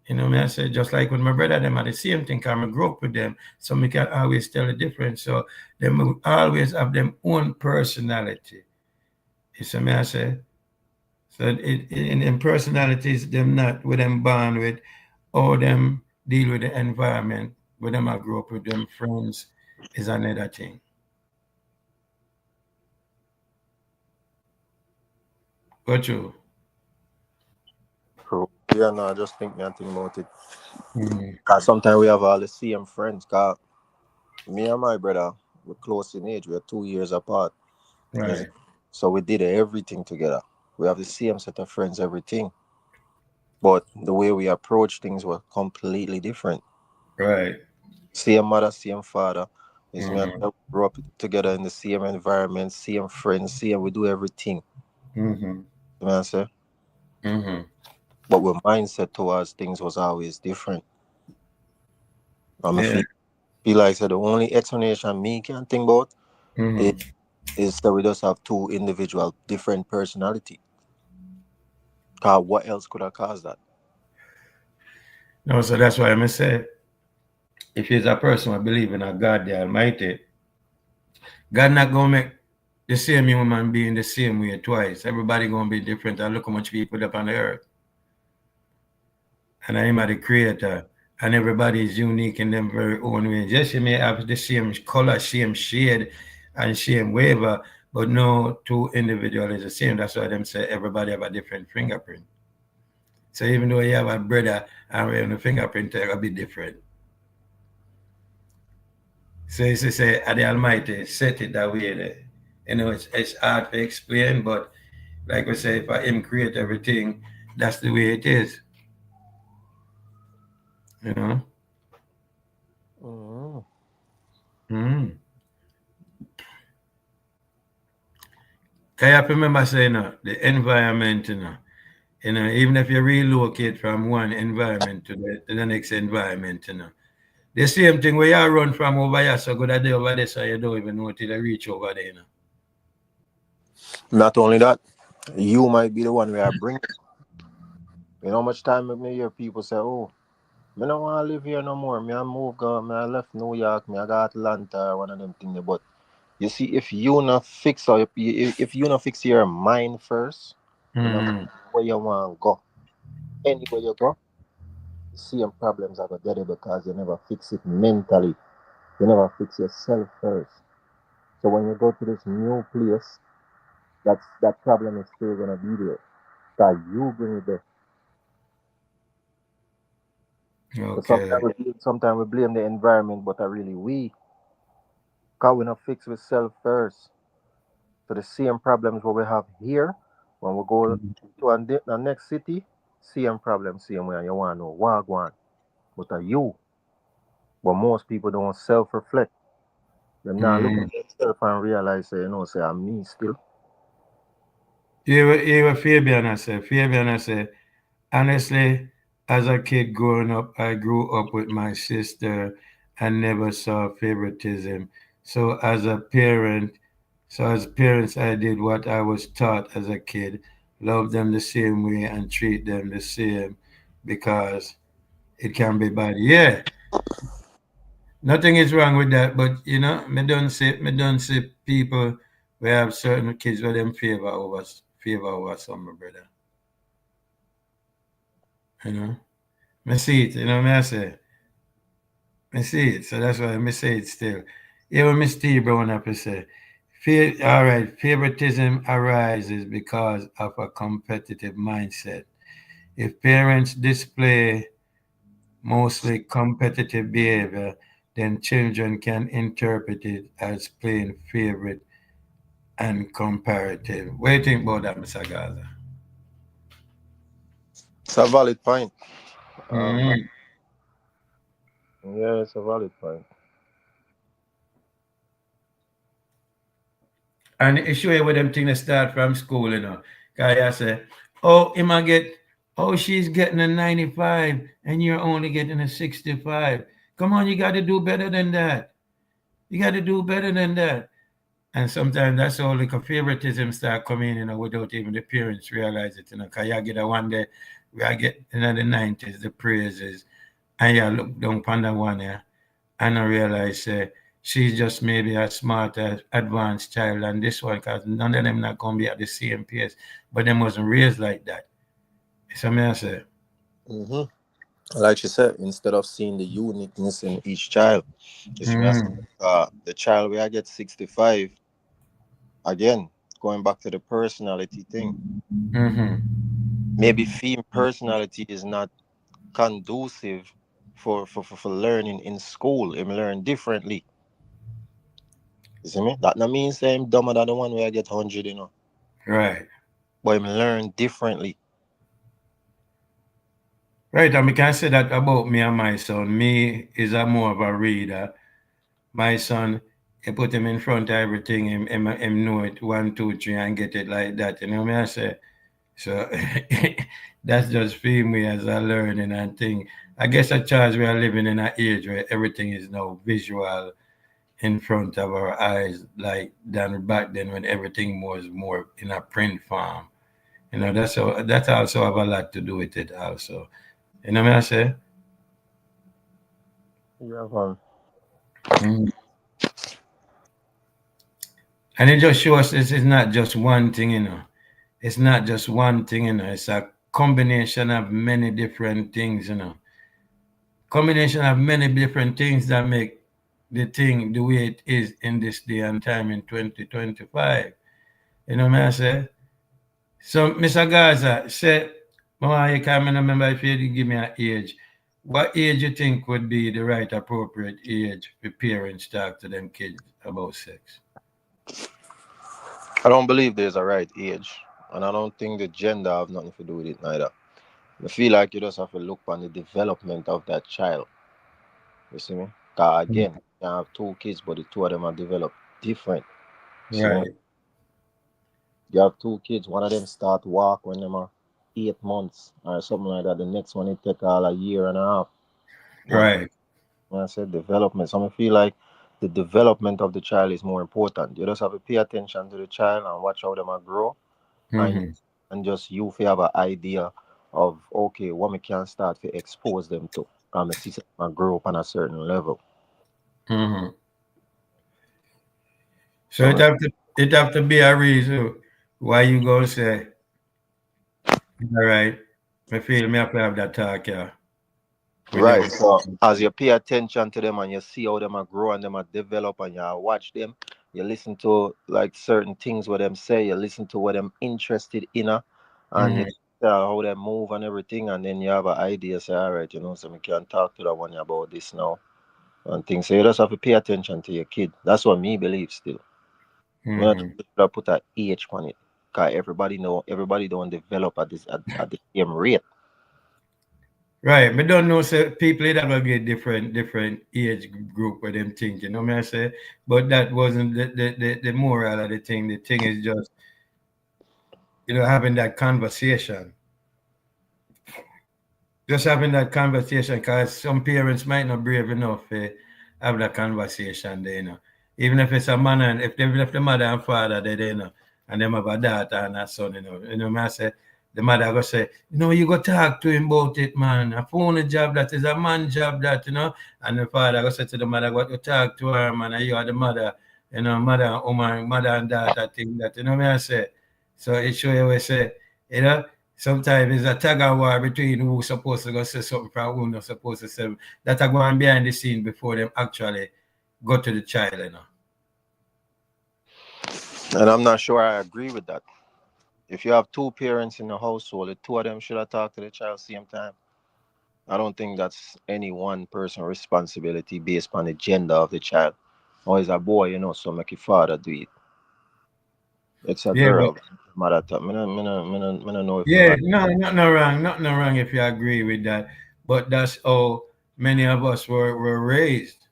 Me I say, just like with my brother, them are the same thing, because I grew up with them, so we can always tell the difference. So they will always have their own personality. You see me I say? So in personalities, them not with them born with, or them deal with the environment, with them I grew up with them friends is another thing. Got you? So yeah, no, I just think me and think about it. Mm-hmm. Cause sometimes we have all the same friends. Cause me and my brother, we're close in age. We're 2 years apart. Yes. Right, So we did everything together. We have the same set of friends, everything. But the way we approach things were completely different. right. Same mother, same father. Is me and Mm-hmm. them grew up together in the same environment, same friends, same. We do everything. Mm-hmm. You know what I say? Mm-hmm. But our mindset towards things was always different. I Yeah. feel like so the only explanation me can think about is, Mm-hmm. is that we just have two individual different personality. Cause what else could have caused that? No, so that's why I say, if he's a person who believe in a God the Almighty, God not gonna make the same human being the same way twice. Everybody gonna be different. And look how much people up on the earth. And I am the creator. And everybody is unique in their very own way. Yes, you may have the same color, same shade, and same waiver, but no two individual is the same. That's why them say everybody have a different fingerprint. So even though you have a brother and we have the fingerprint, it'll be different. So it's to say, the Almighty set it that way. That, it's hard to explain, but like we say, if I Him create everything, that's the way it is. You know. Mm. Mm. Can you have to remember saying the environment, even if you relocate from one environment to the next environment, the same thing where you run from over here, so good a day over there, so you don't even know till you reach over there. Not only that, you might be the one where I bring. You know how much time me hear people say, "Oh, me don't want to live here no more. Me I move, go. Me I left New York. Me I got Atlanta. One of them things." But you see, if you not fix your mind first, you know Mm. where you want to go. Anywhere you go, the same problems are gonna get it because you never fix it mentally. You never fix yourself first. So when you go to this new place, that problem is still gonna be there. That you bring it there. So Okay. sometimes we blame the environment, but are really we. Cause we not fix with self first. So the same problems what we have here, when we go to the next city, same problem, same way, and you want to know what one. But are you? But most people don't self reflect. They're not looking Mm-hmm. at themselves and realize, say, say, I'm me still. You Fabian, I say, Fabian, I say, honestly, as a kid growing up, I grew up with my sister and never saw favoritism. So as parents, I did what I was taught as a kid, love them the same way and treat them the same because it can be bad. Yeah, nothing is wrong with that, but me don't see people we have certain kids where them favor over some, my brother. You know, me see it. Me I say. I see it, so that's why I say it still. Even Miss T Brown up to say, all right, favoritism arises because of a competitive mindset. If parents display mostly competitive behavior, then children can interpret it as plain favorite and comparative. What do you think about that, Mr. Gaza? It's a valid point. Um, Mm-hmm. yeah, it's a valid point. And it show you where them things start from school. Cause I say, oh, she's getting a 95 and you're only getting a 65. Come on, you gotta do better than that. You gotta do better than that. And sometimes that's all like a favoritism start coming, without even the parents realize it, cause you get a one day, I get in the 90s, the praises, and you look down upon the one here and I realize she's just maybe a smart, advanced child, and this one, because none of them not gonna be at the same pace, but them wasn't raised like that. So me I say, hmm Like you said, instead of seeing the uniqueness in each child, it's me. mm-hmm, The child where I get 65, again, going back to the personality thing. mm-hmm, Maybe theme personality is not conducive for learning in school. Him learn differently. You see me? That not means say him dumber than the one where I get 100. right, But him learn differently. right, and we can say that about me and my son. Me is a more of a reader. My son, you put him in front of everything, him know it one, two, three, and get it like that. Me I say. So that's just for me as a learning and thing. I guess at Charles we are living in an age where everything is now visual in front of our eyes, like than back then when everything was more in a print form. That also have a lot to do with it also. What I say? Yeah, Mm. And it just shows this is not just one thing. It's not just one thing. It's a combination of many different things. Combination of many different things that make the thing the way it is in this day and time in 2025. What I say? So, Mr. Gaza, say, Mama, you can't remember if you did give me an age. What age you think would be the right appropriate age for parents to talk to them kids about sex? I don't believe there's a right age. And I don't think the gender have nothing to do with it neither. I feel like you just have to look on the development of that child. You see me? 'Cause again, you have two kids, but the two of them are developed different. You see me? Right, You have two kids, one of them start walk when them are 8 months or something like that. The next one it take all a year and a half. But right, when I said development, so I feel like the development of the child is more important. You just have to pay attention to the child and watch how them are grow and mm-hmm, just you feel have an idea of okay, what we can start to expose them to. I see them grow up on a certain level. mm-hmm. So So it have to be a reason why you gonna say, all right, I feel me have to have that talk, yeah, with right. them. So as you pay attention to them and you see how them are grow and them are develop and you watch them, You listen to like certain things what them say. You listen to what them interested in, and you Mm-hmm. how they move and everything, and then you have an idea. Say, all right, so we can talk to that one about this now and things. So you just have to pay attention to your kid. That's what me believe still. Me not Mm-hmm. just put an age on it, cause everybody don't develop at the same rate. Right, but don't know say people that will get different age group where them think, you know me I say, but that wasn't the moral of the thing. The thing is just having that conversation, just having that conversation, because some parents might not brave enough to have that conversation. Even if it's a man and even if the mother and father and them have a daughter and a son, me I say the mother go say, you go talk to him about it, man. A phone job that is a man job and the father go say to the mother, go to talk to her, man, and you are the mother, mother and woman, mother and daughter thing that me I say. So it show you we say, you know. Sometimes it's a tug of war between who's supposed to go say something from who not supposed to say that are going behind the scene before them actually go to the child. And I'm not sure I agree with that. If you have two parents in the household, the two of them should have talked to the child same time. I don't think that's any one person responsibility based on the gender of the child. Or is a boy, so make your father do it. It's a Yeah, but girl. Matter of time. Me no know if me yeah, like. no, not no wrong if you agree with that. But that's how many of us were raised.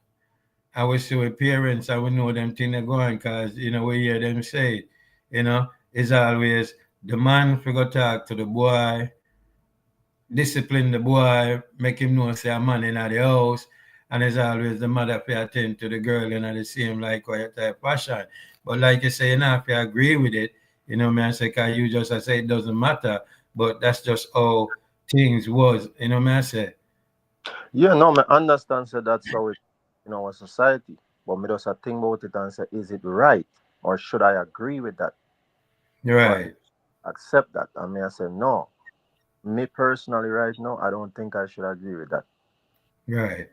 I wish to with parents, I would know them thing they're going because we hear them say, it's always the man figure talk to the boy, discipline the boy, make him know say a man in the house, and it's always the mother pay attention to the girl in the same like quiet type fashion. But like you say, if you agree with it, man, say, cause you just I say it doesn't matter, but that's just how things was, man, say. Yeah, no, me understand so that's how it in our society. But me just a think about it and say, is it right? Or should I agree with that? Or Right, accept that? I mean I say no. Me personally right now, I don't think I should agree with that. right.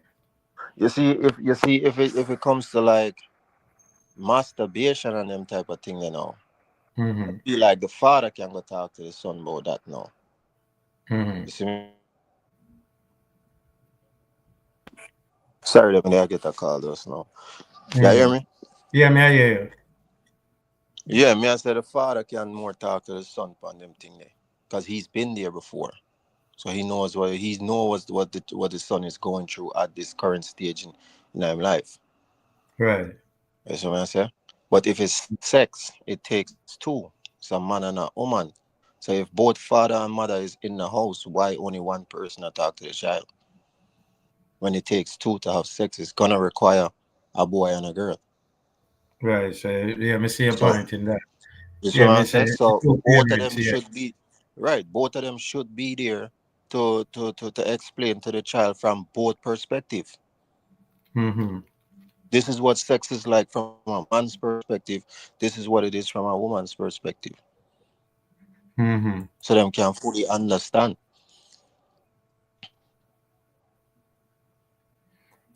If it comes to like masturbation and them type of thing, I Mm-hmm. feel like the father can go talk to the son about that now. Mm-hmm. You see me? Sorry, let me I get a call just now. Yeah, hear Mm-hmm. me? Yeah, me, I hear you. Yeah, me I said the father can more talk to the son on them thing there. Because he's been there before. So he knows what the son is going through at this current stage in his life. Right, That's what I say. But if it's sex, it takes two. It's a man and a woman. So if both father and mother is in the house, why only one person to talk to the child? When it takes two to have sex, it's gonna require a boy and a girl. right. So yeah, me see a So point in that. you see Yeah, what me I'm say saying? So two both of parents. them Yeah. should be right. Both of them should be there to explain to the child from both perspectives. Mm-hmm. This is what sex is like from a man's perspective. This is what it is from a woman's perspective. Mm-hmm. So them can fully understand.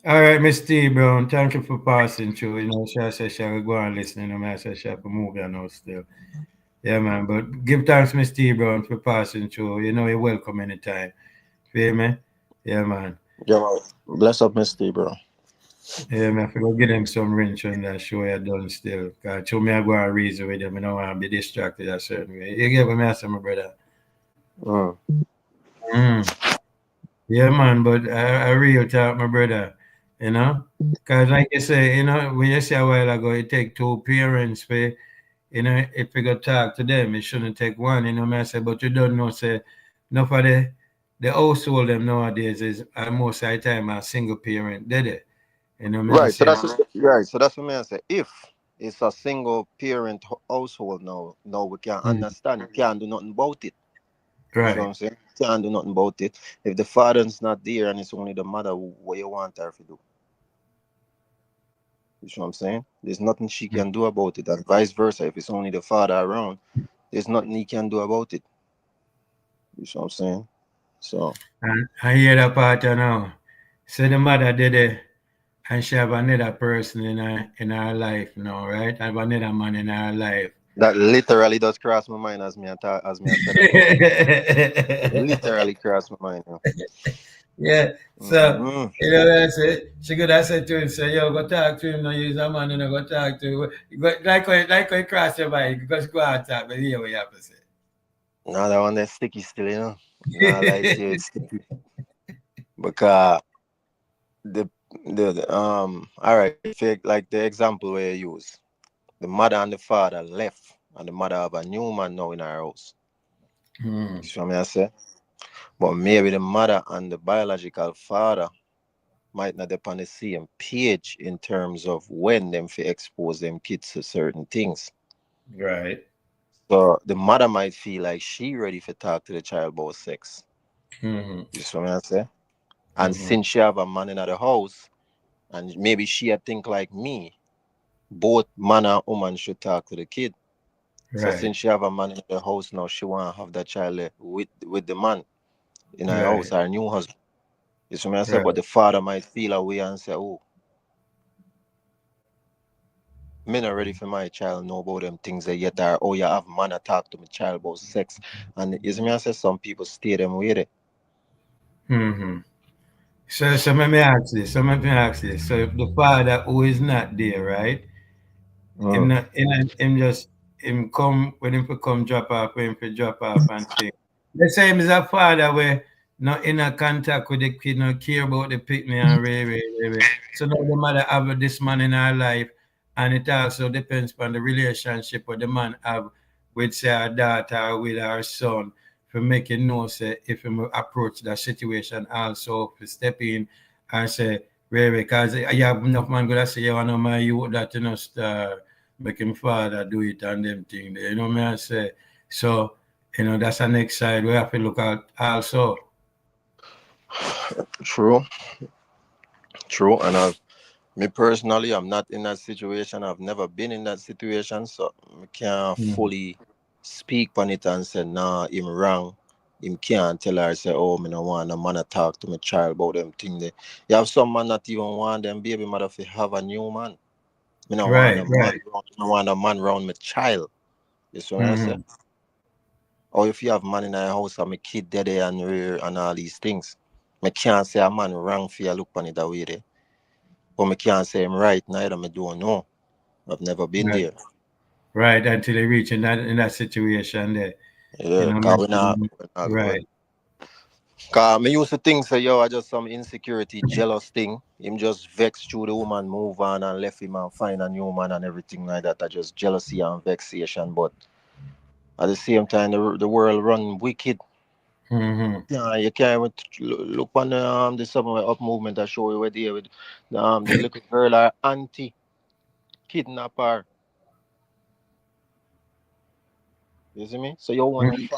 All right, Miss T Brown, thank you for passing through. She said she will go and listen. I said she have to move here now still. Yeah, man. But give thanks, Miss T Brown, for passing through. You're welcome anytime. Feel me? Yeah, man. Yeah, well, bless up, Misty, bro. Yeah, man. I forgot get them some wrench on that show I done still. Cause show me I go and reason with them. I don't want to be distracted a certain way. You get what I say, my brother? Mm. Mm. Yeah, man. But I real talk, my brother. You know? Because like you say, when you say a while ago, it take two parents for if you go talk to them, it shouldn't take one, me I say, but you don't know, say, enough of the household them nowadays is most of the time a single parent, did it? Me I Right. So say, that's right. So that's what I say. If it's a single parent household now, we can mm, understand. You can't do nothing about it. You see what right, I'm saying? You can't do nothing about it. If the father's not there and it's only the mother, what you want her to do? You see what I'm saying? There's nothing she can do about it, and vice versa. If it's only the father around, there's nothing he can do about it. You see what I'm saying? So and I hear that part now. Say the mother did it, and she have another person in her life now, right? Have another man in her life. That literally does cross my mind as me I said that. Literally cross my mind. Yeah. So, Mm-hmm. you know what I say? She could have said to him, say, yo, go talk to him, no use a man, and go talk to him. Like when you cross your mind, because go out talk, but hear what you have to say. Now that one that's sticky still, you know. Nah, like to you, it's sticky. Because the all right, if you, like the example where you use, the mother and the father left and the mother have a new man now in her house. Hmm. You see what I say? But maybe the mother and the biological father might not be on the same page in terms of when them fi expose them kids to certain things. Right. So the mother might feel like she ready to talk to the child about sex. Hmm. You see what I say? And Hmm. since she have a man in the house, and maybe she a think like me, both man and woman should talk to the kid. So Right. since she have a man in the house now, she wanna have that child with the man in her house, Right. her new husband. You see what I say? But Right. the father might feel away and say, "Oh, me not ready for my child know about them things that yet." Or, "Oh, you have man to talk to my child about sex." And you see me I say some people stay them with it. Hmm. So let me ask this. So let me ask this. So if the father who is not there, right? Him Mm. not him just him come when him for come drop off, when him for drop off and thing. Let's say him is a father where not in a contact with the kid, not care about the picnic and really. So now the mother have this man in her life, and it also depends on the relationship what the man have with say her daughter or with her son for making know say if him approach that situation also for step in and say really because you have enough man gonna say you want to my you that you know make him father do it and them thing there. You know what I say? So, that's the next side we have to look at also. True, true. And me personally, I'm not in that situation. I've never been in that situation, so I can't Mm. fully speak on it and say, nah, him wrong. Him can't tell her, say, oh, me no want a man to talk to my child about them thing there. You have some man that even want them baby mother to have a new man. Me no want Right, a man, right. no want a man around my child. You see what I say? Mm-hmm. Or if you have man in your house and my kid dead there and rear and all these things, me can't say a man wrong for you look on it that way there. But me can't say him right neither. Me don't know. I've never been Right, there. right. Until they reach in that situation there, Yeah, cause right. cause me used to think say yo, I just some insecurity, jealous thing. Him just vexed through the woman, move on and left him and find a new man and everything like that. I just jealousy and vexation. But at the same time, the world run wicked. Mm-hmm. Yeah, you can't even look on the somewhere up movement. I show you where there with the little girl, her auntie kidnap her. You see me? So you want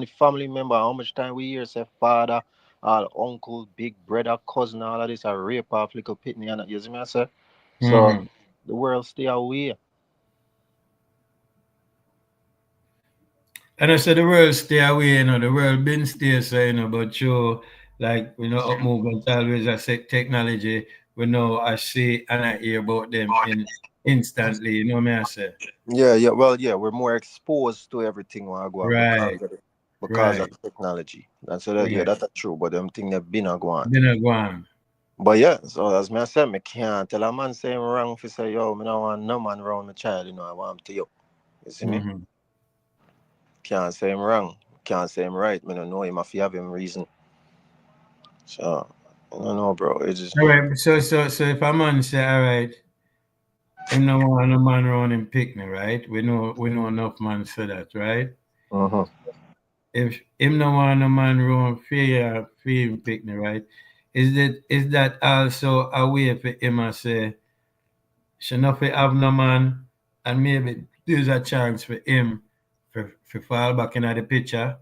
the family member. How much time we hear say father, all uncle, big brother, cousin, all of this a rape off little pitney and you see me I say? So Mm-hmm. the world stay away. And I said the world stay away, the world been stay so, but like, up movement always I say technology, we know I see and I hear about them in instantly, you know me I say. Yeah, yeah. Well, yeah, we're more exposed to everything when I go on Right, because of right, the technology. And so that yeah, right. that's true. But them thing that been a go on. Been a go on. But yeah, so as me I said, me can't tell a man say him wrong if he say, yo, me don't want no man around my child, I want him to you. You see me? Mm-hmm. Can't say him wrong. Can't say him right. Me don't know him if he have him reason. So I don't know, bro. It's just All right, so if a man say, all right, him no want no man around him pick me, right? We know enough man say that, right? uh-huh. If him no want no man around fear him pick me, right? Is that also a way for him to say she not fi have no man and maybe there's a chance for him for fall back in the picture?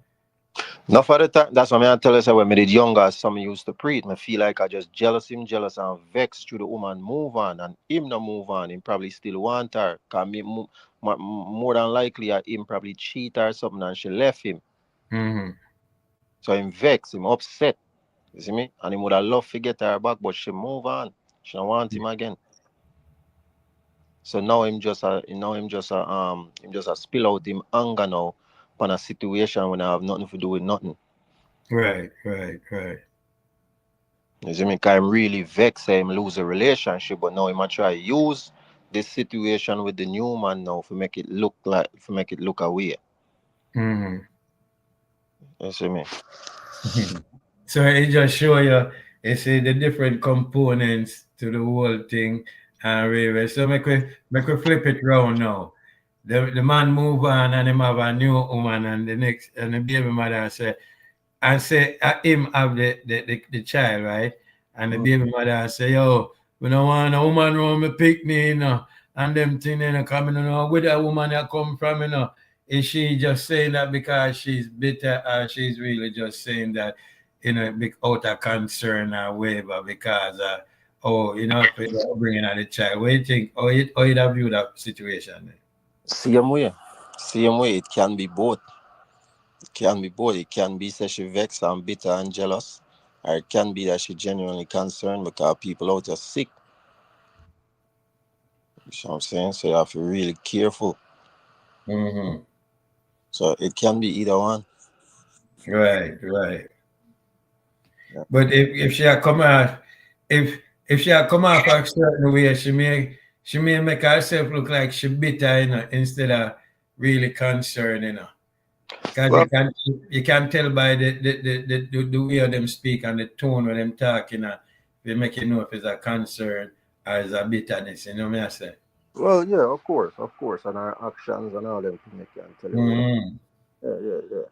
Not for the time. That's what I tell us when me did younger, some used to preach. Me feel like I just jealous and vexed through the woman move on and him no move on. Him probably still want her. Cause more than likely him probably cheat her or something and she left him. Mm-hmm. So him vexed, him upset. You see me? And he would have loved to get her back, but she move on. She don't want him again. So now him just a spill out him anger now upon a situation when I have nothing to do with nothing. Right, right, right. You see me? Cause I'm really vexed say him lose a relationship, but now he might try use this situation with the new man now to make it look away. Mm-hmm. You see me? So it just show you, you see the different components to the whole thing. And really, so make we flip it round now. The man move on and him have a new woman and the next and the baby mother say him have the child, right? And the Mm. baby mother say, yo, we don't want a woman around me pick me, and them thing, coming, where that woman that come from, Is she just saying that because she's bitter or she's really just saying that, out of concern or whatever, because, for bringing out the child. What do you think? How you have view that situation? Same way. Same way. It can be both. It can be both. It can be that she vexed and bitter and jealous. Or it can be that she genuinely concerned because people out there sick. You see what I'm saying? So you have to be really careful. Mm-hmm. So it can be either one. Right, right. Yeah. But if she had come out, if she had come off a certain way, she may make herself look like she bitter, instead of really concerned, Because Well, you can tell by the way of them speak and the tone of them talking, they make you know if it's a concern or it's a bitterness, you know what I say? yeah, of course, and our actions and all them things can tell you whether. Mm-hmm. Yeah, yeah, yeah.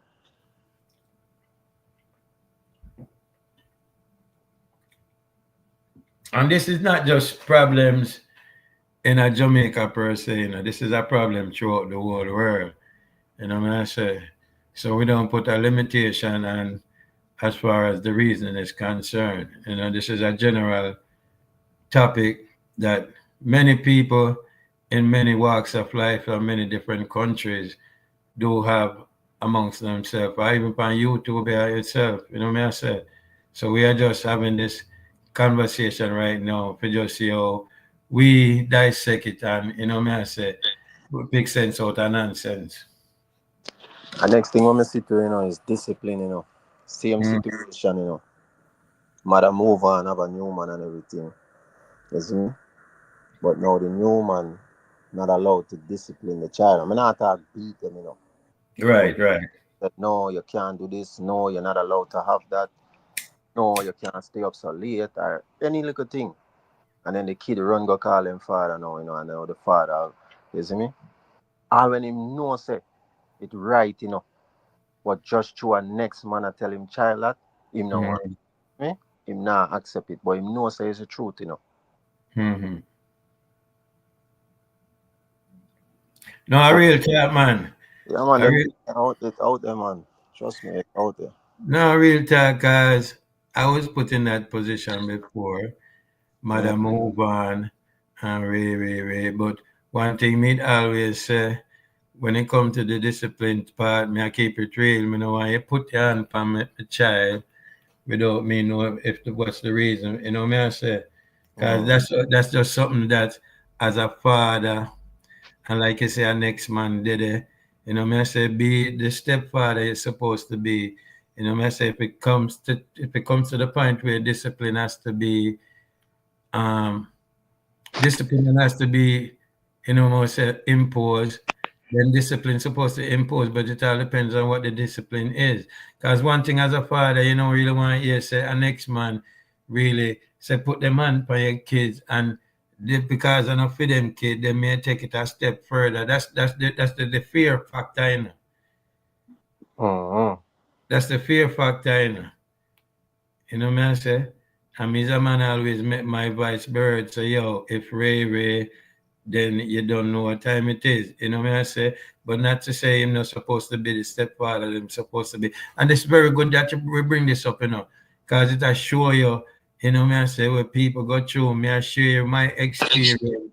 And this is not just problems in a Jamaica per se, This is a problem throughout the whole world. You know what I say? So we don't put a limitation on as far as the reason is concerned. This is a general topic that many people in many walks of life from many different countries do have amongst themselves, or even on YouTube by itself. You know what I say? So we are just having this conversation right now to just see how we dissect it and, I say, make sense out of nonsense. And next thing I'm see to is discipline. Same Mm, situation. Mother move on, have a new man and everything. You see me? But now the new man not allowed to discipline the child. I mean, not talk beat them. But right, right. that no, you can't do this. No, you're not allowed to have that. No, you can't stay up so late or any little thing. And then the kid run go call him father now, and now the father, you see me? And when him know say it right. But just through a next man I tell him child that, him no want Mm-hmm. me, him not accept it. But him know say it's the truth. Mm-hmm. No, a So real chat, man. yeah man, A them real, things out there man. Trust me, it's out there. no, a real talk, guys. I was put in that position before. Mm. Mother move on and Ray. But one thing me always say, when it come to the discipline part, me I keep it real. Me know why you put your hand on the child without me know if what's the reason. You know me I say, because Mm. that's just something that as a father and like you say, a next man did it. Me I say be the stepfather is supposed to be. Me I say if it comes to the point where um discipline has to be, more say imposed, then discipline supposed to impose, but it all depends on what the discipline is. Because one thing as a father, you don't really want to hear say a next man really say put them hand on your kids and because enough for them kid, they may take it a step further. That's the fear factor, Mm. That's the fear factor, me I say? And me as a man always make my vice bird. So yo, if Ray then you don't know what time it is. You know what I say? But not to say him not supposed to be the stepfather, him supposed to be. And it's very good that we bring this up, because it will show you, what I say, where people go through. Me I share my experience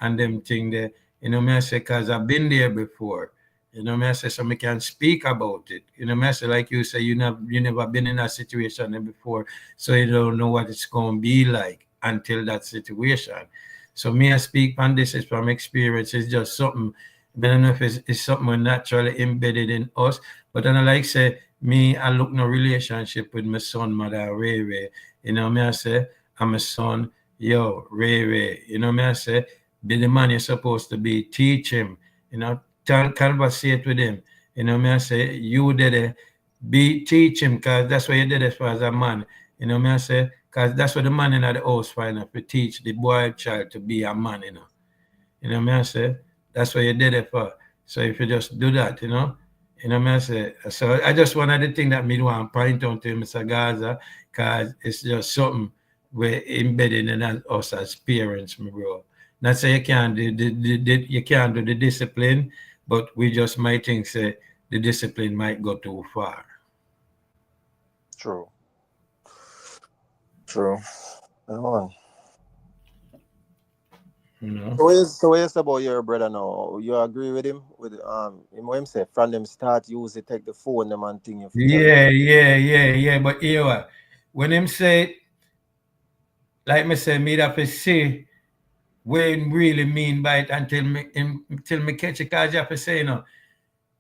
and them thing there. Me I say, because I've been there before. Me I say, so me can speak about it. Me I say, like you say, you never been in that situation before, so you don't know what it's going to be like. until that situation. So me I speak on this is from experience. It's just something. I don't know if it's something naturally embedded in us. But then I like say me, I look no relationship with my son, mother Ray Ray. You know me I say I'm a son, yo, Ray Ray. You know me I say be the man you're supposed to be. Teach him. You know, conversate with him. You know me I say you did it. Be teach him because that's what you did it for as a man. You know me I say because that's what the man in the house find out to teach the boy child to be a man. You know me I say that's what you did it for. So if you just do that, you know me I say. So I just one of the things that me want to point out to Mr. Gaza because it's just something we're embedded in us as parents, my bro. Not say you can't do you can't do the discipline, but we just might think say the discipline might go too far. True. True. Oh. You know. So what you say about your brother now? You agree with him? With him what him say from them start use it, take the phone them and thing if you tell him. Yeah. But here what? When him say, like me say, me have to see what him really mean by it until me catch it. Cause you have to say,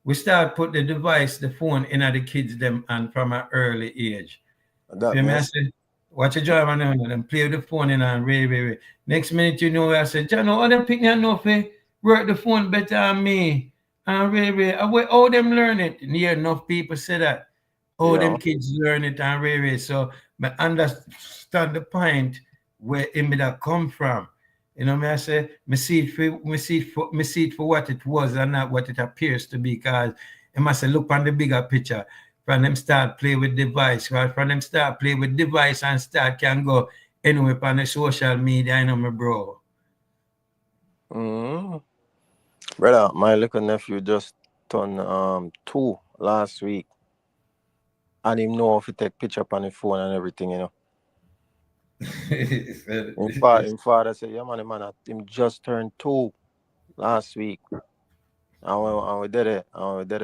we start put the device, the phone in the kids them and from an early age. That Feel me? I mess. say, watch your driver now and play with the phone in and way. Next minute you know I said, John, how them pick me enough work the phone better than me. And way. How them learn it? Near enough people say that. How Yeah. them kids learn it and way. So I understand the point where it may have come from. You know me I say, me see it for what it was and not what it appears to be, because I must say look on the bigger picture. From them start play with device, right? From them start play with device and start can go anywhere on the social media, my bro. Mm-hmm. Brother, my little nephew just turned 2 last week. And him know if he take picture on the phone and everything. Him father said, yeah man, him just turned 2 last week. And we did it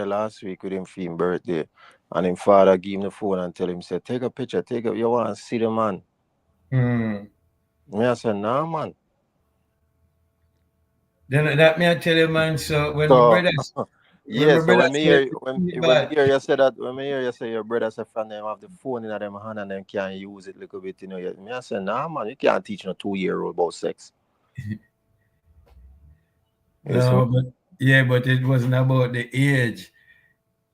last week with him for his birthday. And him father give him the phone and tell him, say, take a picture, you want to see the man. Hmm. Me I said, nah man. Then that me I tell you, man. So So when yeah, my so brother when me said hear when me bad, hear you say that when me hear you say your brother say from them have the phone in them hand and them can't use it a little bit. Me I say, nah man, you can't teach no 2-year-old about sex. It's no, but yeah, but it wasn't about the age.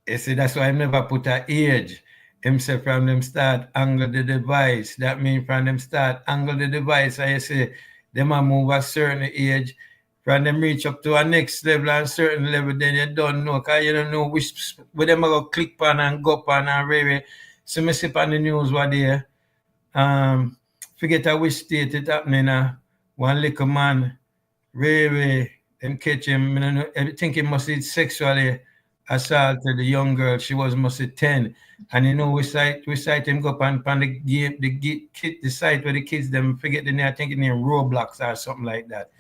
You see, that's why I never put a age. Him say from them start angle the device. That means from them start angle the device. I say them a move a certain age. From them reach up to a next level and certain level, then you don't know. Cause you don't know which where them a go click on and go on and really. So me see on the news what there. Forget at which state it happening. One little man really them catch him. I think he must have sexually assaulted the young girl. She was must be 10. And we cite him go up on the game, the site where the kids them forget the name, I think it name Roblox or something like that.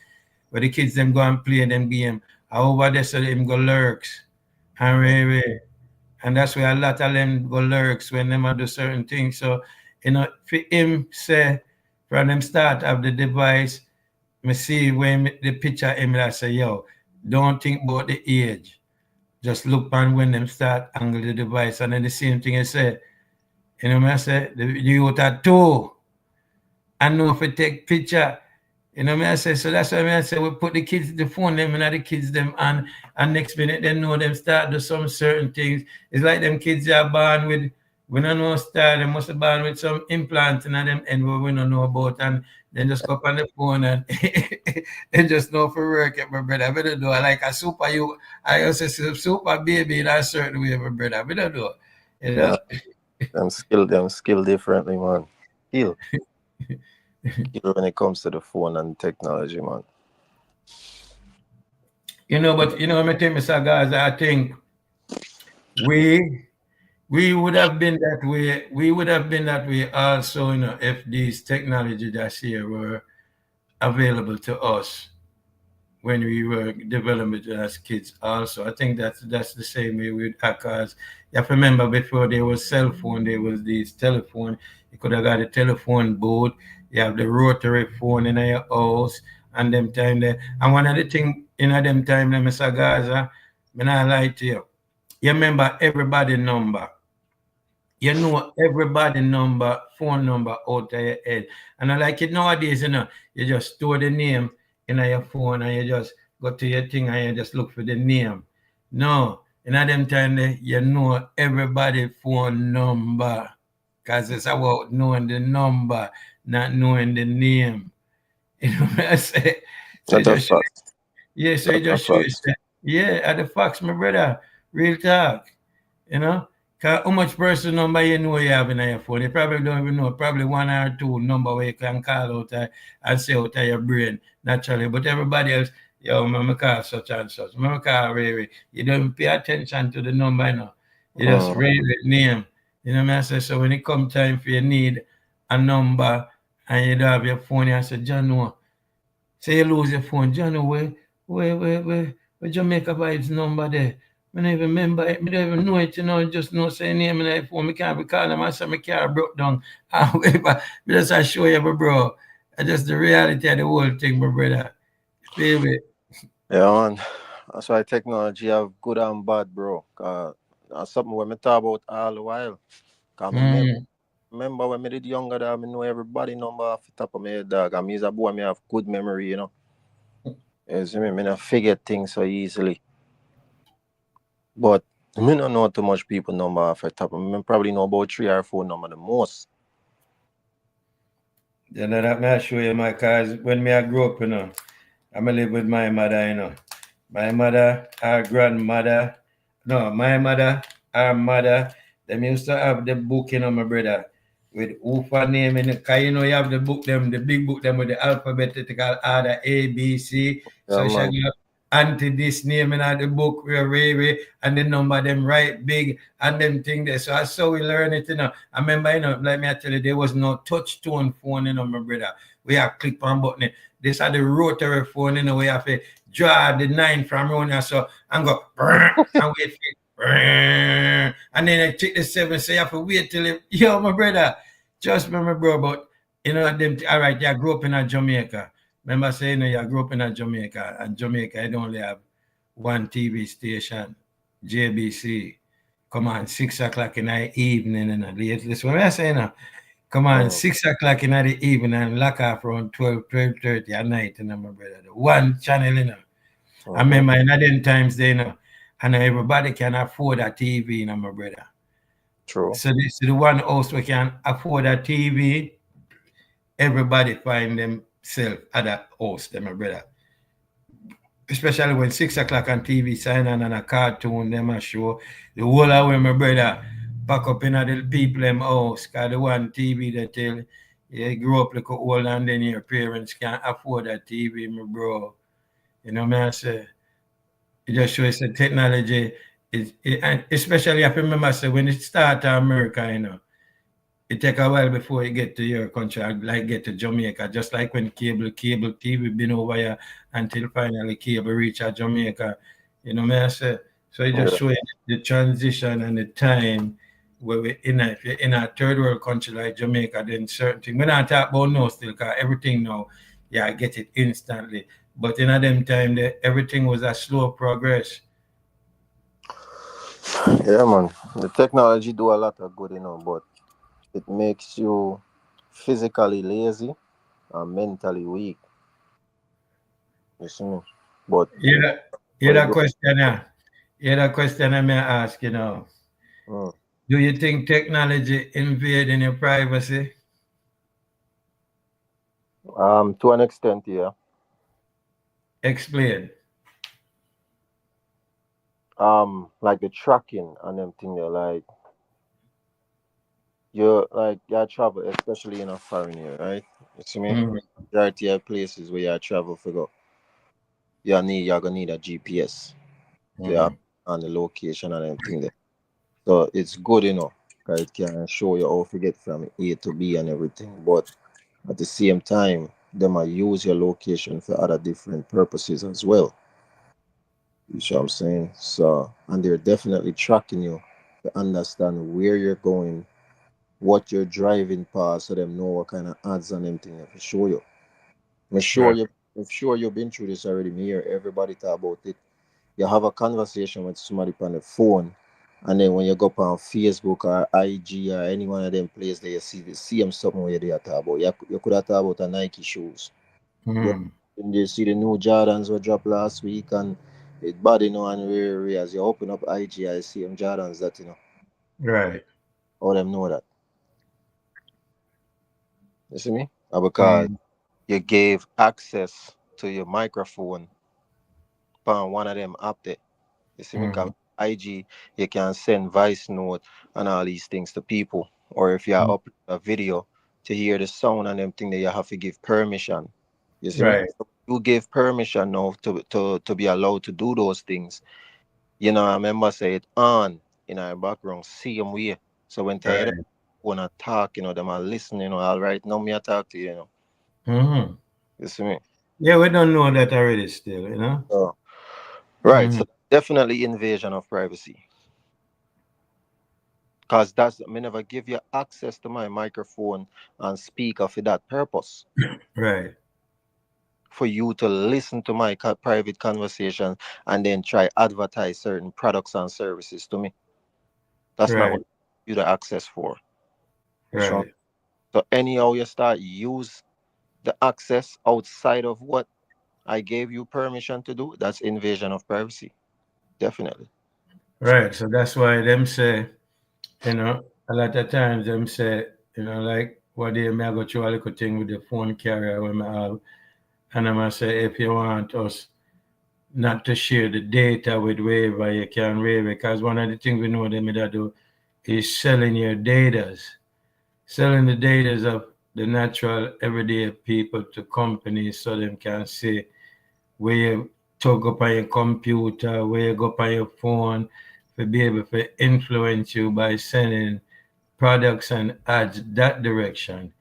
Where the kids them go and play them game. Over there so him go lurks. And really, and that's where a lot of them go lurks when them do certain things. So, for him say from them start of the device, me see when the picture him I say, yo, don't think about the age. Just look on when them start angle the device. And then the same thing I say, me I say, the youth are two. I know if I take picture, me I say, so that's why I say we put the phone them and the kids them and next minute they know them start do some certain things. It's like them kids are born with we don't know start, they must have born with some implants in them and we don't know about and then just go up on the phone and they just know for work my brother. We don't do like a super you I also say super baby in a certain way, my brother. We don't do. You yeah, know? them skill differently, man. Skill. Skill when it comes to the phone and technology, man. But I think Mr. Gaza, I think we we would have been that way. We would have been that way also, if these technology that's here were available to us when we were developing as kids also. I think that's the same way with hackers. You have to remember before there was cell phone, there was this telephone. You could have got a telephone booth. You have the rotary phone in your house and them time there. And one of the thing in them time there, Mr. Gaza, me not lie to you. You remember everybody number. You know everybody number, phone number out of your head. And I like it nowadays, you just store the name in your phone and you just go to your thing and you just look for the name. No, in them time there, you know everybody phone number. Because it's about knowing the number, not knowing the name. You know what I say? So That's a just fact. yeah, so it That's a just show you fact. say, yeah, at the facts, my brother. Real talk. You know? Cause how much person number you know you have in your phone? You probably don't even know. Probably one or two number where you can call out and say out of your brain naturally. But everybody else, yo, me call such and such. Me call Ray Ray. You don't pay attention to the number, You just Mm. Ray Ray name. You know what I say? So when it come time for you need a number and you don't have your phone, you say, John, no. Say you lose your phone, John, where Jamaica Vibes number there? I don't even remember it. I don't even know it, just know say name in the phone. I can't recall them. I said my car broke down. However, just I show you, bro. That's just the reality of the whole thing, my brother. You feel me? Yeah, man. That's why technology have good and bad, bro. That's something when me talk about all the while. Cause me Mm. remember when me did younger, dog, me know everybody number off the top of my head, dog. And me as a boy, me have good memory. You see me? Me not forget things so easily. But me don't know too much people number off the top of me. Me probably know about 3 or 4 number the most. Then that may I show you my cars. When me I grew up, I'm live with my mother, My mother, our grandmother, no, my mother, our mother, them used to have the book, my brother, with Ufa name in it. Cause you have the book, the big book, them with the alphabetical order A, B, C. Yeah, So she man. got anti this name in the book, Ray, and the number them right big and them thing there. So I saw we learn it. I remember, like me I tell you, there was no touch tone phone, my brother. We have click on button. This are the rotary phone, we have to draw the 9 from around here, so and go and wait for it. And then I take the 7, so you have to wait till it. Yo, my brother, just remember, bro, but them. All right, you grew up in a Jamaica. Remember saying you grew up in a Jamaica, and Jamaica, I only have one TV station, JBC. Come on, 6 o'clock in the evening, Listen, what I say now. Come on, Mm, 6 o'clock in the evening and lock off around 12:30 at night, my brother. The one channel. I mm-hmm. remember in them times, and everybody can afford a TV, my brother. True. So this is the one house we can afford a TV. Everybody find themselves at that house, my brother. Especially when 6 o'clock on TV sign on and a cartoon, them a show. The whole of when my brother back up in the people them house, cause the one TV that tell you grow up like old and then your parents can't afford a TV, my bro. You know what I say? It just shows the technology and especially I remember say when it start to America, it take a while before you get to your country, like get to Jamaica. Just like when cable TV been over here until finally cable reach at Jamaica. You know what I say? So it just Yeah. show you the transition and the time where we if you're in a third world country like Jamaica, then certain things. We're not talking about no still, cause everything now, yeah, I get it instantly. But in a them time, everything was a slow progress. Yeah, man. The technology do a lot of good, but it makes you physically lazy and mentally weak. You see me? But Yeah, yeah, what it that do? question, I may ask, Mm. do you think technology invading your privacy? To an extent, yeah. Explain. Like the tracking and them thing there, like you travel, especially in a foreign area, right? You see me? Mm, Majority of places where you travel for go, you're gonna need a GPS. So you have mm. on the location and them thing there. So it's good, because it can show you how to get from A to B and everything. But at the same time, they might use your location for other different purposes as well. You see what I'm saying? So, and they're definitely tracking you to understand where you're going, what you're driving past, so them know what kind of ads and them thing to show you. I'm sure Right. you, I'm sure you've been through this already. Me hear everybody talk about it. You have a conversation with somebody on the phone, and then when you go up on Facebook or IG or any one of them places, there you see the same something where they are talk about. You could have talked about a Nike shoes. You Mm. and you see the new Jordans were dropped last week, and it body no and rare as you open up IG, I see them Jordans that Right. all them know that. You see me? Because Mm. you gave access to your microphone on one of them app there. You see me? 'Cause Mm. IG, you can send voice note and all these things to people. Or if you Mm. upload a video to hear the sound and them thing that you have to give permission. You see me? Right. So you give permission now to be allowed to do those things. You know, I remember say it on in our background, see them way. So when they Right. wanna talk, them are listening, all right, now me I talk to you, Mm-hmm. You see me? Yeah, we don't know that already still. So right, Mm-hmm. so definitely invasion of privacy. Cause that's me never give you access to my microphone and speaker for that purpose. Right. For you to listen to my private conversation and then try advertise certain products and services to me. That's not Right. what you the access for. You sure? Right. So anyhow you start use the access outside of what I gave you permission to do, that's invasion of privacy. Definitely. Right. So that's why them say, a lot of times them say, like one day me I go through a little thing with the phone carrier when I have, and I'm gonna say if you want us not to share the data with whoever you can waive it, because one of the things we know them that do is selling your datas, selling the datas of the natural everyday people to companies so them can see where you talk up on your computer, where you go up on your phone, to be able to influence you by sending products and ads that direction.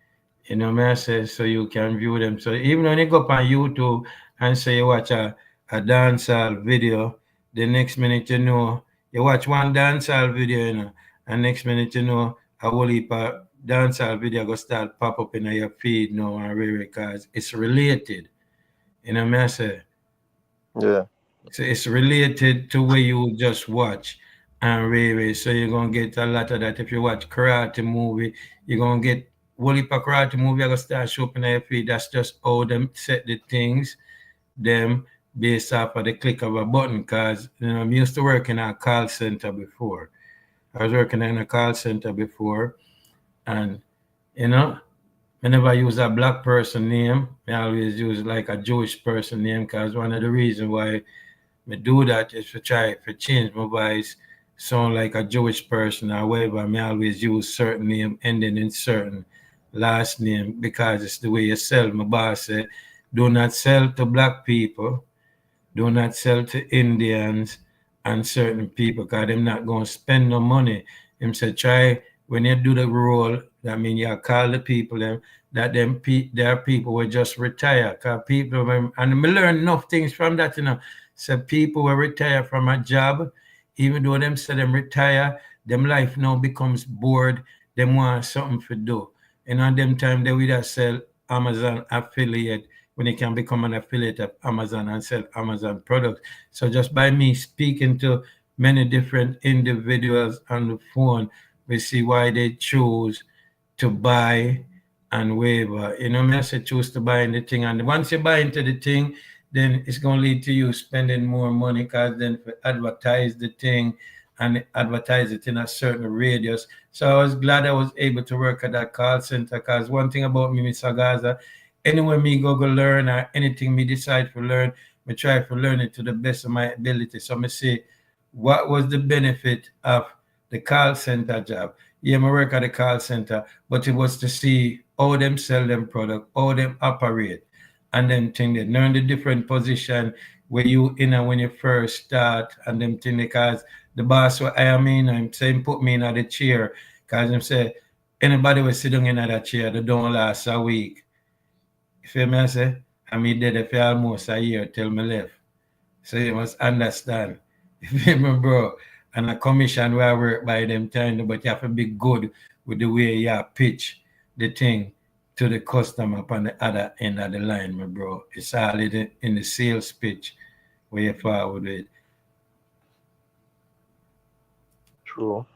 Me I say so you can view them. So even when you go up on YouTube and say you watch a dancehall video, the next minute you watch one dancehall video, and next minute a whole heap of dancehall video go start pop up in your feed now and really because it's related. Me I say Yeah. so it's related to where you just watch and really. So you're gonna get a lot of that. If you watch karate movie, you're gonna get whole heap of karate movie are gonna start showing up in your feed. That's just how them set the things, them based off of the click of a button. Cause I used to work in a call center before. I was working in a call center before and you know, I never use a black person name. I always use like a Jewish person name because one of the reasons why me do that is to try to change my voice, sound like a Jewish person or whatever. I always use certain name ending in certain last name because it's the way you sell. My boss said, do not sell to black people, do not sell to Indians and certain people because they're not going to spend no money. Him said, try when you do the role, that mean you call the people them that there are people who just retire. Cause people and I learn enough things from that. So people will retire from a job, even though them say them retire, them life now becomes bored, them want something to do. And on them time they will just sell Amazon affiliate when they can become an affiliate of Amazon and sell Amazon products. So just by me speaking to many different individuals on the phone, we see why they choose to buy and waiver. Me I say choose to buy in the thing. And once you buy into the thing, then it's going to lead to you spending more money because then for advertise the thing and advertise it in a certain radius. So I was glad I was able to work at that call center because one thing about me, Mr. Gaza, anywhere me go learn or anything me decide to learn, me try to learn it to the best of my ability. So me say, what was the benefit of the call center job? Yeah, I work at the call center, but it was to see how them sell them product, how them operate, and them thing they learn the different position where you in and when you first start, and them thing because the boss what I mean, I'm saying put me in the chair, because I'm say anybody will sit down in that chair, they don't last a week You feel me? I say, and me did for almost a year till me left. So you must understand. You feel me, bro? And a commission where I work by them time, but you have to be good with the way you pitch the thing to the customer upon the other end of the line, my bro. It's all in the sales pitch where you forward with. True.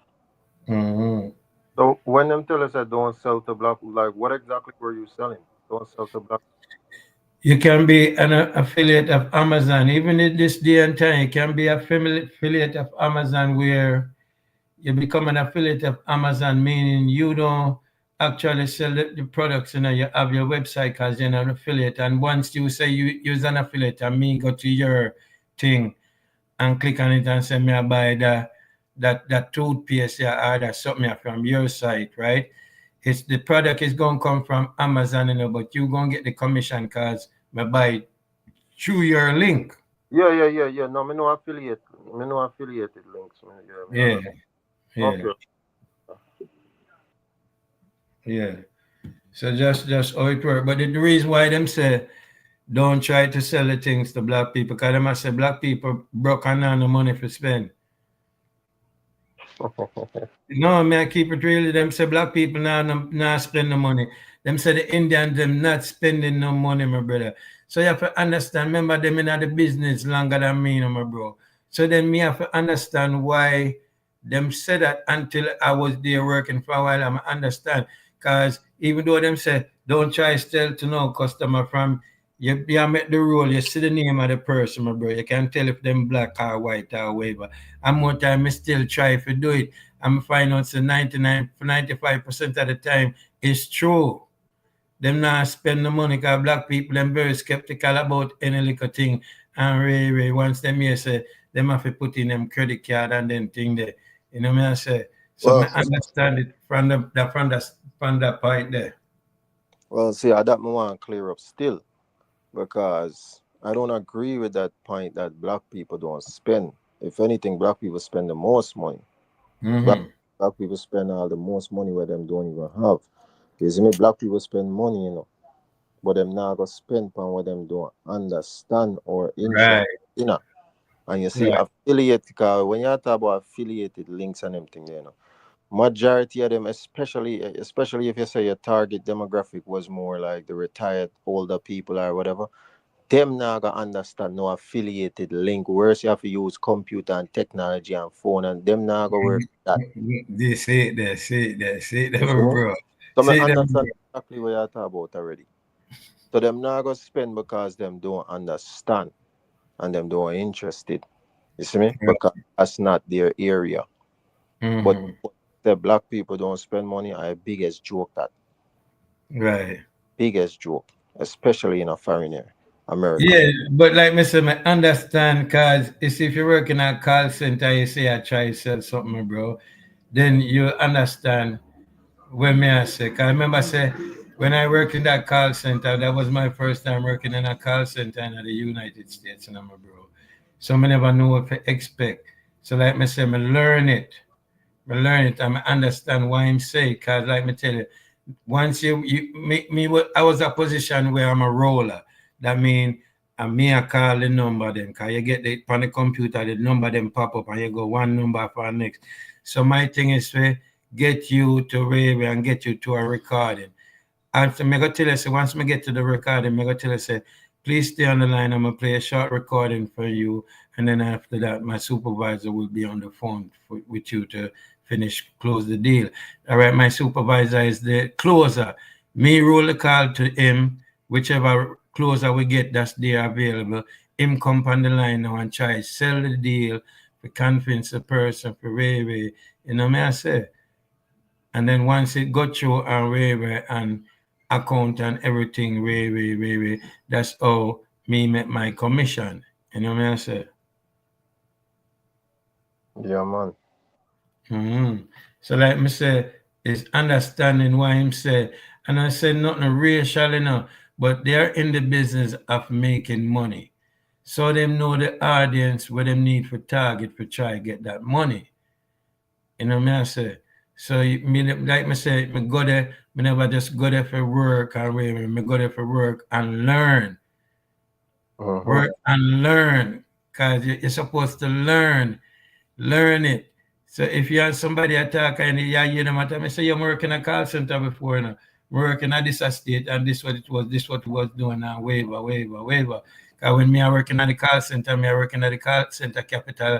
Mm-hmm. So when them tell us that don't sell to black, like what exactly were you selling? Don't sell to black. You can be an affiliate of Amazon. Even in this day and time, you can be affiliate of Amazon where you become an affiliate of Amazon, meaning you don't actually sell the products, you have your website because you're an affiliate. And once you say you use an affiliate and me go to your thing and click on it and say me I buy that toothpaste or that something from your site, right? It's the product is gonna come from Amazon, but you gonna get the commission because me buy it through your link. Yeah. No, me no affiliate. Me no affiliated links. Me Yeah, understand. yeah, Okay. yeah. So just how it work. But the reason why them say don't try to sell the things to black people, because them say black people broke and have no money for spend. No, me I keep it real. Them say black people now not spend no money. Them say the Indians them not spending no money, my brother. So you have to understand. Remember, them in the business longer than me, my bro. So then me have to understand why them say that until I was there working for a while. I understand because even though them say don't try still to know customer from you make the rule. You see the name of the person, my bro. You can tell if them black or white or whatever. And more time, I still try to do it. I'm find out say 95% of the time it's true. Them not spend the money because black people them very skeptical about any little thing. And really, once them here say them have to put in them credit card and then thing there. You know what I say? So I Well, understand it from the point there. see, I that me want to clear up still because I don't agree with that point that black people don't spend. If anything, black people spend the most money. Black, Mm-hmm. black people spend all the most money where them don't even have. You see me, black people spend money, but them not gonna spend on what them don't understand or interest, Right, you know. And you see, right. affiliate, because when you talk about affiliated links and everything, majority of them, especially if you say your target demographic was more like the retired older people or whatever, them not gonna understand no affiliated link. Whereas you have to use computer and technology and phone, and them not gonna work that. They say it there, say it You there, see me? bro. So I Say it there, understand bro. exactly what you talk about already. So them not gonna spend because them don't understand and them don't interested. You see me? Because that's not their area. But Mm-hmm. the black people don't spend money, I biggest joke that. Right. Biggest joke. Especially in a foreign area. America. Yeah, but like me say, I understand because if you're working at a call center, you say I try to sell something, bro, then you understand when me I say. Cause I remember say when I worked in that call center, that was my first time working in a call center in the United States, bro. So I never know what to expect. So like me say, I learn it, and I understand why I'm say. Cause like me tell you, once you make me, I was a position where I'm a roller. That mean and me I call the number then, cause you get the on the computer, the number then pop up and you go one number for next. So my thing is to get you to radio and get you to a recording. After me go tell you, say, once me get to the recording, me go tell you, say, please stay on the line. I'm gonna play a short recording for you, and then after that, my supervisor will be on the phone with you to close the deal. All right, my supervisor is the closer. Me roll the call to him, whichever closer we get that's there available. Him come on the line now and try sell the deal to convince the person for Ray. You know me I say. And then once it got through and Ray and account and everything, Ray, that's how me make my commission. You know what I say? Yeah, man. Mm-hmm. So like me say, is understanding why him say, and I say nothing racial enough, but they're in the business of making money. So them know the audience where them need for target for try get that money. You know what I say? So me like me say, me go there, me never just go there for work or whatever. Me go there for work and learn. Mm-hmm. Work and learn. Cause you're supposed to learn it. So if you have somebody attack and you know matter, I say you're working a call center before, you know, working at this estate and this what it was doing now, waiver. Cause when me are working at the call center, me are working at the call center capital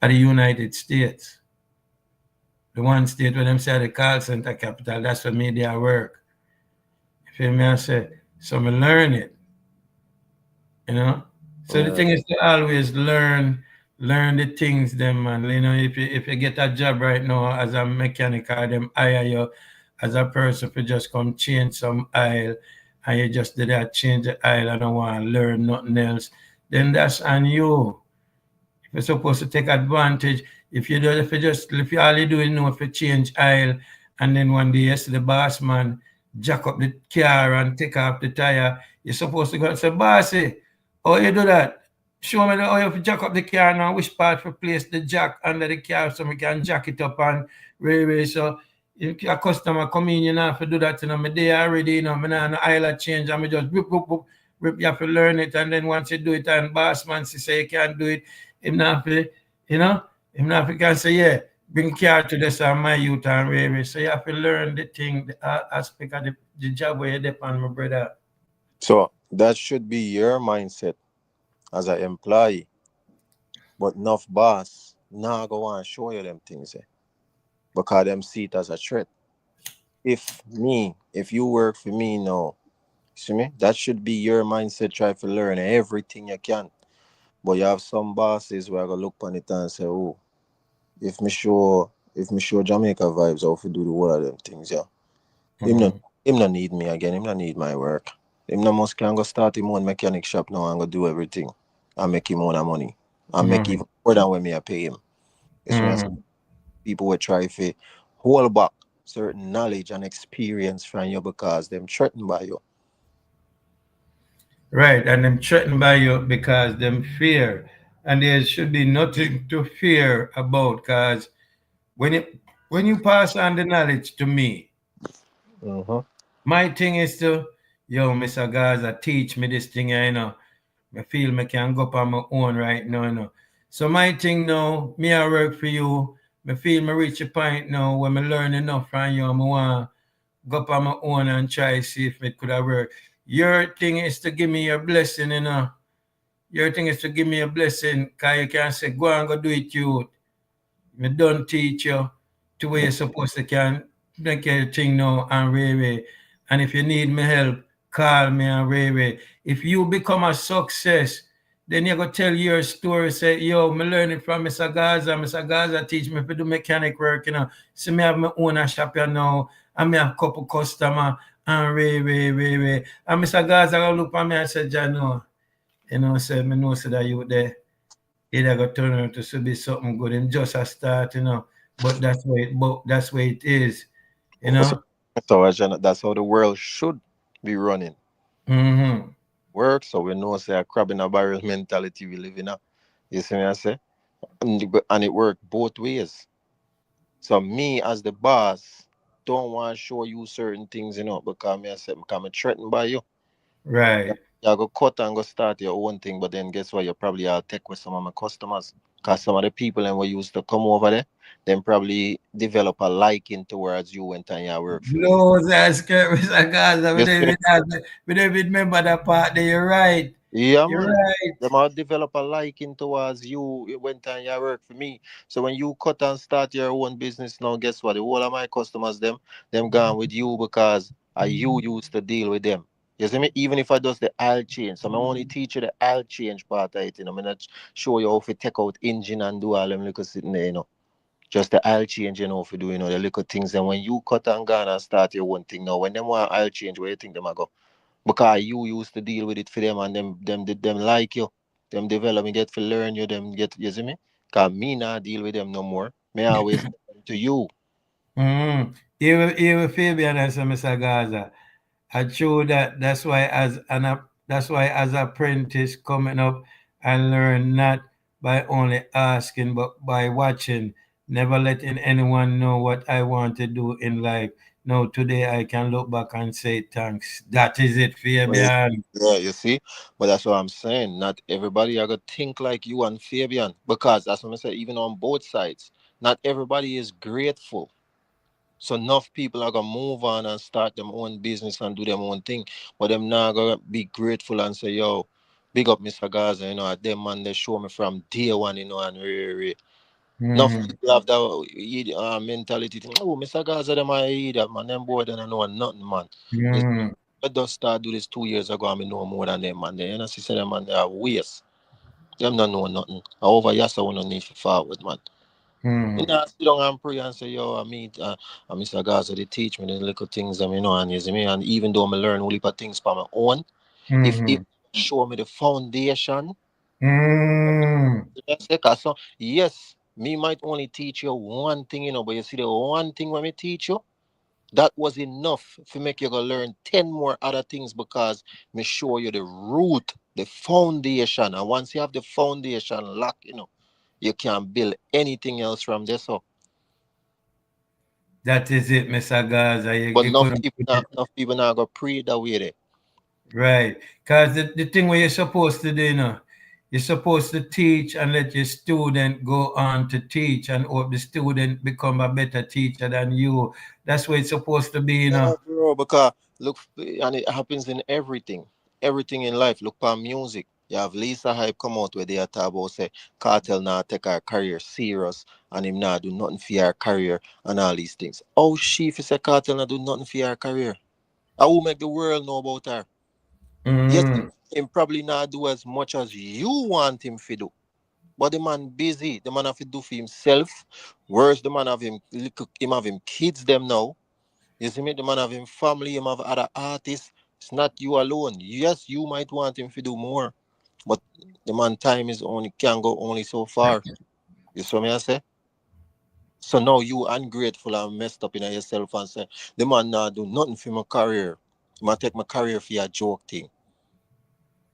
of the United States. The one state where them say the call center capital, that's where me there work. You feel me? I say, so me learn it, you know. So the Yeah. thing is to always learn the things them, man. You know, if you get a job right now as a mechanic or them hire you as a person for just come change some aisle and you just did that change the aisle and don't want to learn nothing else, then that's on you. You're supposed to take advantage. If you all you do is know if you change aisle and then one day you see the boss man jack up the car and take off the tire, you're supposed to go and say, Bossy, how you do that? Show me how you jack up the car now, which part for place the jack under the car so we can jack it up and railway. So if a customer come in, you know, have to do that, you know, me there already, you know, me not no aisle change and me just rip, you have to learn it and then once you do it and boss man say you can't do it, him not fi, you know, him not fi can say, yeah, bring care to this and my youth and railway. So you have to learn the thing, the aspect of the job where you depend, my brother. So that should be your mindset as an employee. But enough boss now go on show you them things because them see it as a threat. If you work for me now, see me, that should be your mindset. Try to learn everything you can. But you have some bosses where I go look on it and say, oh, if me show Jamaica vibes, how to do the whole of them things, yeah. Him not Mm-hmm. him not need me again, him not need my work. Him not must can go start him own mechanic shop now and go do everything. And make him own the money. And make Mm-hmm. even more than when me I pay him. It's when Mm-hmm. people will try to hold back certain knowledge and experience from you because them threatened by you. Right, and them threatened by you because them fear. And there should be nothing to fear about because when you pass on the knowledge to me, Mm-hmm. my thing is to, yo, Mr. Gaza, teach me this thing, you know. I feel me can go up on my own right now, you know. So my thing now, me I work for you. I feel me reach a point now where me learn enough from you. I want go up on my own and try see if it could have worked. Your thing is to give me your blessing, you know. Your thing is to give me a blessing, because you can say, go and go do it, you. Me don't teach you to where you're supposed to can make your thing now and Ray. And if you need me help, call me and Ray. If you become a success, then you go tell your story, say, yo, me learn it from Mr. Gaza. Mr. Gaza teach me to do mechanic work, you know. So me have my own shop here now, and me have couple customer and Ray. And Mr. Gaza go look at me and say, John, no. You know, say, me know say that you there either go turn out to be something good and just a start, you know. But that's where it is, you So, know. that's how the world should be running. Mm-hmm. Work so we know say a crab in a barrel mentality we live in now. You see me I say? And it work both ways. So me as the boss don't want to show you certain things, because me I said because I'm threatened by you. You Right. go cut and go start your own thing, but then guess what? You probably I'll take with some of my customers. Cause some of the people and we used to come over there, then probably develop a liking towards you when time you work for them. Blows that skirt, Mr. Gaza. You see me? We don't even remember that part there. You're right. Yeah, You're man. right. Them all develop a liking towards you when time you work for me. So when you cut and start your own business now, guess what? The whole of my customers, them gone with you because you used to deal with them. You see me? Even if I does the oil change. So I only teach you the oil change part of it, I'm not show you how to take out engine and do all them little sitting there. Just the oil change, for doing the little things. And when you cut and gone and start your own thing now, when them want oil change, where you think them a go? Because you used to deal with it for them and them like you. Them develop and get to learn you, them get you see me? Cause me not deal with them no more. Me always tell them to you. Mm-hmm. Even Fabian and say, Mr. Gaza. I true that that's why as apprentice coming up and learn not by only asking but by watching. never letting anyone know what I want to do in life. No, today I can look back and say thanks. That is it, Well, Fabian. yeah, you see, but that's what I'm saying. Not everybody are gonna think like you and Fabian, because that's what I said. Even on both sides, not everybody is grateful. So enough people are gonna move on and start their own business and do their own thing, but them not gonna be grateful and say, "Yo, big up Mr. Gaza." Them man they show me from day one, and enough Mm, people have that mentality. Think, oh, Mr. Gaza, them I eat that man. Them boy, they don't know nothing, man. It's, mm, I just start do this 2 years ago. I know more than them, man. They, see, them man, they are waste. Them don't know nothing. However, yes, I want to need to forward, man. You mm, know, I sit down and pray and say, yo, I Mr. Gaza, they teach me the little things, and you see me. And even though I learn only for things for my own, if mm, show me the foundation, mm. yes, because so, yes, me might only teach you one thing, but you see the one thing when me teach you, that was enough to make you go learn 10 more other things because me show you the root, the foundation. And once you have the foundation locked, you can build anything else from there. So, That is it, Mr. Gaza. but You couldn't put it enough people now go pray that way there. right. Because the thing where you're supposed to do, you're supposed to teach and let your student go on to teach and hope the student become a better teacher than you. That's what it's supposed to be. Yeah, bro, because look, and it happens in everything. Everything in life. Look for music. You have Lisa Hype come out where they are talk about say Cartel now take her career serious and him now do nothing for her career and all these things. Oh she if you say Cartel now do nothing for her career. I will make the world know about her. Yes, Mm, him probably not do as much as you want him to do. But the man busy. The man have to do for himself. Worse, the man have him have him kids them now. You see me, the man have him family, him have other artists. It's not you alone. Yes, you might want him to do more, but the man time is only can go only so far. You see me I say? So now you ungrateful and messed up in yourself and say, the man not do nothing for my career. He might take my career for a joke thing.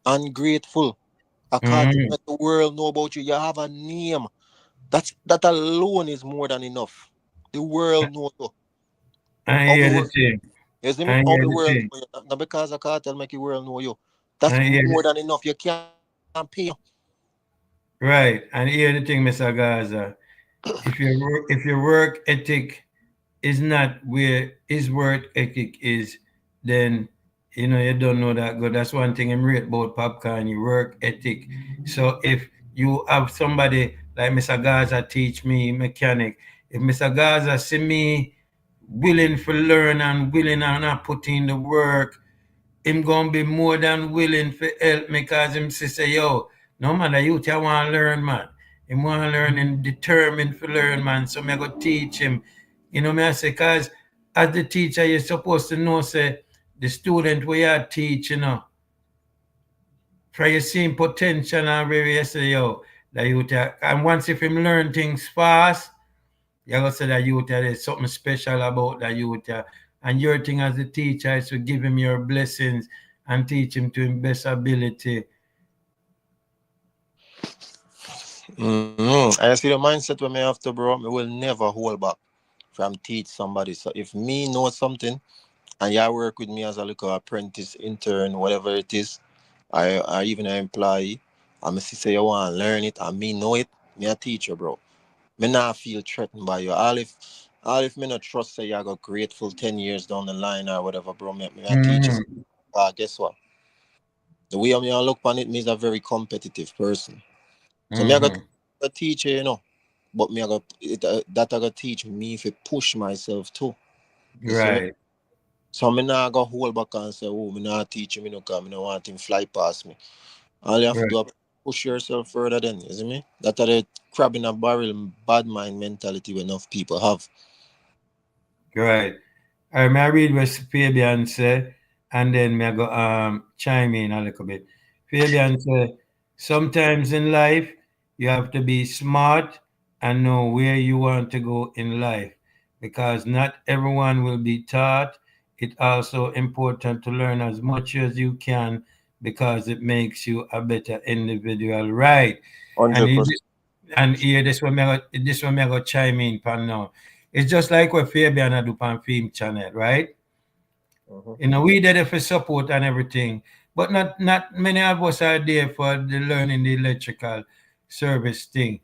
Ungrateful. I can't mm. let the world know about you. You have a name. That alone is more than enough. The world know you. I How the hear the world thing. You see me? I How hear the the world thing. know you. Not because a cartel make the world know you. That's I hear more the, than enough. You can't pay. right. And hear the thing, Mr. Gaza. If your work ethic is not where his work ethic is, then you don't know that good. That's one thing I'm rate about popcorn, your work ethic. So if you have somebody like Mr. Gaza teach me mechanic, if Mr. Gaza see me willing to learn and willing and not put in the work, him gonna be more than willing to help me cause him say, yo, no matter you I want to learn, man. Him want to learn and determined to learn, man. So me go teach him. Me I say, cause as the teacher, you're supposed to know, say, the student we are teaching, for you seeing potential and where you say, yo, the youth, and once if him learn things fast, you gotta say that youth, there's something special about that youth. And your thing as a teacher is to give him your blessings and teach him to his best ability. I see the mindset when me after, bro. Me will never hold back from teach somebody. So if me know something and you work with me as a little apprentice, intern, whatever it is, I even an employee, and me see say you want to learn it and me know it, me a teacher, bro. Me not feel threatened by you. All if me not trust say you got grateful 10 years down the line or whatever, bro. Me a teacher. Mm, Guess what? The way I look on it, me is a very competitive person. So me I got mm-hmm. a teacher, but me I got that I got teach me if push myself too. You see me? Right, So me not go hold back and say, oh, me not teach him, no, cause me no want him fly past me. All you have to right, do is push yourself further then, you see me? That are the crab in a barrel bad mind mentality we enough people have. right. All right, may I read what Fabian said, and then may I go chime in a little bit. Fabian said, sometimes in life you have to be smart and know where you want to go in life, because not everyone will be taught. It's also important to learn as much as you can because it makes you a better individual, right? And he 100%. And here, this one me I go chime in pan now. It's just like what Fabian I do pan film channel, right? Mm-hmm. You know, we there for support and everything, but not many of us are there for the learning the electrical service thing.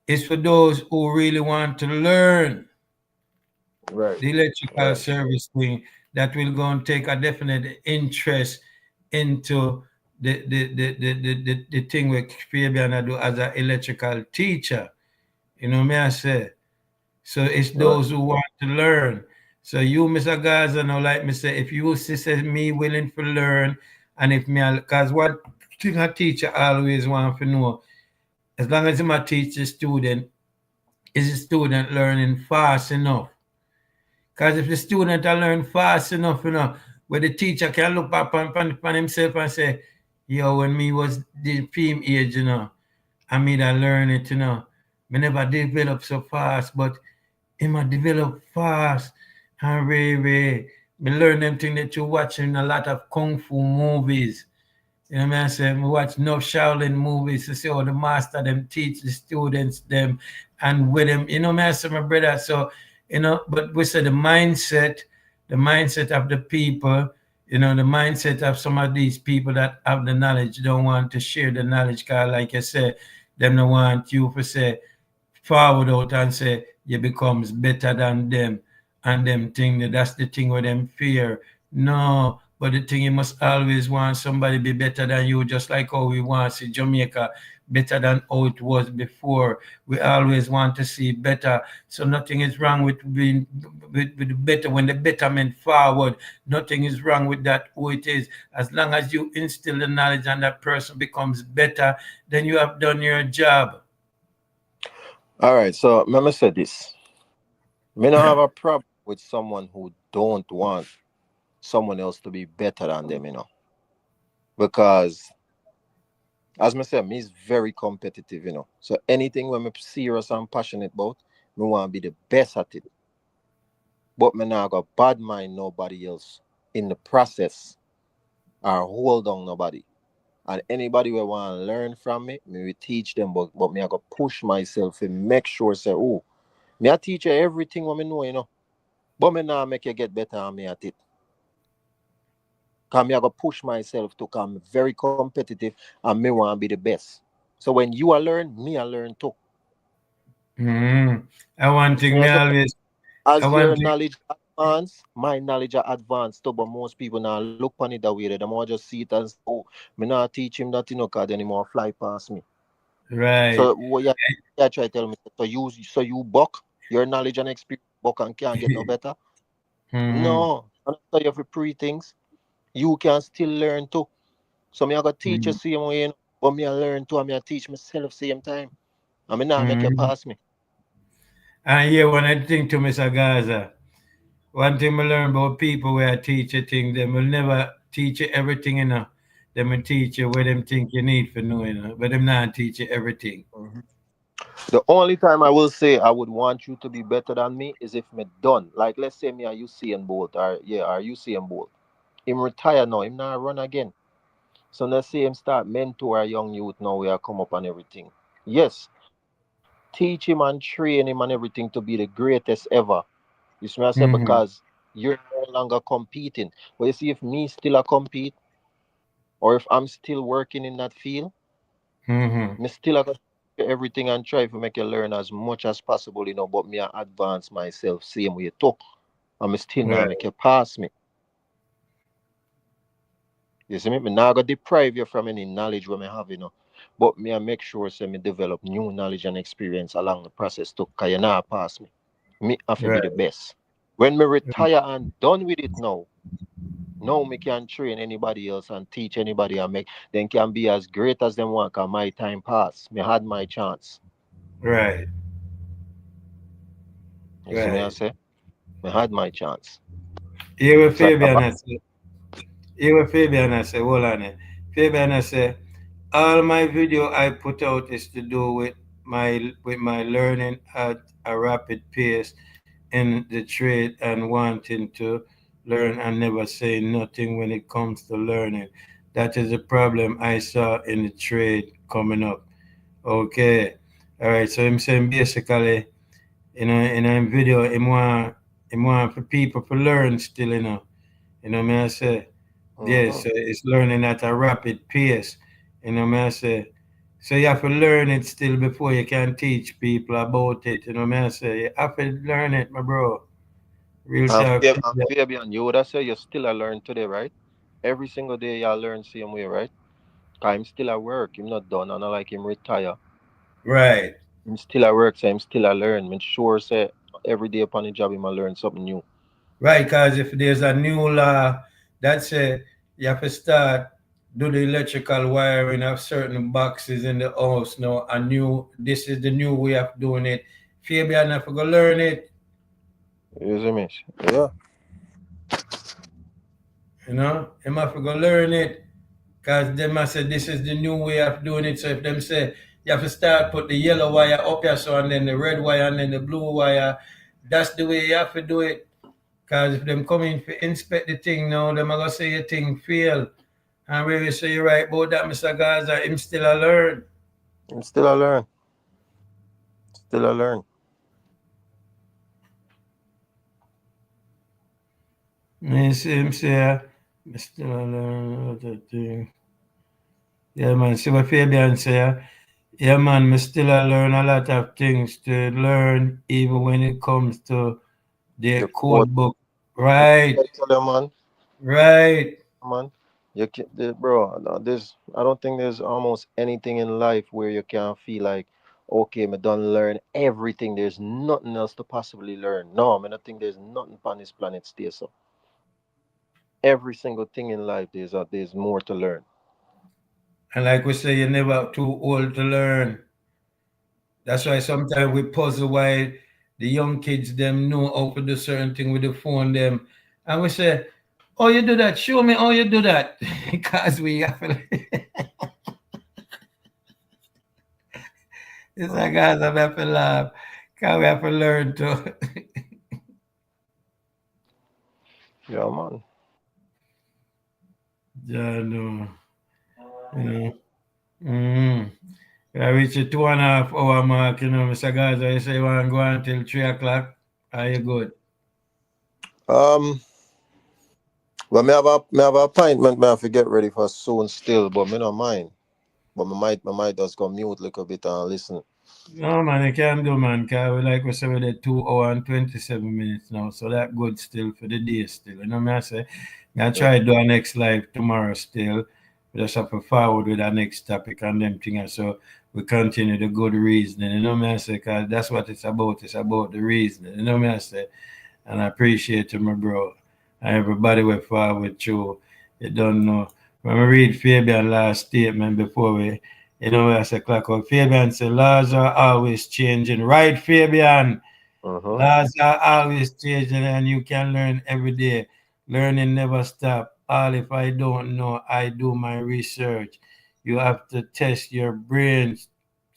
It's for those who really want to learn Right. the electrical Right. service thing that will go and take a definite interest into the thing with Fabian I do as an electrical teacher. You know me I say. So it's Right. those who want to learn. So you, Mr. Gaza, know, like me say, if you see say me willing to learn, and if me, because one thing a teacher always want to know, as long as him a teach the student, is the student learning fast enough? Because if the student are learn fast enough, where the teacher can look back on himself and say, yo, when me was the film age, I mean I learn it, me never develop so fast, but him a develop fast and really, me learn them things that you watching a lot of kung fu movies. You know what I say? We watch no Shaolin movies to see how the master them teach the students them and with them, what I say, my brother. So, but we say the mindset of the people, the mindset of some of these people that have the knowledge don't want to share the knowledge, cause like I said, them don't want you to say forward out and say you becomes better than them and them think that's the thing with them fear. No, but the thing you must always want somebody be better than you, just like how we want to see Jamaica better than how it was before. We always want to see better. So nothing is wrong with being with the better when the betterment forward. Nothing is wrong with that who it is. As long as you instill the knowledge and that person becomes better, then you have done your job. All right. So, let me say this. Me not have a problem with someone who don't want someone else to be better than them, because as me say, me is very competitive, So anything when me serious and passionate about, me want to be the best at it. But me not got bad mind nobody else in the process or hold on nobody. And anybody who want to learn from me, me will teach them, but me I got push myself and make sure say, oh, me I teach you everything what me know, But me now make you get better than me at it. Cause me I got push myself to come very competitive and me want to be the best. So when you are learn, me I learn too. Mm. I one You see thing me me I say, always, I as want your thing, knowledge advance, my knowledge are advanced too. But most people now look on it that way. They more just see it and say, oh, me not teach him that cause anymore fly past me. right. So what you try to tell me? So you buck your knowledge and experience buck and can't get no better? Mm-hmm. No. And after you have to pre things, you can still learn too. So me I got teach you Mm-hmm. same way, but me I learn too and me I teach myself same time. I mean now make you Mm-hmm. pass me. And here when I think to Mr. Gaza, one thing I learn about people where I teach you things, they will never teach you everything, They will teach you what them think you need for knowing, but them not teach you everything. Mhm. The only time I will say I would want you to be better than me is if me done. Like let's say me are Usain Bolt or yeah, are Usain Bolt. Him retire now, him not run again. So let's say him start mentor a young youth now we are come up and everything. Yes, teach him and train him and everything to be the greatest ever. You see what I say? Because Mm-hmm. you're no longer competing. But you see, if me still a compete or if I'm still working in that field, Mm-hmm. me still a go everything and try to make you learn as much as possible, but me I advance myself same way too. And me still now Right, make you pass me. You see me? Me not gonna deprive you from any knowledge we me have. But me I make sure say me develop new knowledge and experience along the process too. Cause you not pass me. Me have to be right, the best. When me retire and done with it now me can train anybody else and teach anybody and make them can be as great as them want cause my time pass. Me had my chance. right, You see me I right. say? Me had my chance. Here with So Fabian, I say, here with Fabian, I say, hold on it. Fabian, I say, all my video I put out is to do with my learning at a rapid pace in the trade and wanting to learn and never say nothing when it comes to learning. That is a problem I saw in the trade coming up. Okay. All right, so him saying basically, in a video, him want for people to learn still, me I say, yes, Mm-hmm. it's learning at a rapid pace, me I say. So you have to learn it still before you can teach people about it, me I say. You have to learn it, my bro. Real talk. And Fabian, you would have said you still a learn today, right? Every single day you learn same way, right? 'Cause I'm still at work. I'm not done. And I like him retire. Right. I'm still at work, so I'm still a learn. I'm sure say every day upon the job, I'm learn something new. Right, because if there's a new law that say you have to start do the electrical wiring of certain boxes in the house now, this is the new way of doing it. Fabian have to go learn it, You see me? Yeah. Him have to go learn it. Because them must say this is the new way of doing it. So if them say you have to start put the yellow wire up here, so and then the red wire and then the blue wire, that's the way you have to do it. Because if them come in to inspect the thing now, them are going to say your thing fail. And when you say you're right about that, Mr. Gaza, him still a learn. I'm still a learn. Still a learn. Me see him say, "Me still a learn what that thing." Yeah, man, see what Fabian say. Yeah, man, me still a learn a lot of things to learn, even when it comes to the The code. code book. Right, I tell you, man. right. Man. You can, bro, no, there's, I don't think there's almost anything in life where you can feel like, okay, me done learn everything. There's nothing else to possibly learn. No, I mean, I think there's nothing on this planet stay so. Every single thing in life, there's more to learn. And like we say, you're never too old to learn. That's why sometimes we puzzle why the young kids them know how to do certain thing with the phone them. And we say, oh, you do that. Show me how you do that. Because we have to, it's like guys, I have to laugh. Because we have to learn to. Yeah, man. Yeah, no. You know. Mm. I reach a 2.5 hour mark, Mr. Gaza. You say you want to go until 3 o'clock. Are you good? Um, well, me have a appointment. Me have to get ready for soon still, but me not mind. But me might just go mute a little bit and listen. No, man, you can do, man. Cause we like we say we're 2 hour and 27 minutes now, so that good still for the day still. Me I say, I Yeah, try to do our next live tomorrow still. We just have to forward with our next topic and them things. So we continue the good reasoning. Me I say, cause that's what it's about. It's about the reasoning. Me I say, and I appreciate you, my bro. And everybody will forward through. You don't know. When we read Fabian last statement before we, as a clock out, Fabian said, laws are always changing. Right, Fabian? uh-huh. Laws are always changing and you can learn every day. Learning never stop. All if I don't know, I do my research. You have to test your brains.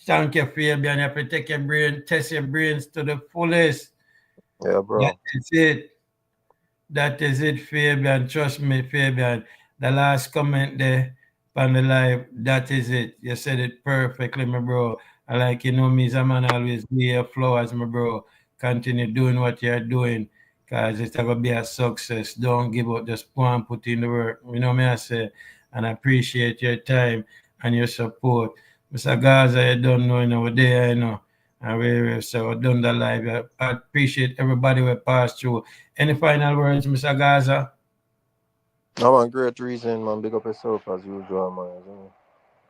Thank you, Fabian. You have to take your brain, test your brains to the fullest. Yeah, That bro. is it. That is it, Fabian. Trust me, Fabian. The last comment there on the live, that is it. You said it perfectly, my bro. I like me, as a man always be a flowers, my bro. Continue doing what you're doing. Cause it's gonna be a success. Don't give up, just go and put in the work. Me I say, and I appreciate your time and your support. Mr. Gaza, you don't know, we're there, And we so done the live. I appreciate everybody we passed through. Any final words, Mr. Gaza? No, man, great reason, man. Big up yourself as usual, man.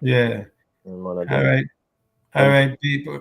Yeah. Man, I All them. right. All Them right, people.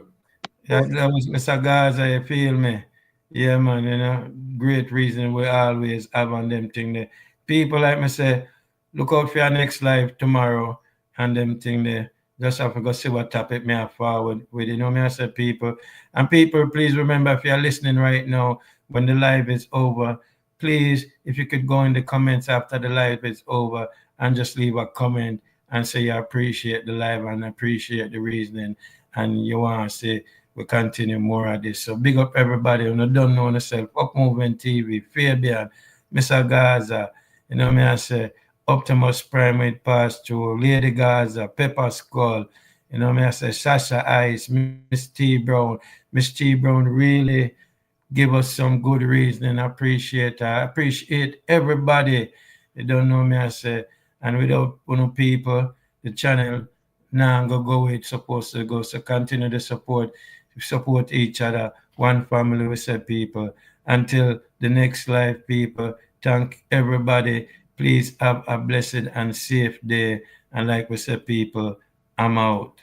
That was Mr. Gaza, you feel me? Yeah, man, great reason we always have on them thing there. People like me say, look out for your next live tomorrow and them thing there. Just have to go see what topic me have forward with. Me I say people. And people, please remember if you're listening right now, when the live is over, please, if you could go in the comments after the live is over and just leave a comment and say you appreciate the live and appreciate the reasoning and you want to say we continue more of this. So big up everybody who don't know yourself. Up Movement TV, Fabian, Mr. Gaza, me I say Optimus Prime with Pass Through, Lady Gaza, Pepper Skull, You know, me I say Sasha Ice, Miss T Brown. Miss T Brown really give us some good reasoning. I appreciate that. I appreciate everybody. You don't know me I say. And without people, the channel now go where it's supposed to go. So continue to support each other. One family we say people. Until the next live people. Thank everybody. Please have a blessed and safe day. And like we said, people, I'm out.